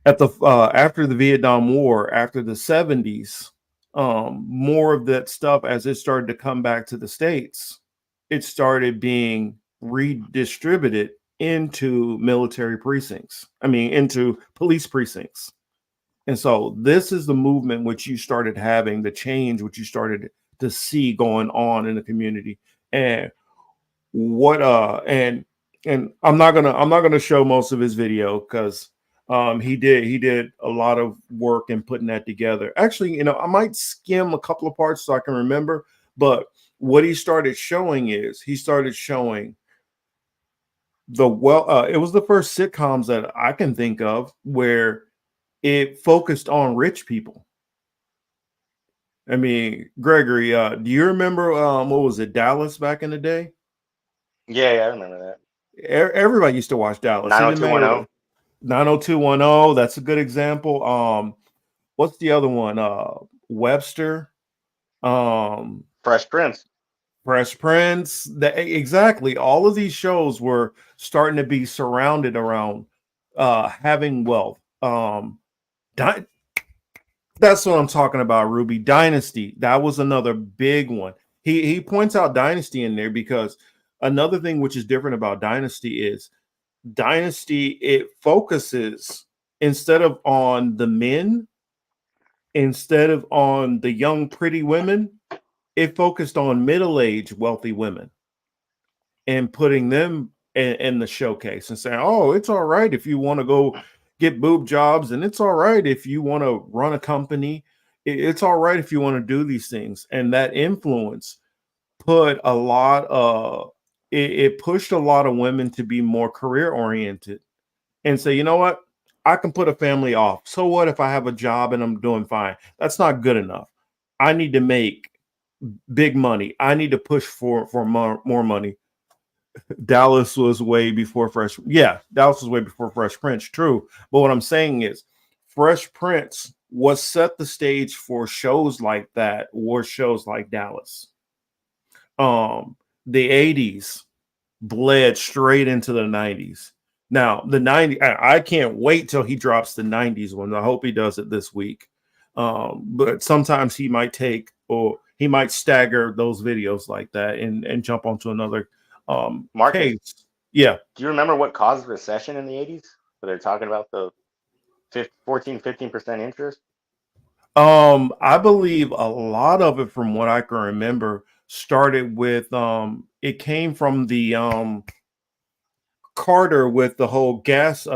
at the after the Vietnam War, after the 70s, more of that stuff, as it started to come back to the States, it started being redistributed into military precincts. I mean, into police precincts. And so this is the movement which you started having, the change which you started to see going on in the community. And what and I'm not gonna show most of his video because he did a lot of work in putting that together. Actually, I might skim a couple of parts so I can remember, but what he started showing is it was the first sitcoms that I can think of where it focused on rich people. I mean, Gregory, do you remember what was it, Dallas back in the day? Yeah, I remember that. Everybody used to watch Dallas. 90210. 90210. That's a good example. What's the other one? Webster. Fresh Prince. Fresh Prince. Exactly. All of these shows were starting to be surrounded around having wealth. That's what I'm talking about, Ruby. Dynasty. That was another big one. He points out Dynasty in there because another thing which is different about Dynasty is it focuses instead of on the men, instead of on the young, pretty women, it focused on middle-aged, wealthy women and putting them in the showcase and saying, oh, it's all right if you want to go get boob jobs, and it's all right if you want to run a company. It's all right if you want to do these things. And that influence put a lot of it pushed a lot of women to be more career oriented and say, you know what, I can put a family off. So what if I have a job and I'm doing fine? That's not good enough. I need to make big money. I need to push for more money. Dallas was way before Fresh. Yeah, Dallas was way before Fresh Prince. True. But what I'm saying is Fresh Prince was set the stage for shows like that or shows like Dallas. The 80s bled straight into the 90s. Now, the 90s, I can't wait till he drops the 90s one. I hope he does it this week. But sometimes he might he might stagger those videos like that and jump onto another Marcus, case. Yeah. do you remember what caused the recession in the 80s? Where they're talking about the 15% interest? I believe a lot of it, from what I can remember, started with it came from the Carter with the whole gas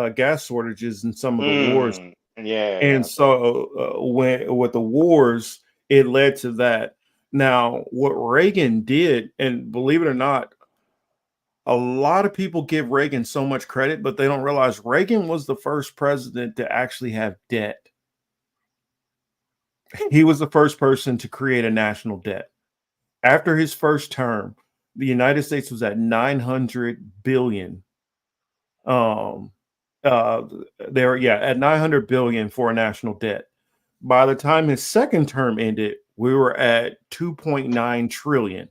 shortages and some of the wars. Yeah. And so when with the wars, it led to that. Now, what Reagan did, and believe it or not, a lot of people give Reagan so much credit, but they don't realize Reagan was the first president to actually have debt. He was the first person to create a national debt. After his first term, the United States was at 900 billion. At 900 billion for a national debt. By the time his second term ended, we were at 2.9 trillion.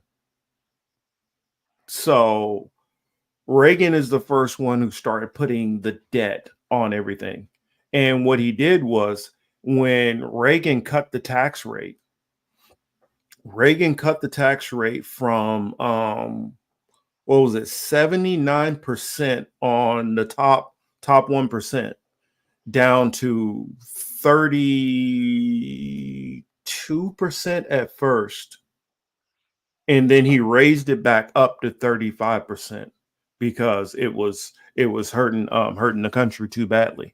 So Reagan is the first one who started putting the debt on everything. And what he did was, when Reagan cut the tax rate, from what was it, 79% on the top 1% down to 32% at first. And then he raised it back up to 35% because it was hurting the country too badly.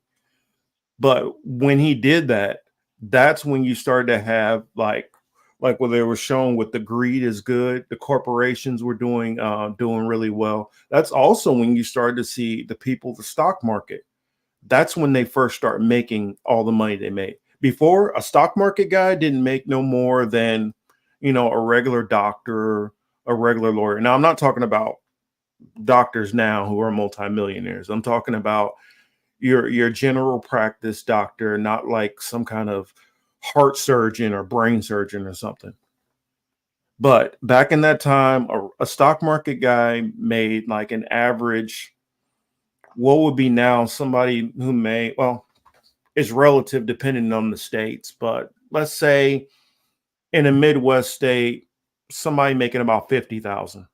But when he did that, that's when you started to have like what they were showing with the greed is good. The corporations were doing really well. That's also when you started to see the stock market. That's when they first start making all the money they made. Before, a stock market guy didn't make no more than, a regular doctor, a regular lawyer. Now, I'm not talking about doctors now who are multimillionaires. I'm talking about your general practice doctor, not like some kind of heart surgeon or brain surgeon or something. But back in that time, a stock market guy made like an average, what would be now somebody who it's relative depending on the states, but let's say in a Midwest state, somebody making about 50,000.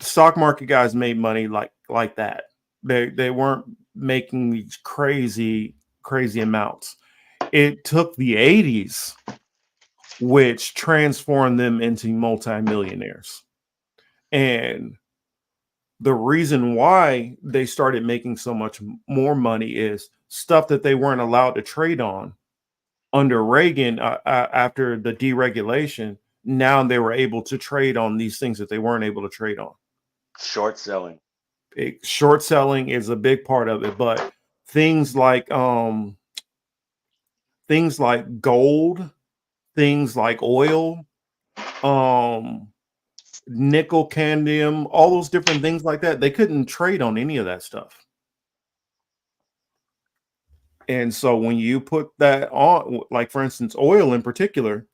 Stock market guys made money like that. They weren't making these crazy amounts. It took the 80s, which transformed them into multimillionaires. And the reason why they started making so much more money is stuff that they weren't allowed to trade on under Reagan. After the deregulation, now they were able to trade on these things that they weren't able to trade on. Short selling. Short selling is a big part of it, but things like gold, things like oil, nickel, cadmium, all those different things like that, they couldn't trade on any of that stuff. And so when you put that on, like for instance, oil in particular,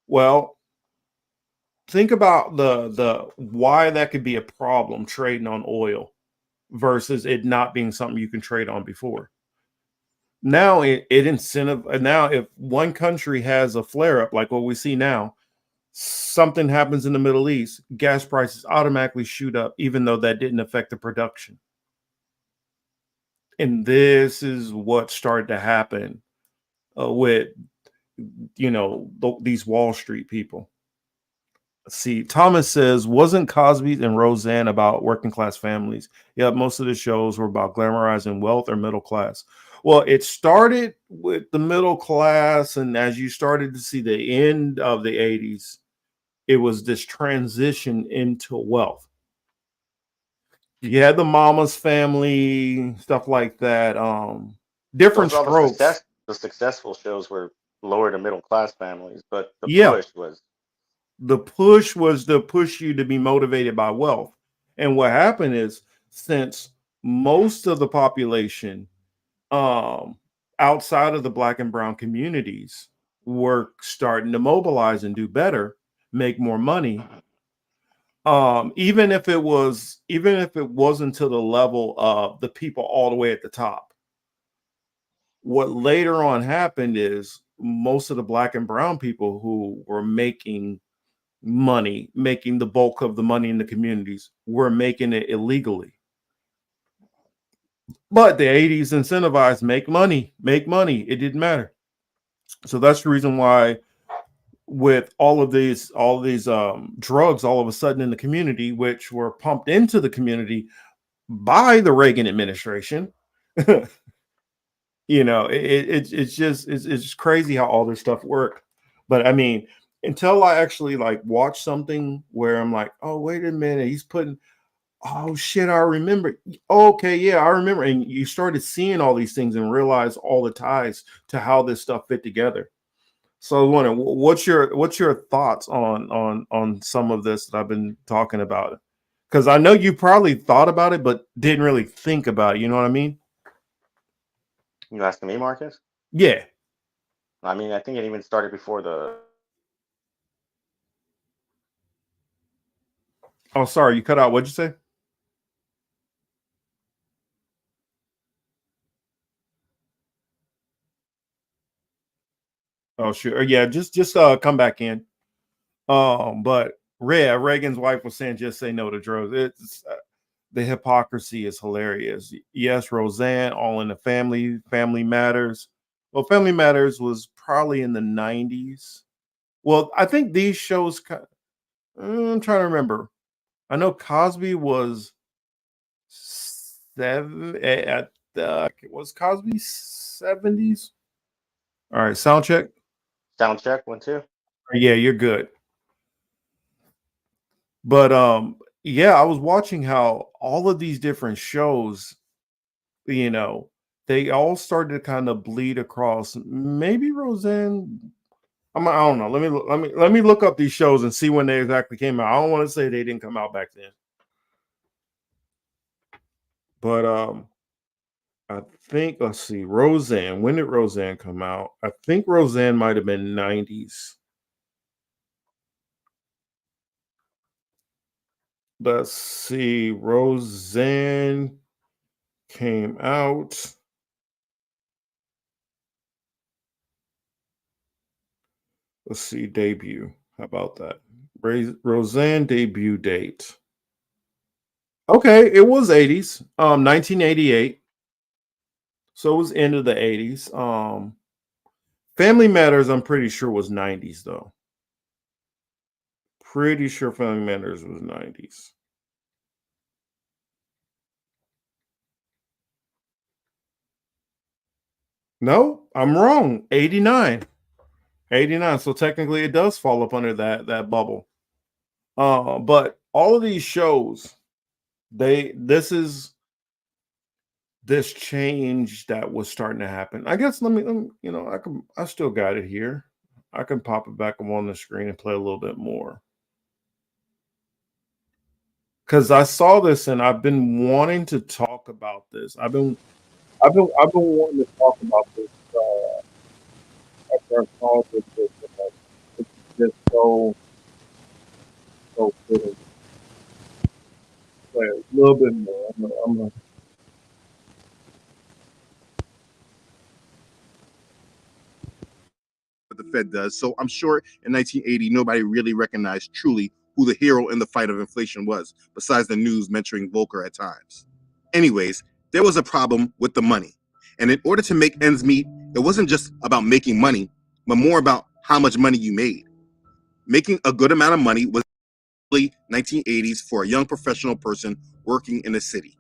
well, think about the why that could be a problem trading on oil versus it not being something you can trade on before. Now now if one country has a flare up like what we see now, something happens in the Middle East, gas prices automatically shoot up, even though that didn't affect the production. And this is what started to happen with, these Wall Street people. See, Thomas says, wasn't Cosby and Roseanne about working class families? Yeah, most of the shows were about glamorizing wealth or middle class. Well, it started with the middle class, and as you started to see the end of the 80s, it was this transition into wealth. You had the Mama's Family, stuff like that. Different Those all strokes. the successful shows were lower to middle class families, but the Yeah. push was The push was to push you to be motivated by wealth. And what happened is, since most of the population outside of the Black and brown communities were starting to mobilize and do better, make more money, even if it wasn't to the level of the people all the way at the top. What later on happened is, most of the Black and brown people who were making money, making the bulk of the money in the communities, were making it illegally. But the 80s incentivized make money. It didn't matter. So that's the reason why, with all of these drugs all of a sudden in the community, which were pumped into the community by the Reagan administration, it's crazy how all this stuff worked. But I mean, until I actually watch something where I'm like, oh, wait a minute, he's putting, oh shit, I remember. Okay, yeah, I remember. And you started seeing all these things and realize all the ties to how this stuff fit together. So I was wondering, what's your thoughts on some of this that I've been talking about? Because I know you probably thought about it, but didn't really think about it. You know what I mean? You asking me, Marcus? Yeah. I mean, I think it even started before the. Oh, sorry, you cut out. What'd you say? Oh, sure. Yeah, just come back in. But Reagan's wife was saying, just say no to drugs. It's the hypocrisy is hilarious. Yes, Roseanne, All in the Family, Family Matters. Well, Family Matters was probably in the 90s. Well, I think these shows, I'm trying to remember. I know Cosby was was Cosby 70s? All right, sound check. Sound check 1 2. Yeah, you're good. But yeah, I was watching how all of these different shows, they all started to kind of bleed across. Maybe Roseanne. I don't know. Let me look up these shows and see when they exactly came out. I don't want to say they didn't come out back then. But I think, let's see, Roseanne. When did Roseanne come out? I think Roseanne might have been 90s. Let's see, Roseanne came out. Let's see, debut. How about that? Roseanne debut date. Okay, it was 80s, 1988. So it was end of the 80s. Family Matters, I'm pretty sure was 90s though. Pretty sure Family Matters was 90s. No, I'm wrong. 89. 89. So technically it does fall up under that bubble. But all of these shows, this change that was starting to happen. I guess let me I still got it here. I can pop it back up on the screen and play a little bit more. Because I saw this and I've been wanting to talk about this. I've been wanting to talk about this after I saw this. It's just so fitting. Play a little bit more. I'm gonna what the Fed does. So I'm sure in 1980, nobody really recognized truly who the hero in the fight of inflation was, besides the news mentioning Volcker at times. Anyways, there was a problem with the money. And in order to make ends meet, it wasn't just about making money, but more about how much money you made. Making a good amount of money was early 1980s for a young professional person working in the city.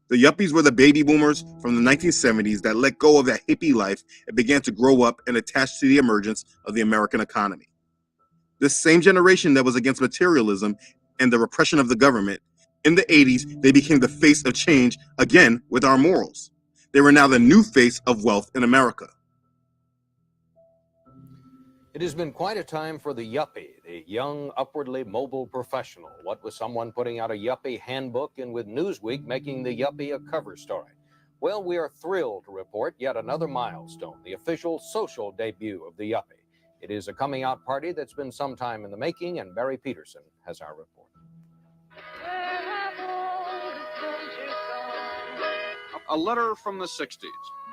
The yuppies were the baby boomers from the 1970s that let go of that hippie life and began to grow up and attach to the emergence of the American economy. This same generation that was against materialism and the repression of the government, in the 80s, they became the face of change again with our morals. They were now the new face of wealth in America. It has been quite a time for the yuppie, the young, upwardly mobile professional. What with someone putting out a yuppie handbook and with Newsweek making the yuppie a cover story. Well, we are thrilled to report yet another milestone, the official social debut of the yuppie. It is a coming out party that's been some time in the making, and Barry Peterson has our report. A letter from the 60s.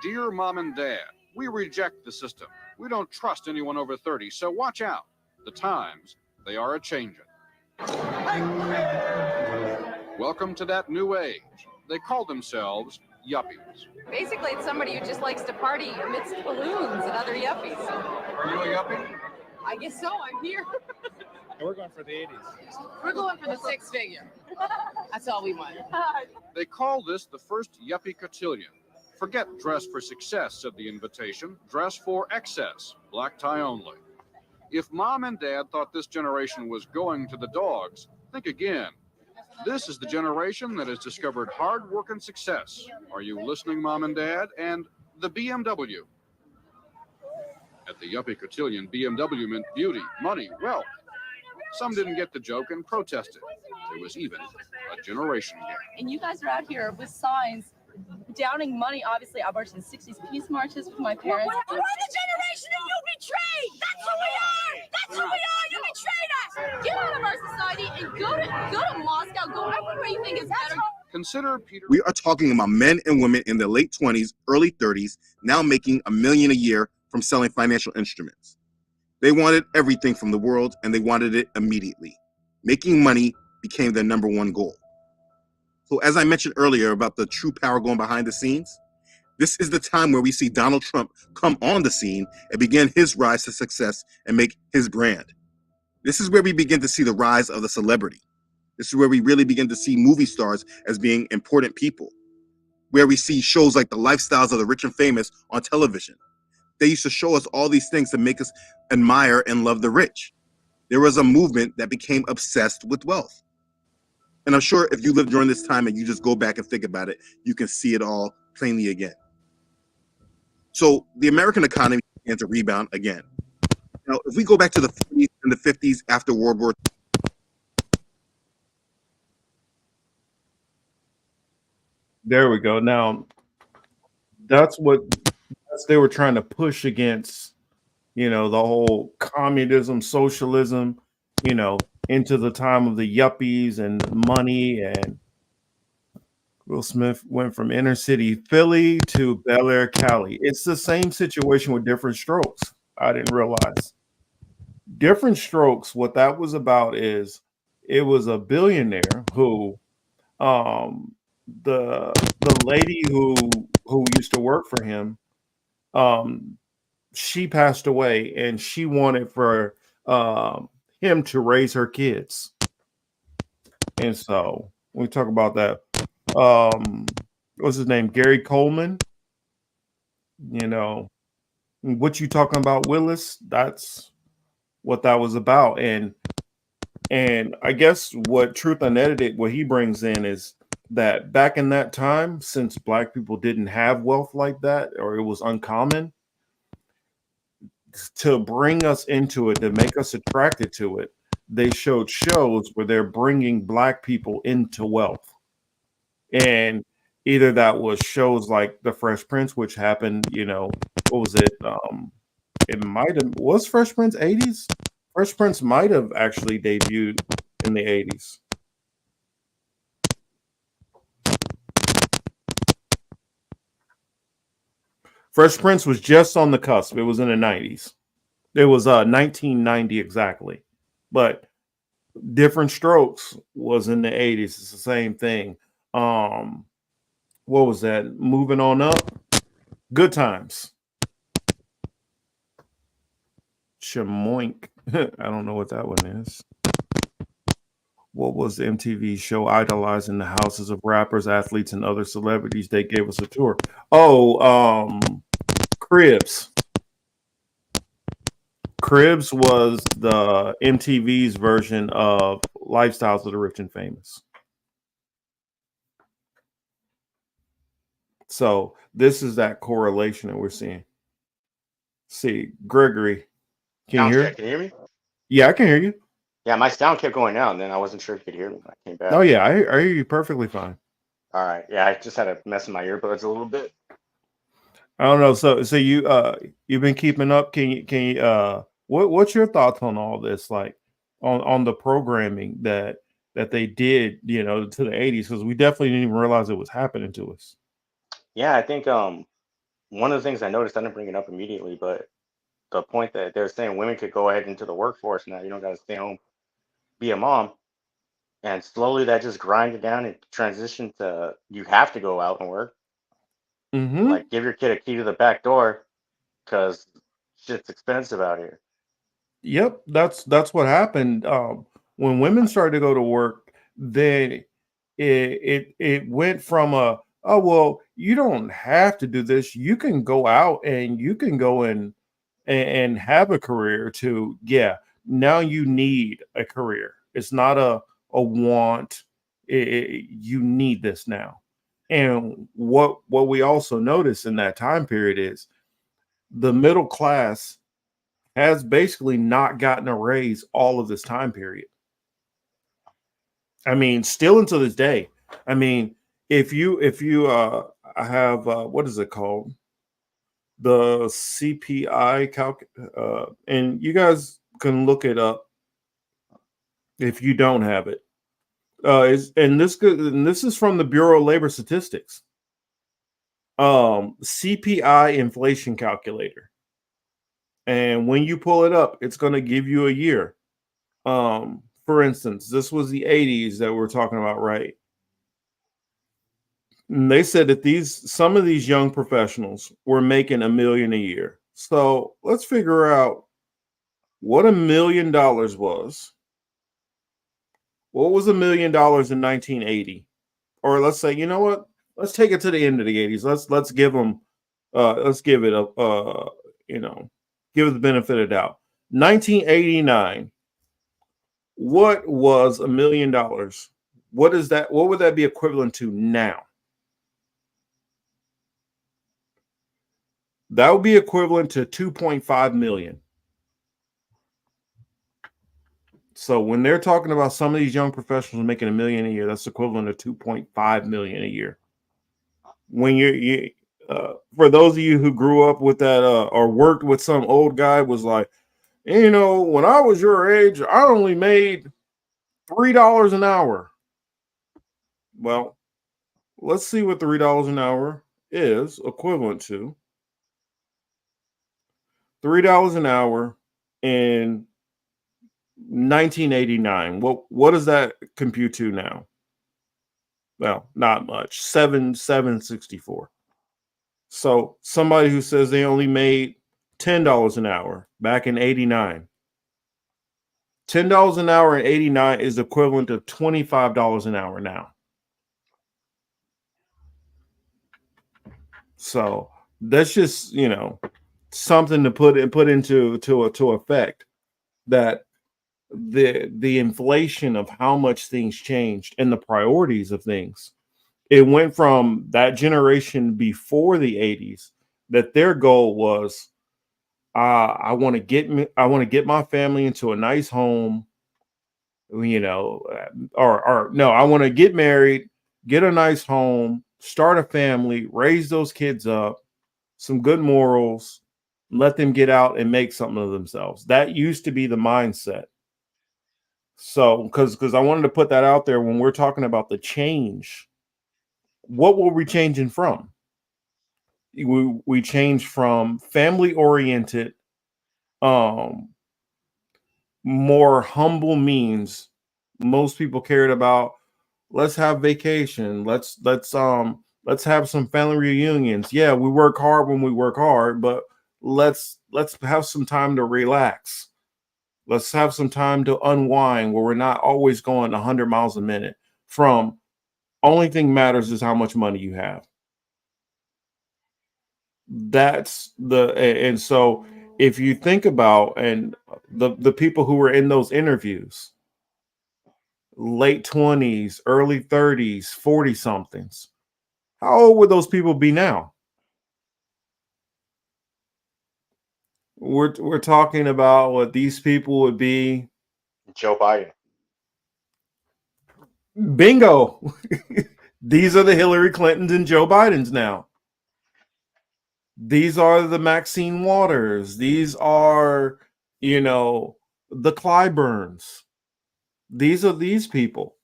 Dear Mom and Dad, we reject the system. We don't trust anyone over 30, so watch out. The times, they are a-changin'. Welcome to that new age. They call themselves yuppies. Basically, it's somebody who just likes to party amidst balloons and other yuppies. Are you a yuppie? I guess so. I'm here. We're going for the 80s. We're going for the six figure. That's all we want. They call this the first yuppie cotillion. Forget dress for success, said the invitation. Dress for excess. Black tie only. If Mom and Dad thought this generation was going to the dogs, think again. This is the generation that has discovered hard work and success. Are you listening, Mom and Dad? And the BMW. At the yuppie cotillion, BMW meant beauty, money, wealth. Some didn't get the joke and protested. There was even a generation gap. And you guys are out here with signs downing money. Obviously, I marched in the 60s peace marches with my parents. We're the generation of you betrayed. That's who we are. That's who we are. You betrayed us. Get out of our society and go to Moscow. Go everywhere you think is better. Consider Peter. We are talking about men and women in their late 20s, early 30s, now making $1 million a year from selling financial instruments. They wanted everything from the world, and they wanted it immediately. Making money became their number one goal. So as I mentioned earlier about the true power going behind the scenes, this is the time where we see Donald Trump come on the scene and begin his rise to success and make his brand. This is where we begin to see the rise of the celebrity. This is where we really begin to see movie stars as being important people, where we see shows like The Lifestyles of the Rich and Famous on television. They used to show us all these things to make us admire and love the rich. There was a movement that became obsessed with wealth. And I'm sure if you lived during this time and you just go back and think about it, you can see it all plainly again. So the American economy began to rebound again. Now, if we go back to the 40s and the 50s after World War II, there we go. Now, that's what they were trying to push against, the whole communism, socialism, into the time of the yuppies and money. And Will Smith went from inner city Philly to Bel Air, Cali. It's the same situation with Different Strokes. I didn't realize. Different Strokes, what that was about is it was a billionaire who the lady who used to work for him, she passed away, and she wanted for him to raise her kids. And so when we talk about that, what's his name? Gary Coleman. What you talking about, Willis? That's what that was about. And I guess what Truth Unedited, what he brings in is that back in that time, since Black people didn't have wealth like that, or it was uncommon, to bring us into it, to make us attracted to it, they showed shows where they're bringing Black people into wealth. And either that was shows like The Fresh Prince, which happened, what was it? It might have, was Fresh Prince 80s? Fresh Prince might have actually debuted in the 80s. Fresh Prince was just on the cusp. It was in the 90s. It was 1990 exactly. But Different Strokes was in the 80s. It's the same thing. what was that? Moving on up. Good Times. Chamoink. I don't know what that one is. What was the MTV show idolizing the houses of rappers, athletes, and other celebrities? They gave us a tour. Oh, Cribs. Cribs was the MTV's version of Lifestyles of the Rich and Famous. So this is that correlation that we're seeing. See, Gregory, can you hear? Can you hear me? Yeah, I can hear you. Yeah, my sound kept going out, and then I wasn't sure if you could hear me when I came back. Oh yeah, I hear you perfectly fine. All right. Yeah, I just had a mess in my earbuds a little bit. I don't know. So you've been keeping up. Can you what's your thoughts on all this? Like on the programming that they did, to the 80s, because we definitely didn't even realize it was happening to us. Yeah, I think one of the things I noticed, I didn't bring it up immediately, but the point that they're saying women could go ahead into the workforce now. You don't got to stay home, be a mom. And slowly that just grinded down and transitioned to you have to go out and work. Mm-hmm. Like give your kid a key to the back door because shit's expensive out here. Yep, that's what happened. When women started to go to work, then it went from oh well, you don't have to do this. You can go out and you can go and have a career to now you need a career. It's not a want. You need this now. And what we also notice in that time period is the middle class has basically not gotten a raise all of this time period. I mean, still until this day. I mean, if you have what is it called? The CPI and you guys can look it up if you don't have it. This is from the Bureau of Labor Statistics. CPI inflation calculator. And when you pull it up, it's going to give you a year. For instance, this was the 80s that we're talking about, right? And they said that some of these young professionals were making $1 million a year. So let's figure out what $1 million was. What was $1 million in 1980? Or let's say, you know what? Let's take it to the end of the 80s. Let's give them let's give it a give it the benefit of doubt. 1989. What was $1 million? What is that? What would that be equivalent to now? That would be equivalent to 2.5 million. So when they're talking about some of these young professionals making $1 million a year, that's equivalent to 2.5 million a year. When you for those of you who grew up with that or worked with some old guy was like, when I was your age, I only made $3 an hour. Well, let's see what $3 an hour is equivalent to. $3 an hour in 1989. What does that compute to now? Well, not much. $7.64. So somebody who says they only made $10 an hour back in 89. $10 an hour in 89 is equivalent to $25 an hour now. So that's just, something to put into effect, that the inflation of how much things changed and the priorities of things. It went from that generation before the 80s that their goal was, I want to get my family into a nice home, or no, I want to get married, get a nice home, start a family, raise those kids up, some good morals, let them get out and make something of themselves. That used to be the mindset. So, because I wanted to put that out there when we're talking about the change, what were we changing from? We changed from family oriented, more humble means. Most people cared about, let's have vacation. Let's Let's have some family reunions. Yeah, we work hard when we work hard, but let's have some time to relax. Let's have some time to unwind where we're not always going 100 miles a minute. From only thing matters is how much money you have. That's and so if you think about and the people who were in those interviews, late 20s, early 30s, 40 somethings, how old would those people be now? We're talking about what these people would be. Joe Biden. Bingo. These are the Hillary Clintons and Joe Bidens now. These are the Maxine Waters. These are, the Clyburns. These are these people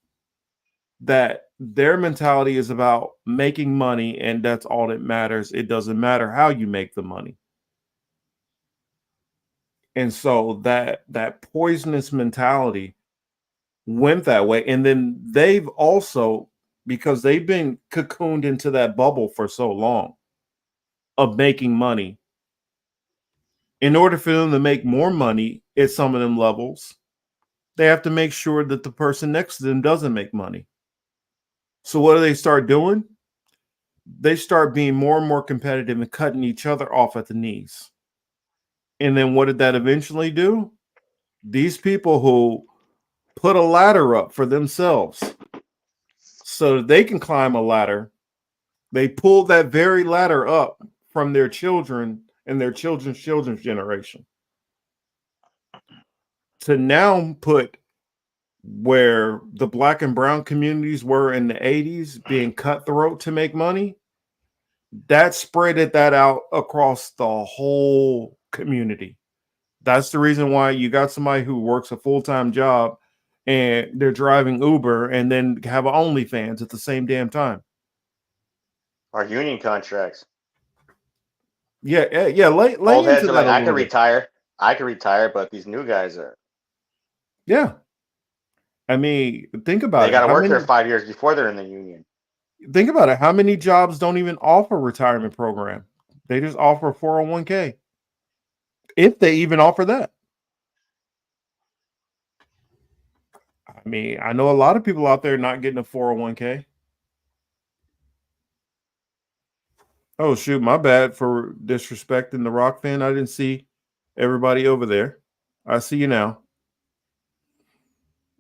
that their mentality is about making money, and that's all that matters. It doesn't matter how you make the money. And so that poisonous mentality went that way. And then they've also, because they've been cocooned into that bubble for so long of making money, in order for them to make more money at some of them levels, they have to make sure that the person next to them doesn't make money. So what do they start doing? They start being more and more competitive and cutting each other off at the knees. And then what did that eventually do? These people who put a ladder up for themselves so that they can climb a ladder, they pull that very ladder up from their children and their children's generation to now put where the black and brown communities were in the 80s being cutthroat to make money. That spreaded that out across the whole community. That's the reason why you got somebody who works a full-time job and they're driving Uber and then have OnlyFans at the same damn time. Our union contracts. Yeah. Lay Old heads into are that like, a I little could bit. retire. I could retire, but these new guys are. Yeah. I mean, think about They it. got to How work many- here 5 years before they're in the union. Think about it. How many jobs don't even offer retirement program? They just offer 401k. If they even offer that. I mean, I know a lot of people out there not getting a 401k. Oh, shoot. My bad for disrespecting the Rock fan. I didn't see everybody over there. I see you now.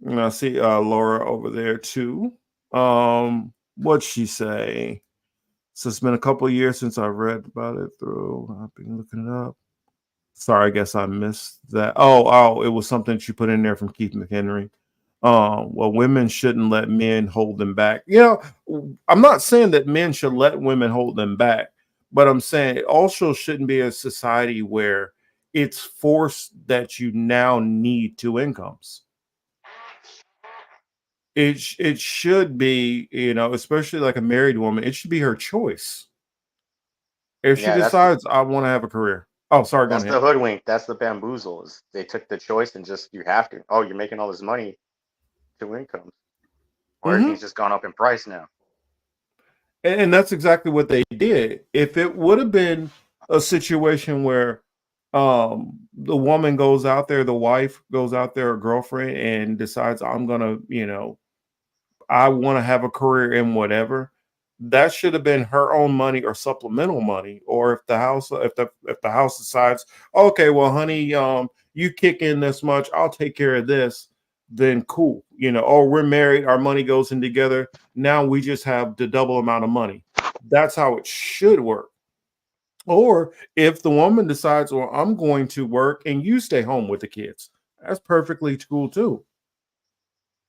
And I see Laura over there too. What'd she say? So it's been a couple of years since I read about it through. I've been looking it up. Sorry, I guess I missed that. Oh, it was something she put in there from Keith McHenry. Well, women shouldn't let men hold them back. I'm not saying that men should let women hold them back, but I'm saying it also shouldn't be a society where it's forced that you now need two incomes. It should be, especially like a married woman, it should be her choice. If she Yeah, decides I want to have a career. Oh, sorry, go That's ahead. the hoodwink. That's the bamboozle. Is they took the choice and just you have to. Oh, you're making all this money, two incomes. Or everything's just gone up in price now. And that's exactly what they did. If it would have been a situation where the woman goes out there, the wife goes out there, a girlfriend, and decides I'm gonna, I want to have a career in whatever, that should have been her own money or supplemental money. Or if the house decides, okay, well, honey, you kick in this much, I'll take care of this, then cool. Oh, we're married, our money goes in together. Now we just have the double amount of money. That's how it should work. Or if the woman decides, well, I'm going to work and you stay home with the kids, that's perfectly cool too.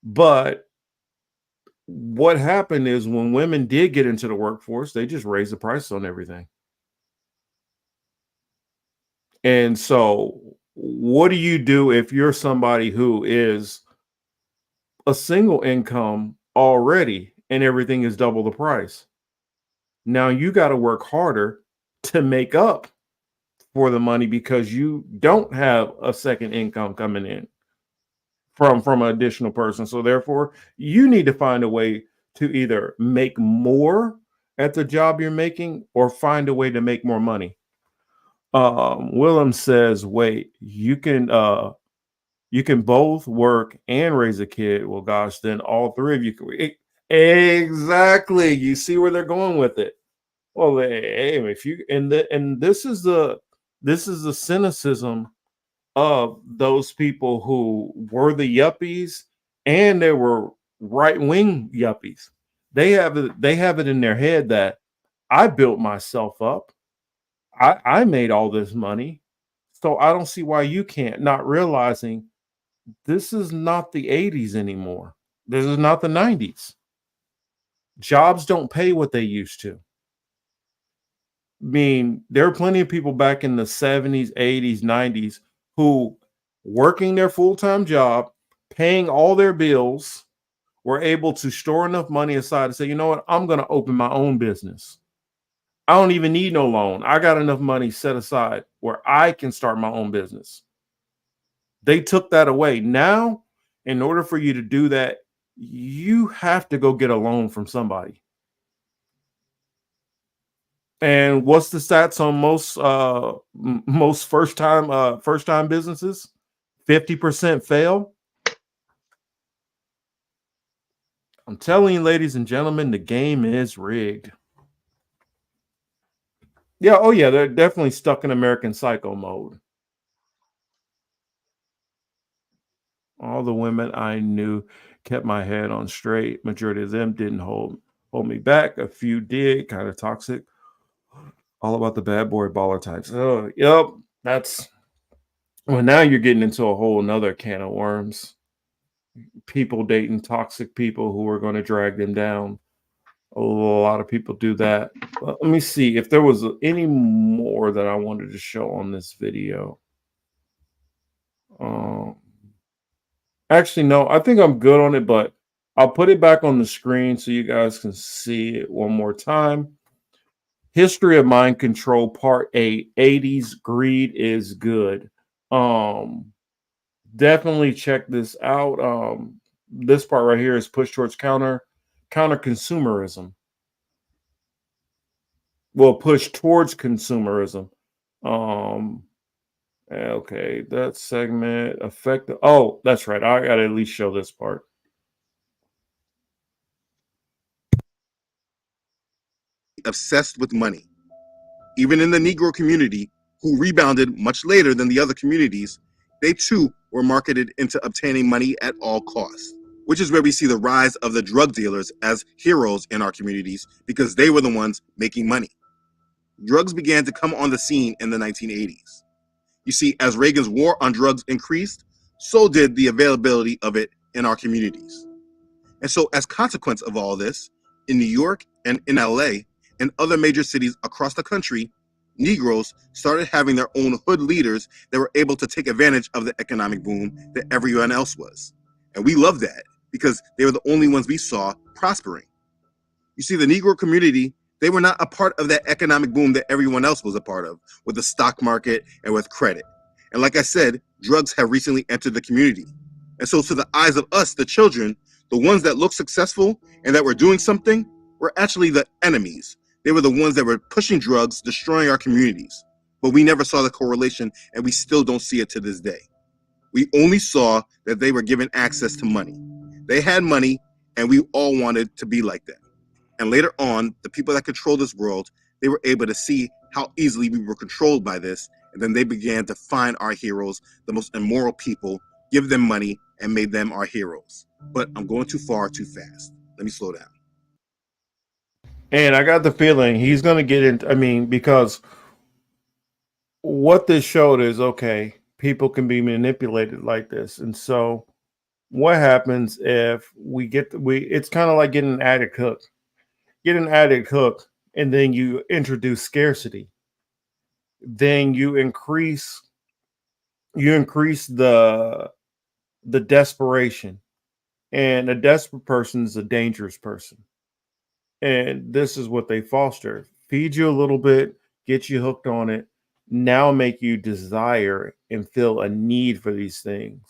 But what happened is when women did get into the workforce, they just raised the prices on everything. And so what do you do if you're somebody who is a single income already and everything is double the price? Now you got to work harder to make up for the money because you don't have a second income coming in from an additional person. So therefore, you need to find a way to either make more at the job you're making or find a way to make more money. Willem says, wait, you can both work and raise a kid. Well, gosh, then all three of you can. Exactly. You see where they're going with it. Well, hey, if you and this is the cynicism of those people who were the yuppies and they were right-wing yuppies. They have it in their head that I built myself up. I made all this money. So I don't see why you can't, not realizing this is not the 80s anymore. This is not the 90s. Jobs don't pay what they used to. I mean, there are plenty of people back in the 70s, 80s, 90s who working their full-time job, paying all their bills, were able to store enough money aside to say, you know what, I'm going to open my own business. I don't even need no loan. I got enough money set aside where I can start my own business. They took that away. Now, in order for you to do that, you have to go get a loan from somebody. And what's the stats on most first time businesses? 50% fail. I'm telling you, ladies and gentlemen, the game is rigged. Yeah, oh yeah, they're definitely stuck in American Psycho mode. All the women I knew kept my head on straight. Majority of them didn't hold me back. A few did, kind of toxic. All about the bad boy baller types. Oh, yep. That's well, now you're getting into a whole nother can of worms. People dating toxic people who are going to drag them down. A lot of people do that. Let me see if there was any more that I wanted to show on this video. Actually, no, I think I'm good on it, but I'll put it back on the screen so you guys can see it one more time. History of Mind Control, Part 8, 80s Greed is Good. Definitely check this out. This part right here is push towards counter consumerism. Well, push towards consumerism. Okay, that segment affect. Oh, that's right. I gotta at least show this part. Obsessed with money. Even in the Negro community, who rebounded much later than the other communities, they too were marketed into obtaining money at all costs, which is where we see the rise of the drug dealers as heroes in our communities because they were the ones making money. Drugs began to come on the scene in the 1980s. You see, as Reagan's war on drugs increased, so did the availability of it in our communities. And so as consequence of all this, in New York and in LA and other major cities across the country, Negroes started having their own hood leaders that were able to take advantage of the economic boom that everyone else was. And we loved that because they were the only ones we saw prospering. You see, the Negro community, they were not a part of that economic boom that everyone else was a part of with the stock market and with credit. And like I said, drugs have recently entered the community. And so to the eyes of us, the children, the ones that look successful and that were doing something were actually the enemies. They were the ones that were pushing drugs, destroying our communities. But we never saw the correlation, and we still don't see it to this day. We only saw that they were given access to money. They had money, and we all wanted to be like them. And later on, the people that control this world, they were able to see how easily we were controlled by this, and then they began to find our heroes, the most immoral people, give them money, and made them our heroes. But I'm going too far, too fast. Let me slow down. And I got the feeling he's going to get into, I mean, because what this showed is, okay, people can be manipulated like this. And so what happens if it's kind of like getting an addict hook. Get an addict hook, and then you introduce scarcity. Then you increase the desperation. And a desperate person is a dangerous person. And this is what they foster. Feed you a little bit, get you hooked on it, now make you desire and feel a need for these things.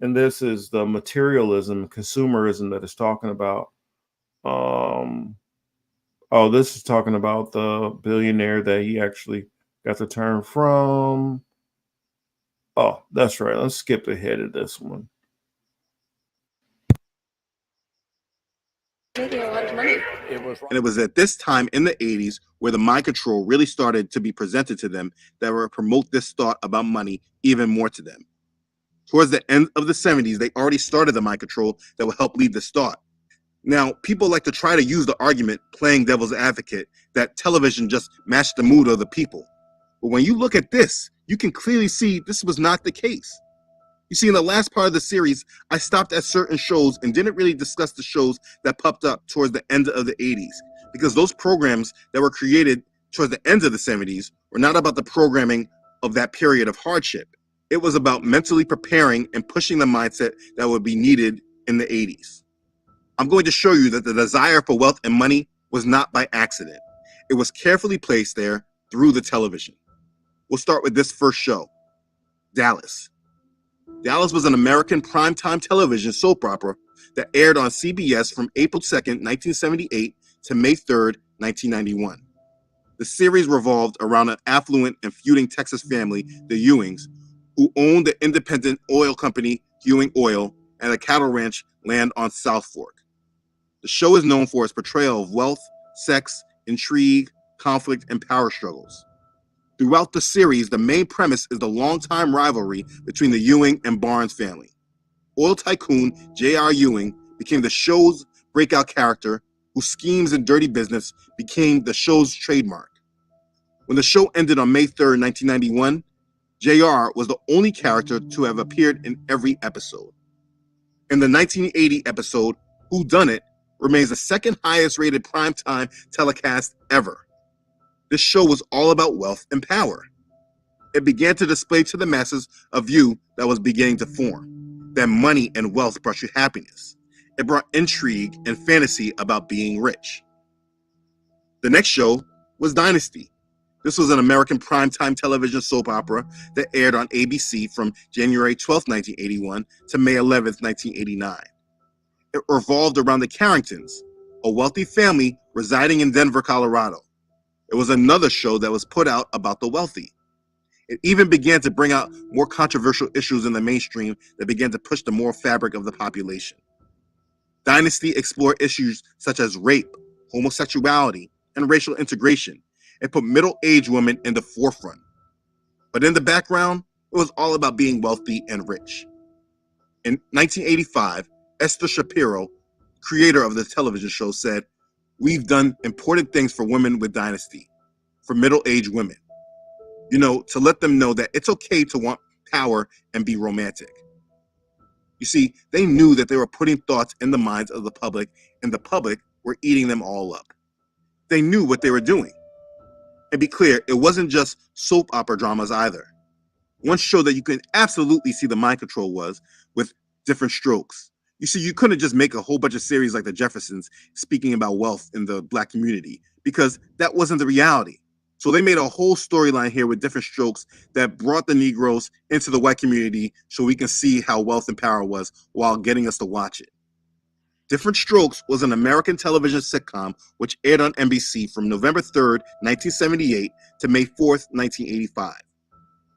And this is the materialism, consumerism that it's talking about. Oh, this is talking about the billionaire that he actually got the term from. Oh, that's right. Let's skip ahead of this one. Making a lot of money. And it was at this time in the 80s where the mind control really started to be presented to them that would promote this thought about money even more to them. Towards the end of the 70s, they already started the mind control that would help lead this thought. Now, people like to try to use the argument, playing devil's advocate, that television just matched the mood of the people. But when you look at this, you can clearly see this was not the case. You see, in the last part of the series, I stopped at certain shows and didn't really discuss the shows that popped up towards the end of the 80s, because those programs that were created towards the end of the 70s were not about the programming of that period of hardship. It was about mentally preparing and pushing the mindset that would be needed in the 80s. I'm going to show you that the desire for wealth and money was not by accident. It was carefully placed there through the television. We'll start with this first show, Dallas. Dallas was an American primetime television soap opera that aired on CBS from April 2nd, 1978 to May 3rd, 1991. The series revolved around an affluent and feuding Texas family, the Ewings, who owned the independent oil company Ewing Oil and a cattle ranch land on South Fork. The show is known for its portrayal of wealth, sex, intrigue, conflict, and power struggles. Throughout the series, the main premise is the longtime rivalry between the Ewing and Barnes family. Oil tycoon J.R. Ewing became the show's breakout character, whose schemes and dirty business became the show's trademark. When the show ended on May 3rd, 1991, J.R. was the only character to have appeared in every episode. In the 1980 episode, Who Done It remains the second highest rated primetime telecast ever. This show was all about wealth and power. It began to display to the masses a view that was beginning to form, that money and wealth brought you happiness. It brought intrigue and fantasy about being rich. The next show was Dynasty. This was an American primetime television soap opera that aired on ABC from January 12, 1981 to May 11, 1989. It revolved around the Carringtons, a wealthy family residing in Denver, Colorado. It was another show that was put out about the wealthy. It even began to bring out more controversial issues in the mainstream that began to push the moral fabric of the population. Dynasty explored issues such as rape, homosexuality, and racial integration, and put middle-aged women in the forefront. But in the background, it was all about being wealthy and rich. In 1985, Esther Shapiro, creator of the television show, said, "We've done important things for women with Dynasty, for middle-aged women. You know, to let them know that it's okay to want power and be romantic." You see, they knew that they were putting thoughts in the minds of the public, and the public were eating them all up. They knew what they were doing. And be clear, it wasn't just soap opera dramas either. One show that you could absolutely see the mind control was with Different Strokes. You see, you couldn't just make a whole bunch of series like The Jeffersons speaking about wealth in the Black community, because that wasn't the reality. So they made a whole storyline here with Different Strokes that brought the Negroes into the white community so we can see how wealth and power was while getting us to watch it. Different Strokes was an American television sitcom which aired on NBC from November 3rd, 1978 to May 4th, 1985.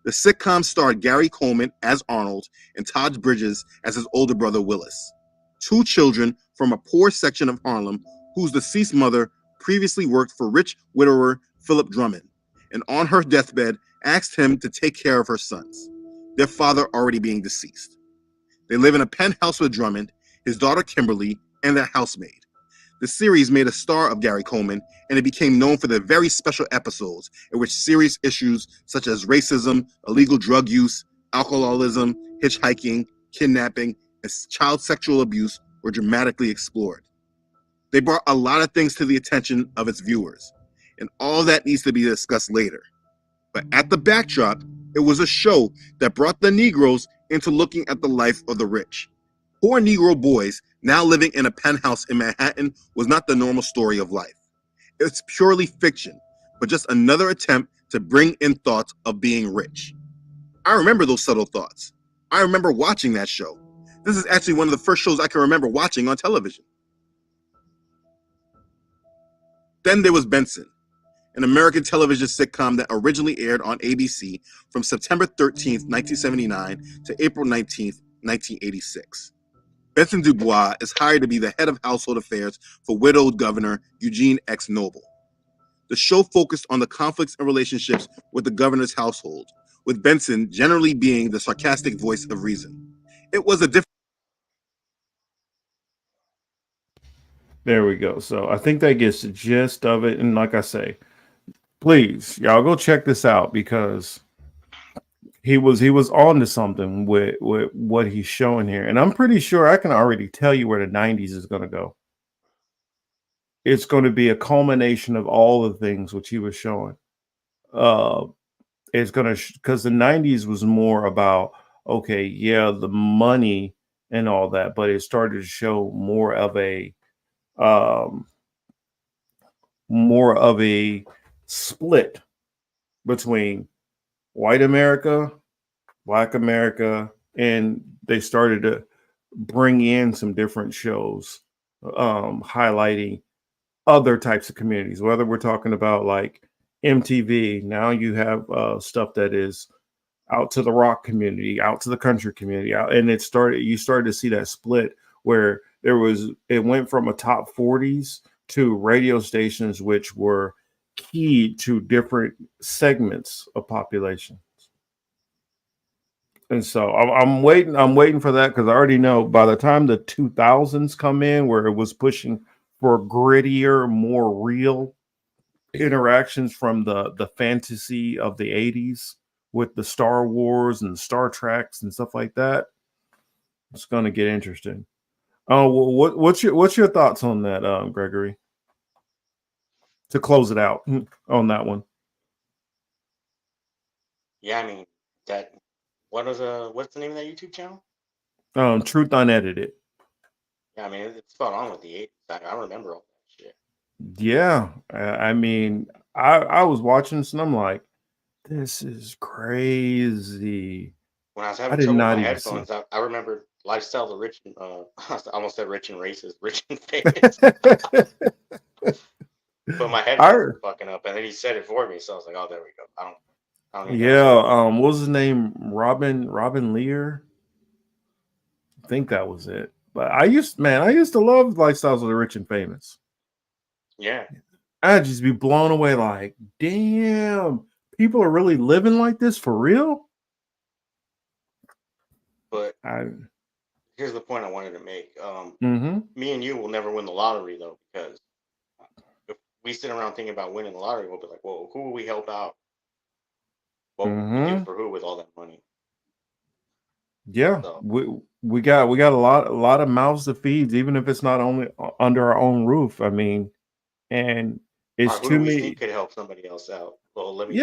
The sitcom starred Gary Coleman as Arnold and Todd Bridges as his older brother Willis, two children from a poor section of Harlem whose deceased mother previously worked for rich widower Philip Drummond, and on her deathbed asked him to take care of her sons, their father already being deceased. They live in a penthouse with Drummond, his daughter Kimberly, and their housemaid. The series made a star of Gary Coleman, and it became known for the very special episodes in which serious issues such as racism, illegal drug use, alcoholism, hitchhiking, kidnapping, and child sexual abuse were dramatically explored. They brought a lot of things to the attention of its viewers, and all that needs to be discussed later. But at the backdrop, it was a show that brought the Negroes into looking at the life of the rich. Poor Negro boys now living in a penthouse in Manhattan was not the normal story of life. It's purely fiction, but just another attempt to bring in thoughts of being rich. I remember those subtle thoughts. I remember watching that show. This is actually one of the first shows I can remember watching on television. Then there was Benson, an American television sitcom that originally aired on ABC from September 13th, 1979 to April 19th, 1986. Benson Dubois is hired to be the head of household affairs for widowed Governor Eugene X. Noble. The show focused on the conflicts and relationships with the governor's household, with Benson generally being the sarcastic voice of reason. It was a different. There we go. So I think that gets the gist of it. And like I say, please, y'all go check this out because he was on to something with what he's showing here. And I'm pretty sure I can already tell you where the 90s is going to go. It's going to be a culmination of all the things which he was showing. It's going to, because the 90s was more about, okay, yeah, the money and all that, but it started to show more of a split between white America, Black America, and they started to bring in some different shows highlighting other types of communities, whether we're talking about like MTV. Now you have stuff that is out to the rock community, out to the country community, and you started to see that split where it went from a top 40s to radio stations which were key to different segments of population. And so I'm waiting for that because I already know by the time the 2000s come in, where it was pushing for grittier, more real interactions from the fantasy of the 80s with the Star Wars and Star Treks and stuff like that, it's going to get interesting. Oh, what's your thoughts on that, Gregory? To close it out on that one. Yeah, I mean what's the name of that YouTube channel? Truth Unedited. Yeah, I mean it's spot on with the 80s. I remember all that shit. Yeah, I mean, I was watching this and I'm like, this is crazy. When I was I having did trouble with not my even headphones, see. I remember Lifestyle of the Rich and I almost said rich and racist, rich and famous. But my headphones were fucking up, and then he said it for me, so I was like, "Oh, there we go." I don't even know. Yeah, what was his name? Robin Lear. I think that was it. But I used to love Lifestyles of the Rich and Famous. Yeah. I'd just be blown away, like, damn, people are really living like this for real. But here's the point I wanted to make. Mhm. Me and you will never win the lottery, though, because if we sit around thinking about winning the lottery, we'll be like, well, who will we help out? What will we do for who with all that money? Yeah, we got a lot of mouths to feed, even if it's not only under our own roof. I mean, and All it's right, who too do we many. think could help somebody else out? Well, let me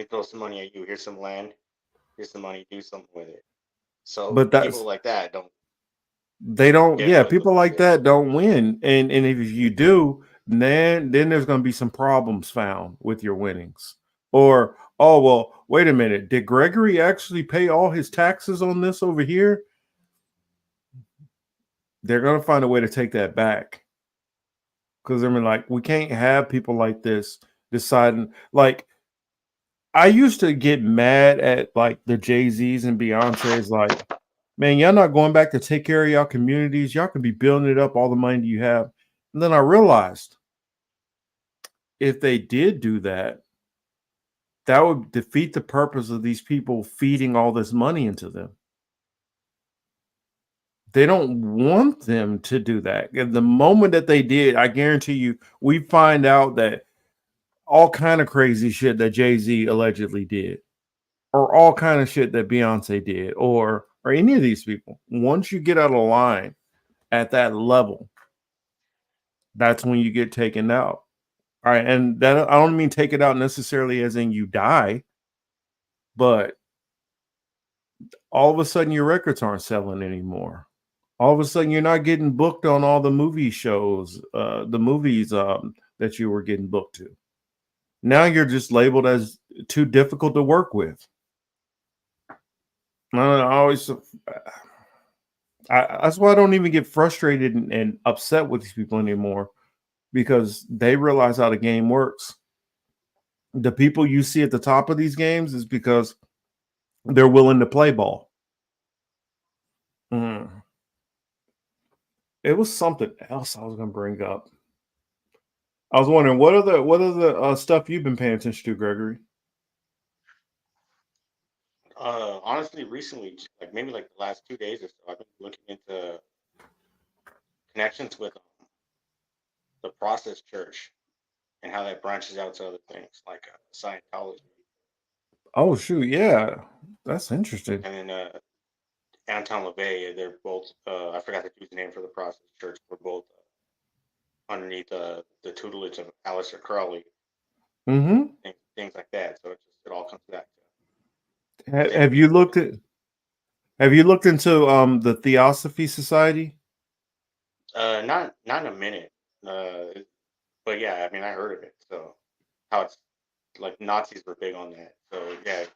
throw some money at you. Here's some land. Here's some money. Do something with it. So But that's people like that don't. They don't. get Yeah, what people like that don't win, and if you do, then there's going to be some problems found with your winnings. Or oh well, wait a minute, did Gregory actually pay all his taxes on this over here? They're going to find a way to take that back because I mean, like, we can't have people like this deciding. Like, I used to get mad at like the Jay-Z's and Beyonce's, like, man, y'all not going back to take care of y'all communities. Y'all can be building it up, all the money you have. And then I realized if they did do that, that would defeat the purpose of these people feeding all this money into them. They don't want them to do that. And the moment that they did, I guarantee you, we find out that all kind of crazy shit that Jay-Z allegedly did, or all kind of shit that Beyonce did, or any of these people, once you get out of line at that level, that's when you get taken out. All right. And that I don't mean take it out necessarily as in you die, but all of a sudden your records aren't selling anymore. All of a sudden you're not getting booked on all the movie shows, the movies that you were getting booked to. Now you're just labeled as too difficult to work with. That's why I don't even get frustrated and upset with these people anymore, because they realize how the game works. The people you see at the top of these games is because they're willing to play ball. It was something else I was going to bring up. I was wondering what are the stuff you've been paying attention to, Gregory? Honestly, recently, like maybe like the last 2 days or so, I've been looking into connections with the Process Church and how that branches out to other things like Scientology. Oh shoot, yeah, that's interesting. And then Anton LaVey, they're both, I forgot the dude's name for the Process Church, we're both underneath the tutelage of Aleister Crowley, things like that. So it all comes back to. Have you looked into the Theosophy Society? Not in a minute. But yeah, I mean, I heard of it. So how it's like Nazis were big on that. So yeah, it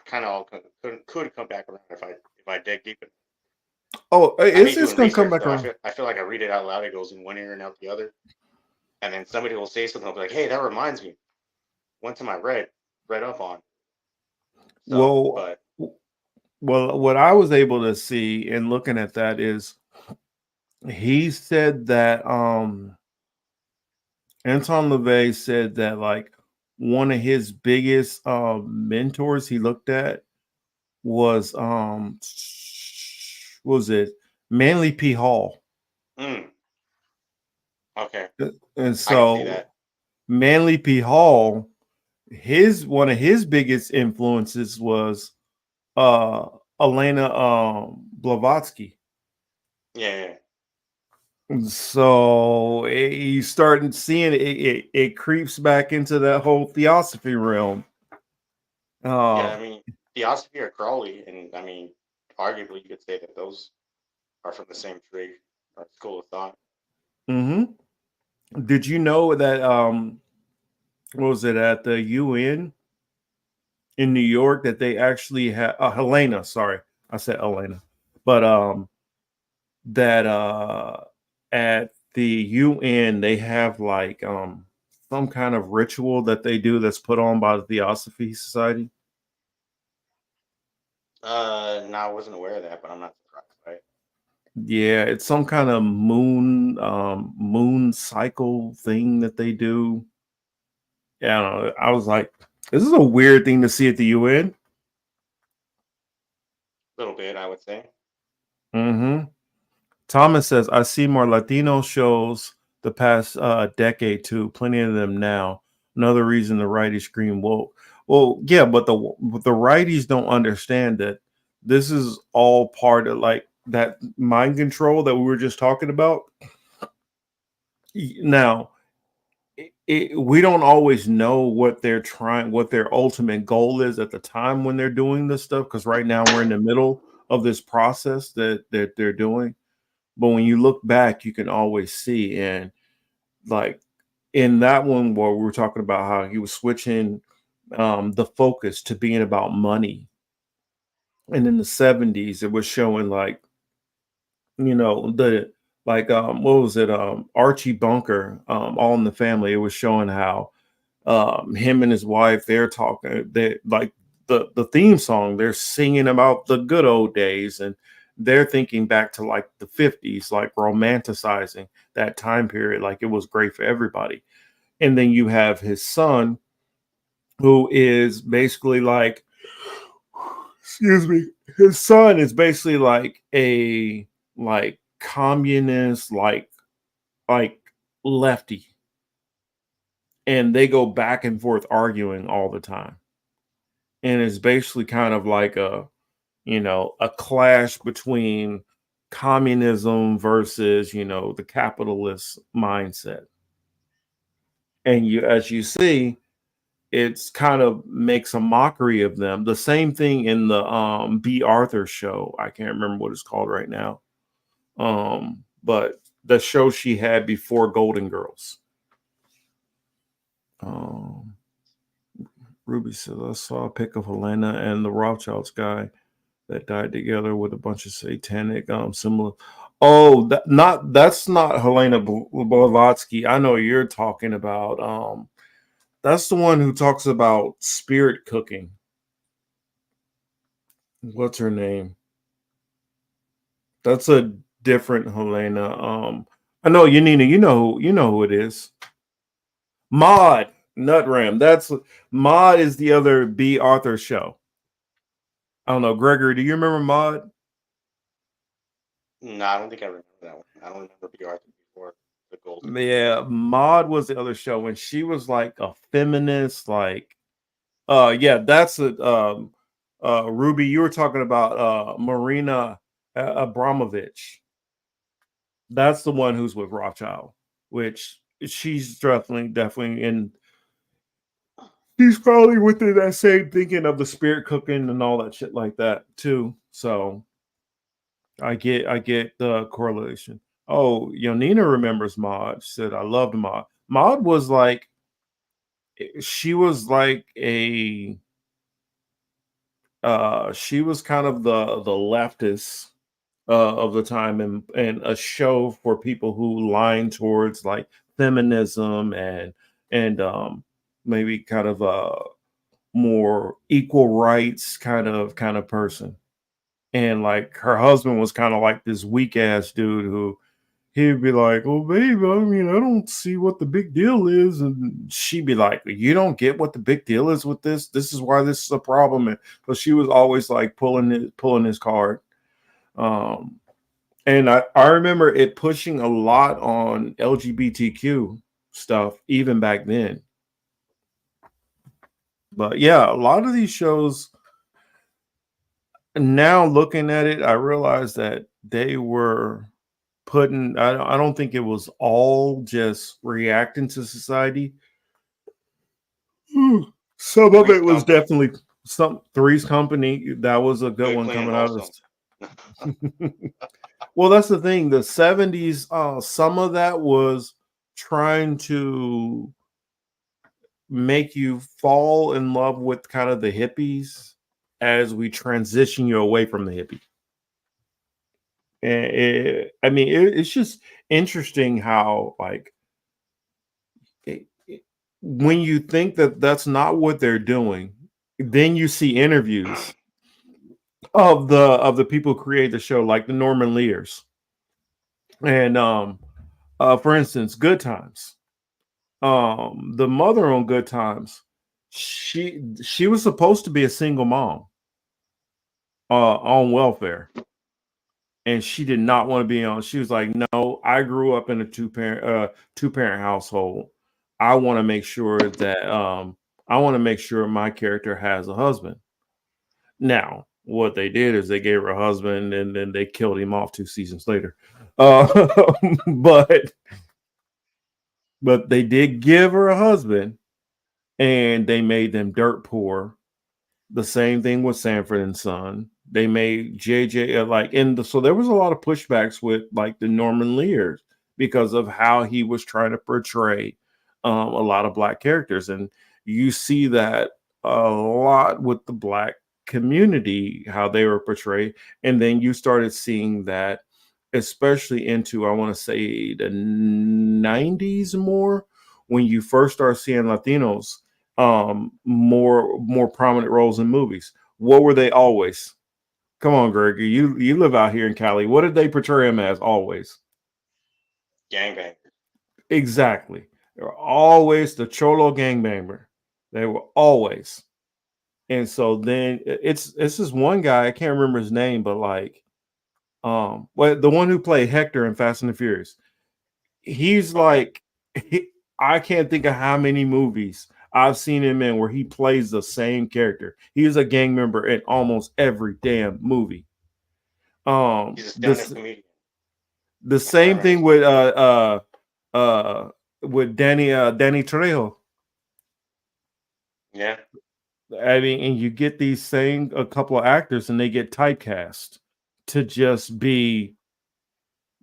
kind of all could come back around if I dig deep in. Oh, it's doing gonna come research, back though. around. I feel like I read it out loud. It goes in one ear and out the other, and then somebody will say something. I'll be like, "Hey, that reminds me." One time I read up on. So, Well, what I was able to see in looking at that is he said that Anton LaVey said that like one of his biggest mentors he looked at was what was it Manly P. Hall. Okay. And I can see so that. Manly P. Hall, one of his biggest influences was Elena Blavatsky. Yeah. So you starting seeing it creeps back into that whole theosophy realm. Yeah, I mean, Theosophy or Crowley, and I mean, arguably you could say that those are from the same tree or school of thought. Did you know that what was it at the UN in New York that they actually had Helena, sorry, I said Elena, but that at the UN they have like some kind of ritual that they do that's put on by the Theosophy Society? No, I wasn't aware of that, but I'm not surprised by it. Yeah, it's some kind of moon cycle thing that they do. Yeah, I was like, this is a weird thing to see at the UN. A little bit, I would say. Thomas says, I see more Latino shows the past decade too. Plenty of them now. Another reason the righties scream woke. Well, yeah, but the righties don't understand that this is all part of like that mind control that we were just talking about. Now, we don't always know what they're trying, what their ultimate goal is at the time when they're doing this stuff, because right now we're in the middle of this process that they're doing. But when you look back, you can always see, and like in that one where we were talking about how he was switching the focus to being about money, and in the 70s, it was showing like, the like what was it Archie Bunker, All in the Family. It was showing how him and his wife, they're talking, they like the theme song, they're singing about the good old days, and they're thinking back to like the 50s, like romanticizing that time period like it was great for everybody. And then you have his son, who is basically like, excuse me, his son is basically like a like communist, like lefty, and they go back and forth arguing all the time, and it's basically kind of like a clash between communism versus the capitalist mindset. And as you see, it's kind of makes a mockery of them. The same thing in the B. Arthur show. I can't remember what it's called right now. But the show she had before Golden Girls. Ruby says, I saw a pic of Helena and the Rothschilds guy that died together with a bunch of satanic similar. Oh, that's not Helena Blavatsky. I know what you're talking about. That's the one who talks about spirit cooking. What's her name? That's a different Helena. I know Yanina. You know who it is. Maud Nutram. That's Maud is the other B. Arthur show. I don't know, Gregory. Do you remember Maud? No, I don't think I remember that one. I don't remember B. Arthur before the Golden. Yeah, Maud was the other show when she was like a feminist. Like, yeah, that's a Ruby. You were talking about Marina Abramovich. That's the one who's with Rothschild, which she's definitely in. He's probably within that same thinking of the spirit cooking and all that shit like that too. So I get the correlation. Oh, Yonina remembers Maud. She said I loved Maud. Maud was like she was like a she was kind of the leftist of the time and a show for people who line towards like feminism and maybe kind of more equal rights kind of person. And like her husband was kind of like this weak ass dude who he'd be like, "Oh, babe, I mean, I don't see what the big deal is," and she'd be like, "You don't get what the big deal is with this. This is why this is a problem." And so she was always like pulling his card. And I remember it pushing a lot on LGBTQ stuff even back then. But yeah, a lot of these shows now looking at it, I realize that they were putting, I don't think it was all just reacting to society. Some of it was definitely Three's Company. That was a good one coming out of well, that's the thing. The 70s, some of that was trying to make you fall in love with kind of the hippies as we transition you away from the hippie. And it's just interesting how, like, when you think that that's not what they're doing, then you see interviews of the people who create the show, like the Norman Lears, and for instance, Good Times. The mother on Good Times, she was supposed to be a single mom on welfare, and she did not want to be on. She was like, "No, I grew up in a two-parent household. I want to make sure that my character has a husband." Now, what they did is they gave her a husband, and then they killed him off 2 seasons later. But they did give her a husband, and they made them dirt poor. The same thing with Sanford and Son. They made JJ so there was a lot of pushbacks with like the Norman Lears because of how he was trying to portray a lot of black characters, and you see that a lot with the black community, how they were portrayed. And then you started seeing that especially into, I want to say, the 90s more, when you first start seeing Latinos more prominent roles in movies. What were they always? Come on, Gregory, you live out here in Cali. What did they portray him as always? Gangbangers. Exactly. They were always the cholo gangbanger. They were always. And so then it's this one guy, I can't remember his name, but like well, the one who played Hector in Fast and the Furious. He's like I can't think of how many movies I've seen him in where he plays the same character. He is a gang member in almost every damn movie. He's a stand-up comedian. The same thing with Danny Trejo. Yeah. I mean, and you get these same a couple of actors, and they get typecast to just be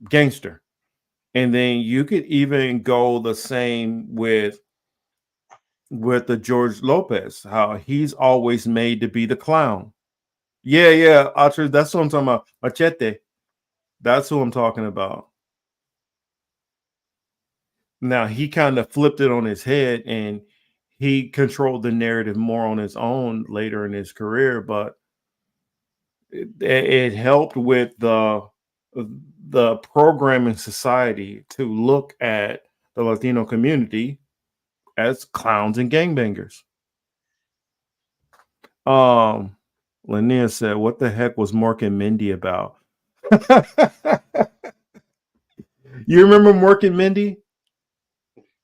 gangster. And then you could even go the same with the George Lopez, how he's always made to be the clown. Yeah, Archer, that's what I'm talking about. Machete. That's who I'm talking about. Now he kind of flipped it on his head and he controlled the narrative more on his own later in his career, but it helped with the programming society to look at the Latino community as clowns and gangbangers. Linnea said, "What the heck was Mork and Mindy about?" You remember Mork and Mindy?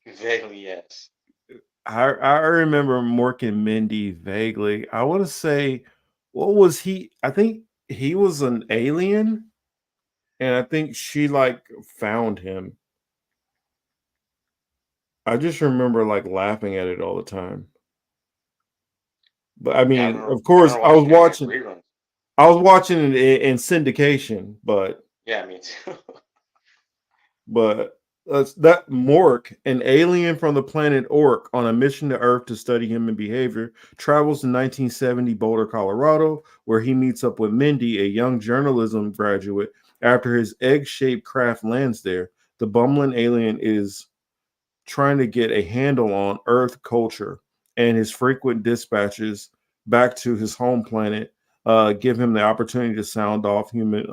Vaguely, yes. I remember Mork and Mindy vaguely. I want to say, what was he? I think he was an alien, and I think she like found him. I just remember like laughing at it all the time. But I Yeah, mean, of course, I was watching. reruns. I was watching it in syndication, but Yeah, me too. that Mork, an alien from the planet Orc on a mission to Earth to study human behavior, travels to 1970 Boulder, Colorado, where he meets up with Mindy, a young journalism graduate. After his egg-shaped craft lands there, the bumbling alien is trying to get a handle on Earth culture, and his frequent dispatches back to his home planet give him the opportunity to sound off human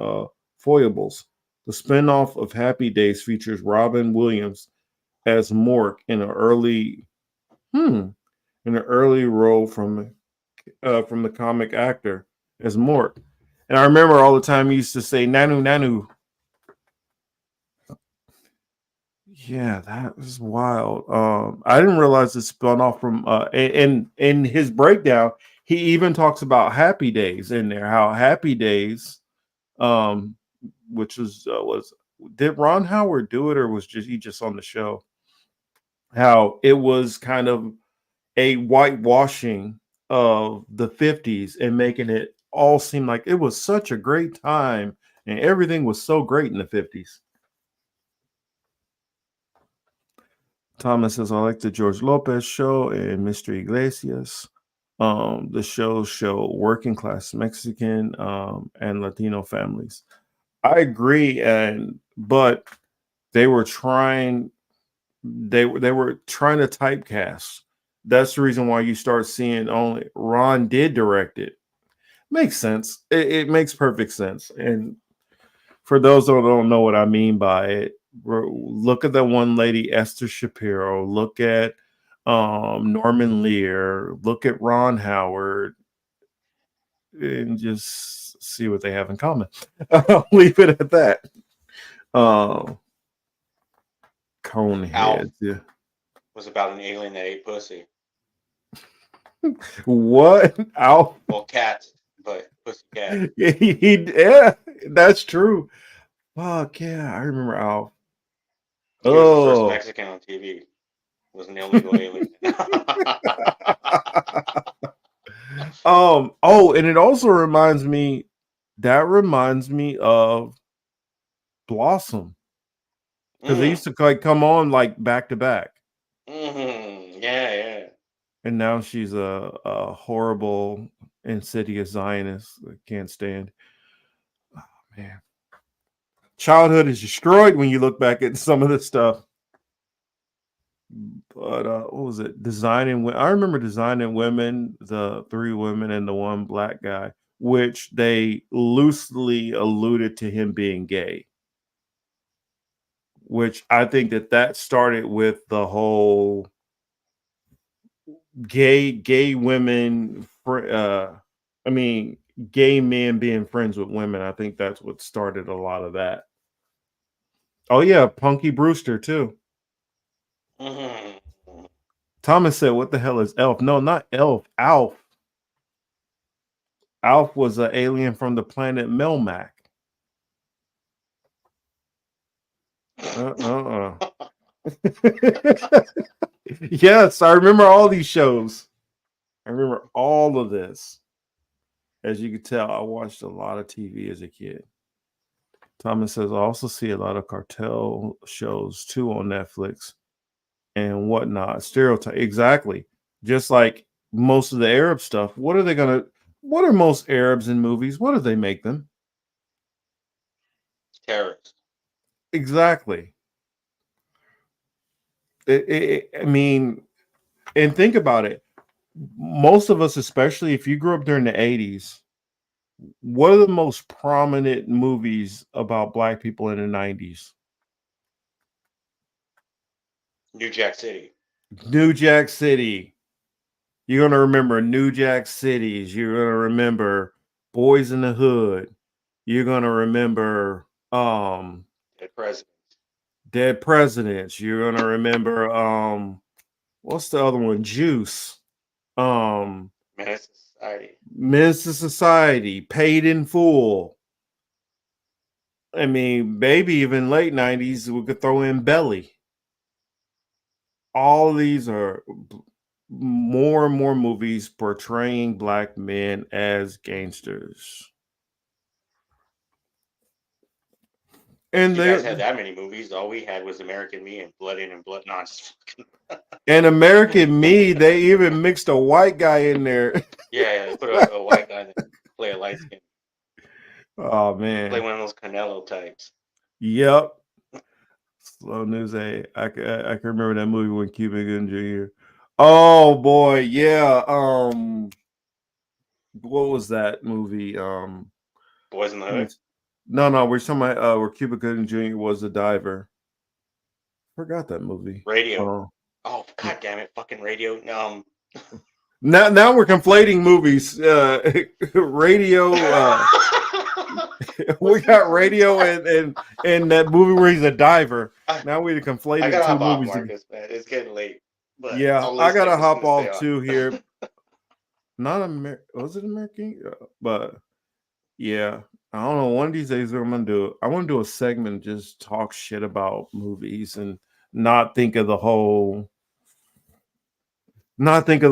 foibles. The spinoff of Happy Days features Robin Williams as Mork in an early role from the comic actor as Mork. And I remember all the time he used to say "Nanu Nanu." Yeah, that was wild. I didn't realize it spun off from and in his breakdown, he even talks about Happy Days in there. How Happy Days, which was did Ron Howard do it or was he just on the show? How it was kind of a whitewashing of the 50s and making it all seem like it was such a great time and everything was so great in the 50s. Thomas says, I like the George Lopez show and Mr. Iglesias. The shows show working class Mexican and Latino families. I agree, but they were trying they were trying to typecast. That's the reason why you start seeing only Ron did direct it. Makes sense. It makes perfect sense. And for those that don't know what I mean by it, look at that one lady, Esther Shapiro. Look at Norman Lear. Look at Ron Howard, and just see what they have in common. I'll leave it at that. Coneheads, yeah. Was about an alien that ate pussy. What? Alf? Well, cats, but pussy cat. Yeah, that's true. Fuck yeah, I remember Alf. He was the first Mexican on TV. Was an illegal alien. And it also reminds me of Blossom. Because they used to like come on like back to back. Yeah. And now she's a horrible, insidious Zionist that can't stand. Oh man. Childhood is destroyed when you look back at some of this stuff. But what was it? I remember Designing Women, the 3 women and the 1 black guy, which they loosely alluded to him being gay. Which I think that started with the whole gay women. Gay men being friends with women. I think that's what started a lot of that. Oh yeah, Punky Brewster too. Thomas said, "What the hell is Elf?" No, not Elf. Alf. Alf was an alien from the planet Melmac. Yes, I remember all these shows. I remember all of this. As you can tell, I watched a lot of TV as a kid. Thomas says, I also see a lot of cartel shows too on Netflix and whatnot. Stereotype. Exactly. Just like most of the Arab stuff. What are most Arabs in movies? What do they make them? Terrorist. Exactly. I mean, and think about it. Most of us, especially if you grew up during the 80s, what are the most prominent movies about black people in the 90s? New Jack City. New Jack City. You're gonna remember New Jack Cities. You're gonna remember Boys in the Hood. You're gonna remember Dead President. Dead Presidents. You're gonna remember what's the other one? Juice. Menace to Society. Menace to Society, Paid in Full. I mean, maybe even late 90s, we could throw in Belly. All of these are more and more movies portraying black men as gangsters. And You guys had they that many movies. All we had was American Me and Blood In and Blood. No, I'm just fucking- and American Me, they even mixed a white guy in there. yeah, they put a white guy that play a light skin, Oh play man. one of those Canelo types. Yep. Slow news. I can remember that movie when Cuba Gooding Jr. Oh boy, yeah. What was that movie? Boys in the Hood. No, we're talking about where Cuba Gooding Jr. was a diver. Forgot that movie. Radio. Oh god damn it, fucking Radio. Now we're conflating movies. Radio. We got Radio and that movie where he's a diver. Now we're I conflating gotta two hop off, movies. Marcus, man. It's getting late. But Yeah, I'll I listen gotta as hop soon as they off are. too here. Not American. Was it American? But yeah, I don't know. One of these days, what I'm gonna do. I want to do a segment, just talk shit about movies and not think of the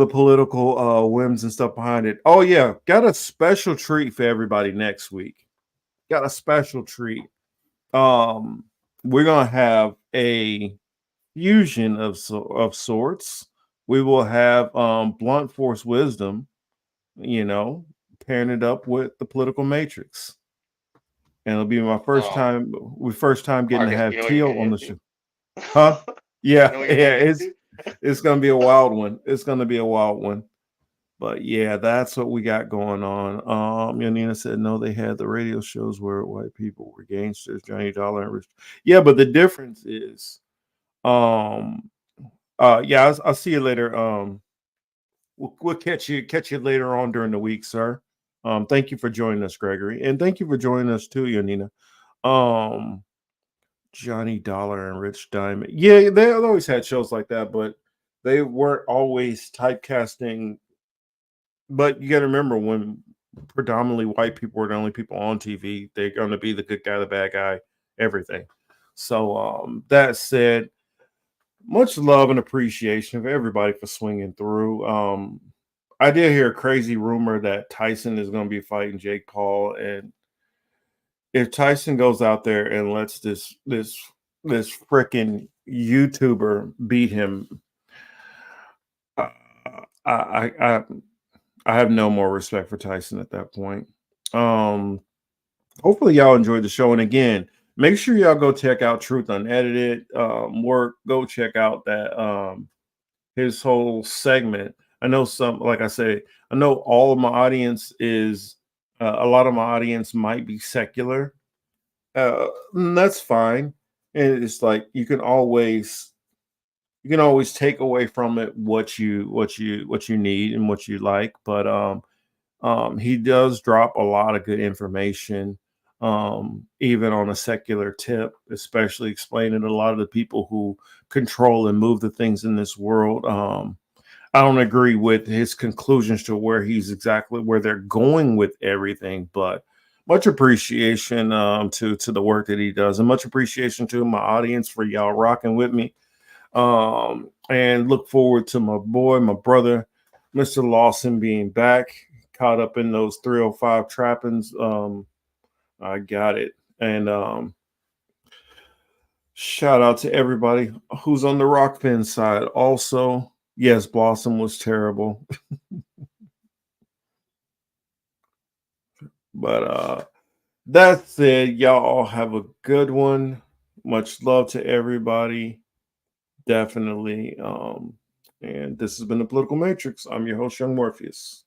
political whims and stuff behind it. Oh yeah, got a special treat for everybody next week. Got a special treat. We're gonna have a fusion of sorts. We will have blunt force wisdom, pairing it up with the political matrix. And it'll be my first time getting to Marcus, have you know what you're Teal getting on the into? show. Huh? Yeah, You know what you're yeah, getting it's gonna be a wild one. It's gonna be a wild one. But yeah, that's what we got going on. Yanina said no, they had the radio shows where white people were gangsters, Johnny Dollar and Rich. Yeah, but the difference is, yeah, I'll see you later. We'll catch you later on during the week, sir. Thank you for joining us, Gregory, and thank you for joining us too, Yanina. Johnny Dollar and Rich Diamond. Yeah, they always had shows like that, but they weren't always typecasting. But you got to remember, when predominantly white people were the only people on TV, they're going to be the good guy, the bad guy, everything. So that said, much love and appreciation for everybody for swinging through. I did hear a crazy rumor that Tyson is going to be fighting Jake Paul, and if Tyson goes out there and lets this freaking YouTuber beat him, I have no more respect for Tyson at that point. Hopefully y'all enjoyed the show, and again, make sure y'all go check out Truth Unedited work. Go check out that his whole segment. I know like I say, I know all of my audience is a lot of my audience might be secular. That's fine. And it's like you can always take away from it what you need and what you like. But he does drop a lot of good information, even on a secular tip, especially explaining a lot of the people who control and move the things in this world. I don't agree with his conclusions to where they're going with everything, but much appreciation to the work that he does, and much appreciation to my audience for y'all rocking with me. And look forward to my brother, Mr. Lawson, being back, caught up in those 305 trappings. I got it. And shout out to everybody who's on the Rockfin side. Also, yes, Blossom was terrible. But That's it. Y'all have a good one. Much love to everybody. Definitely. And this has been the Political Matrix. I'm your host, Young Morpheus.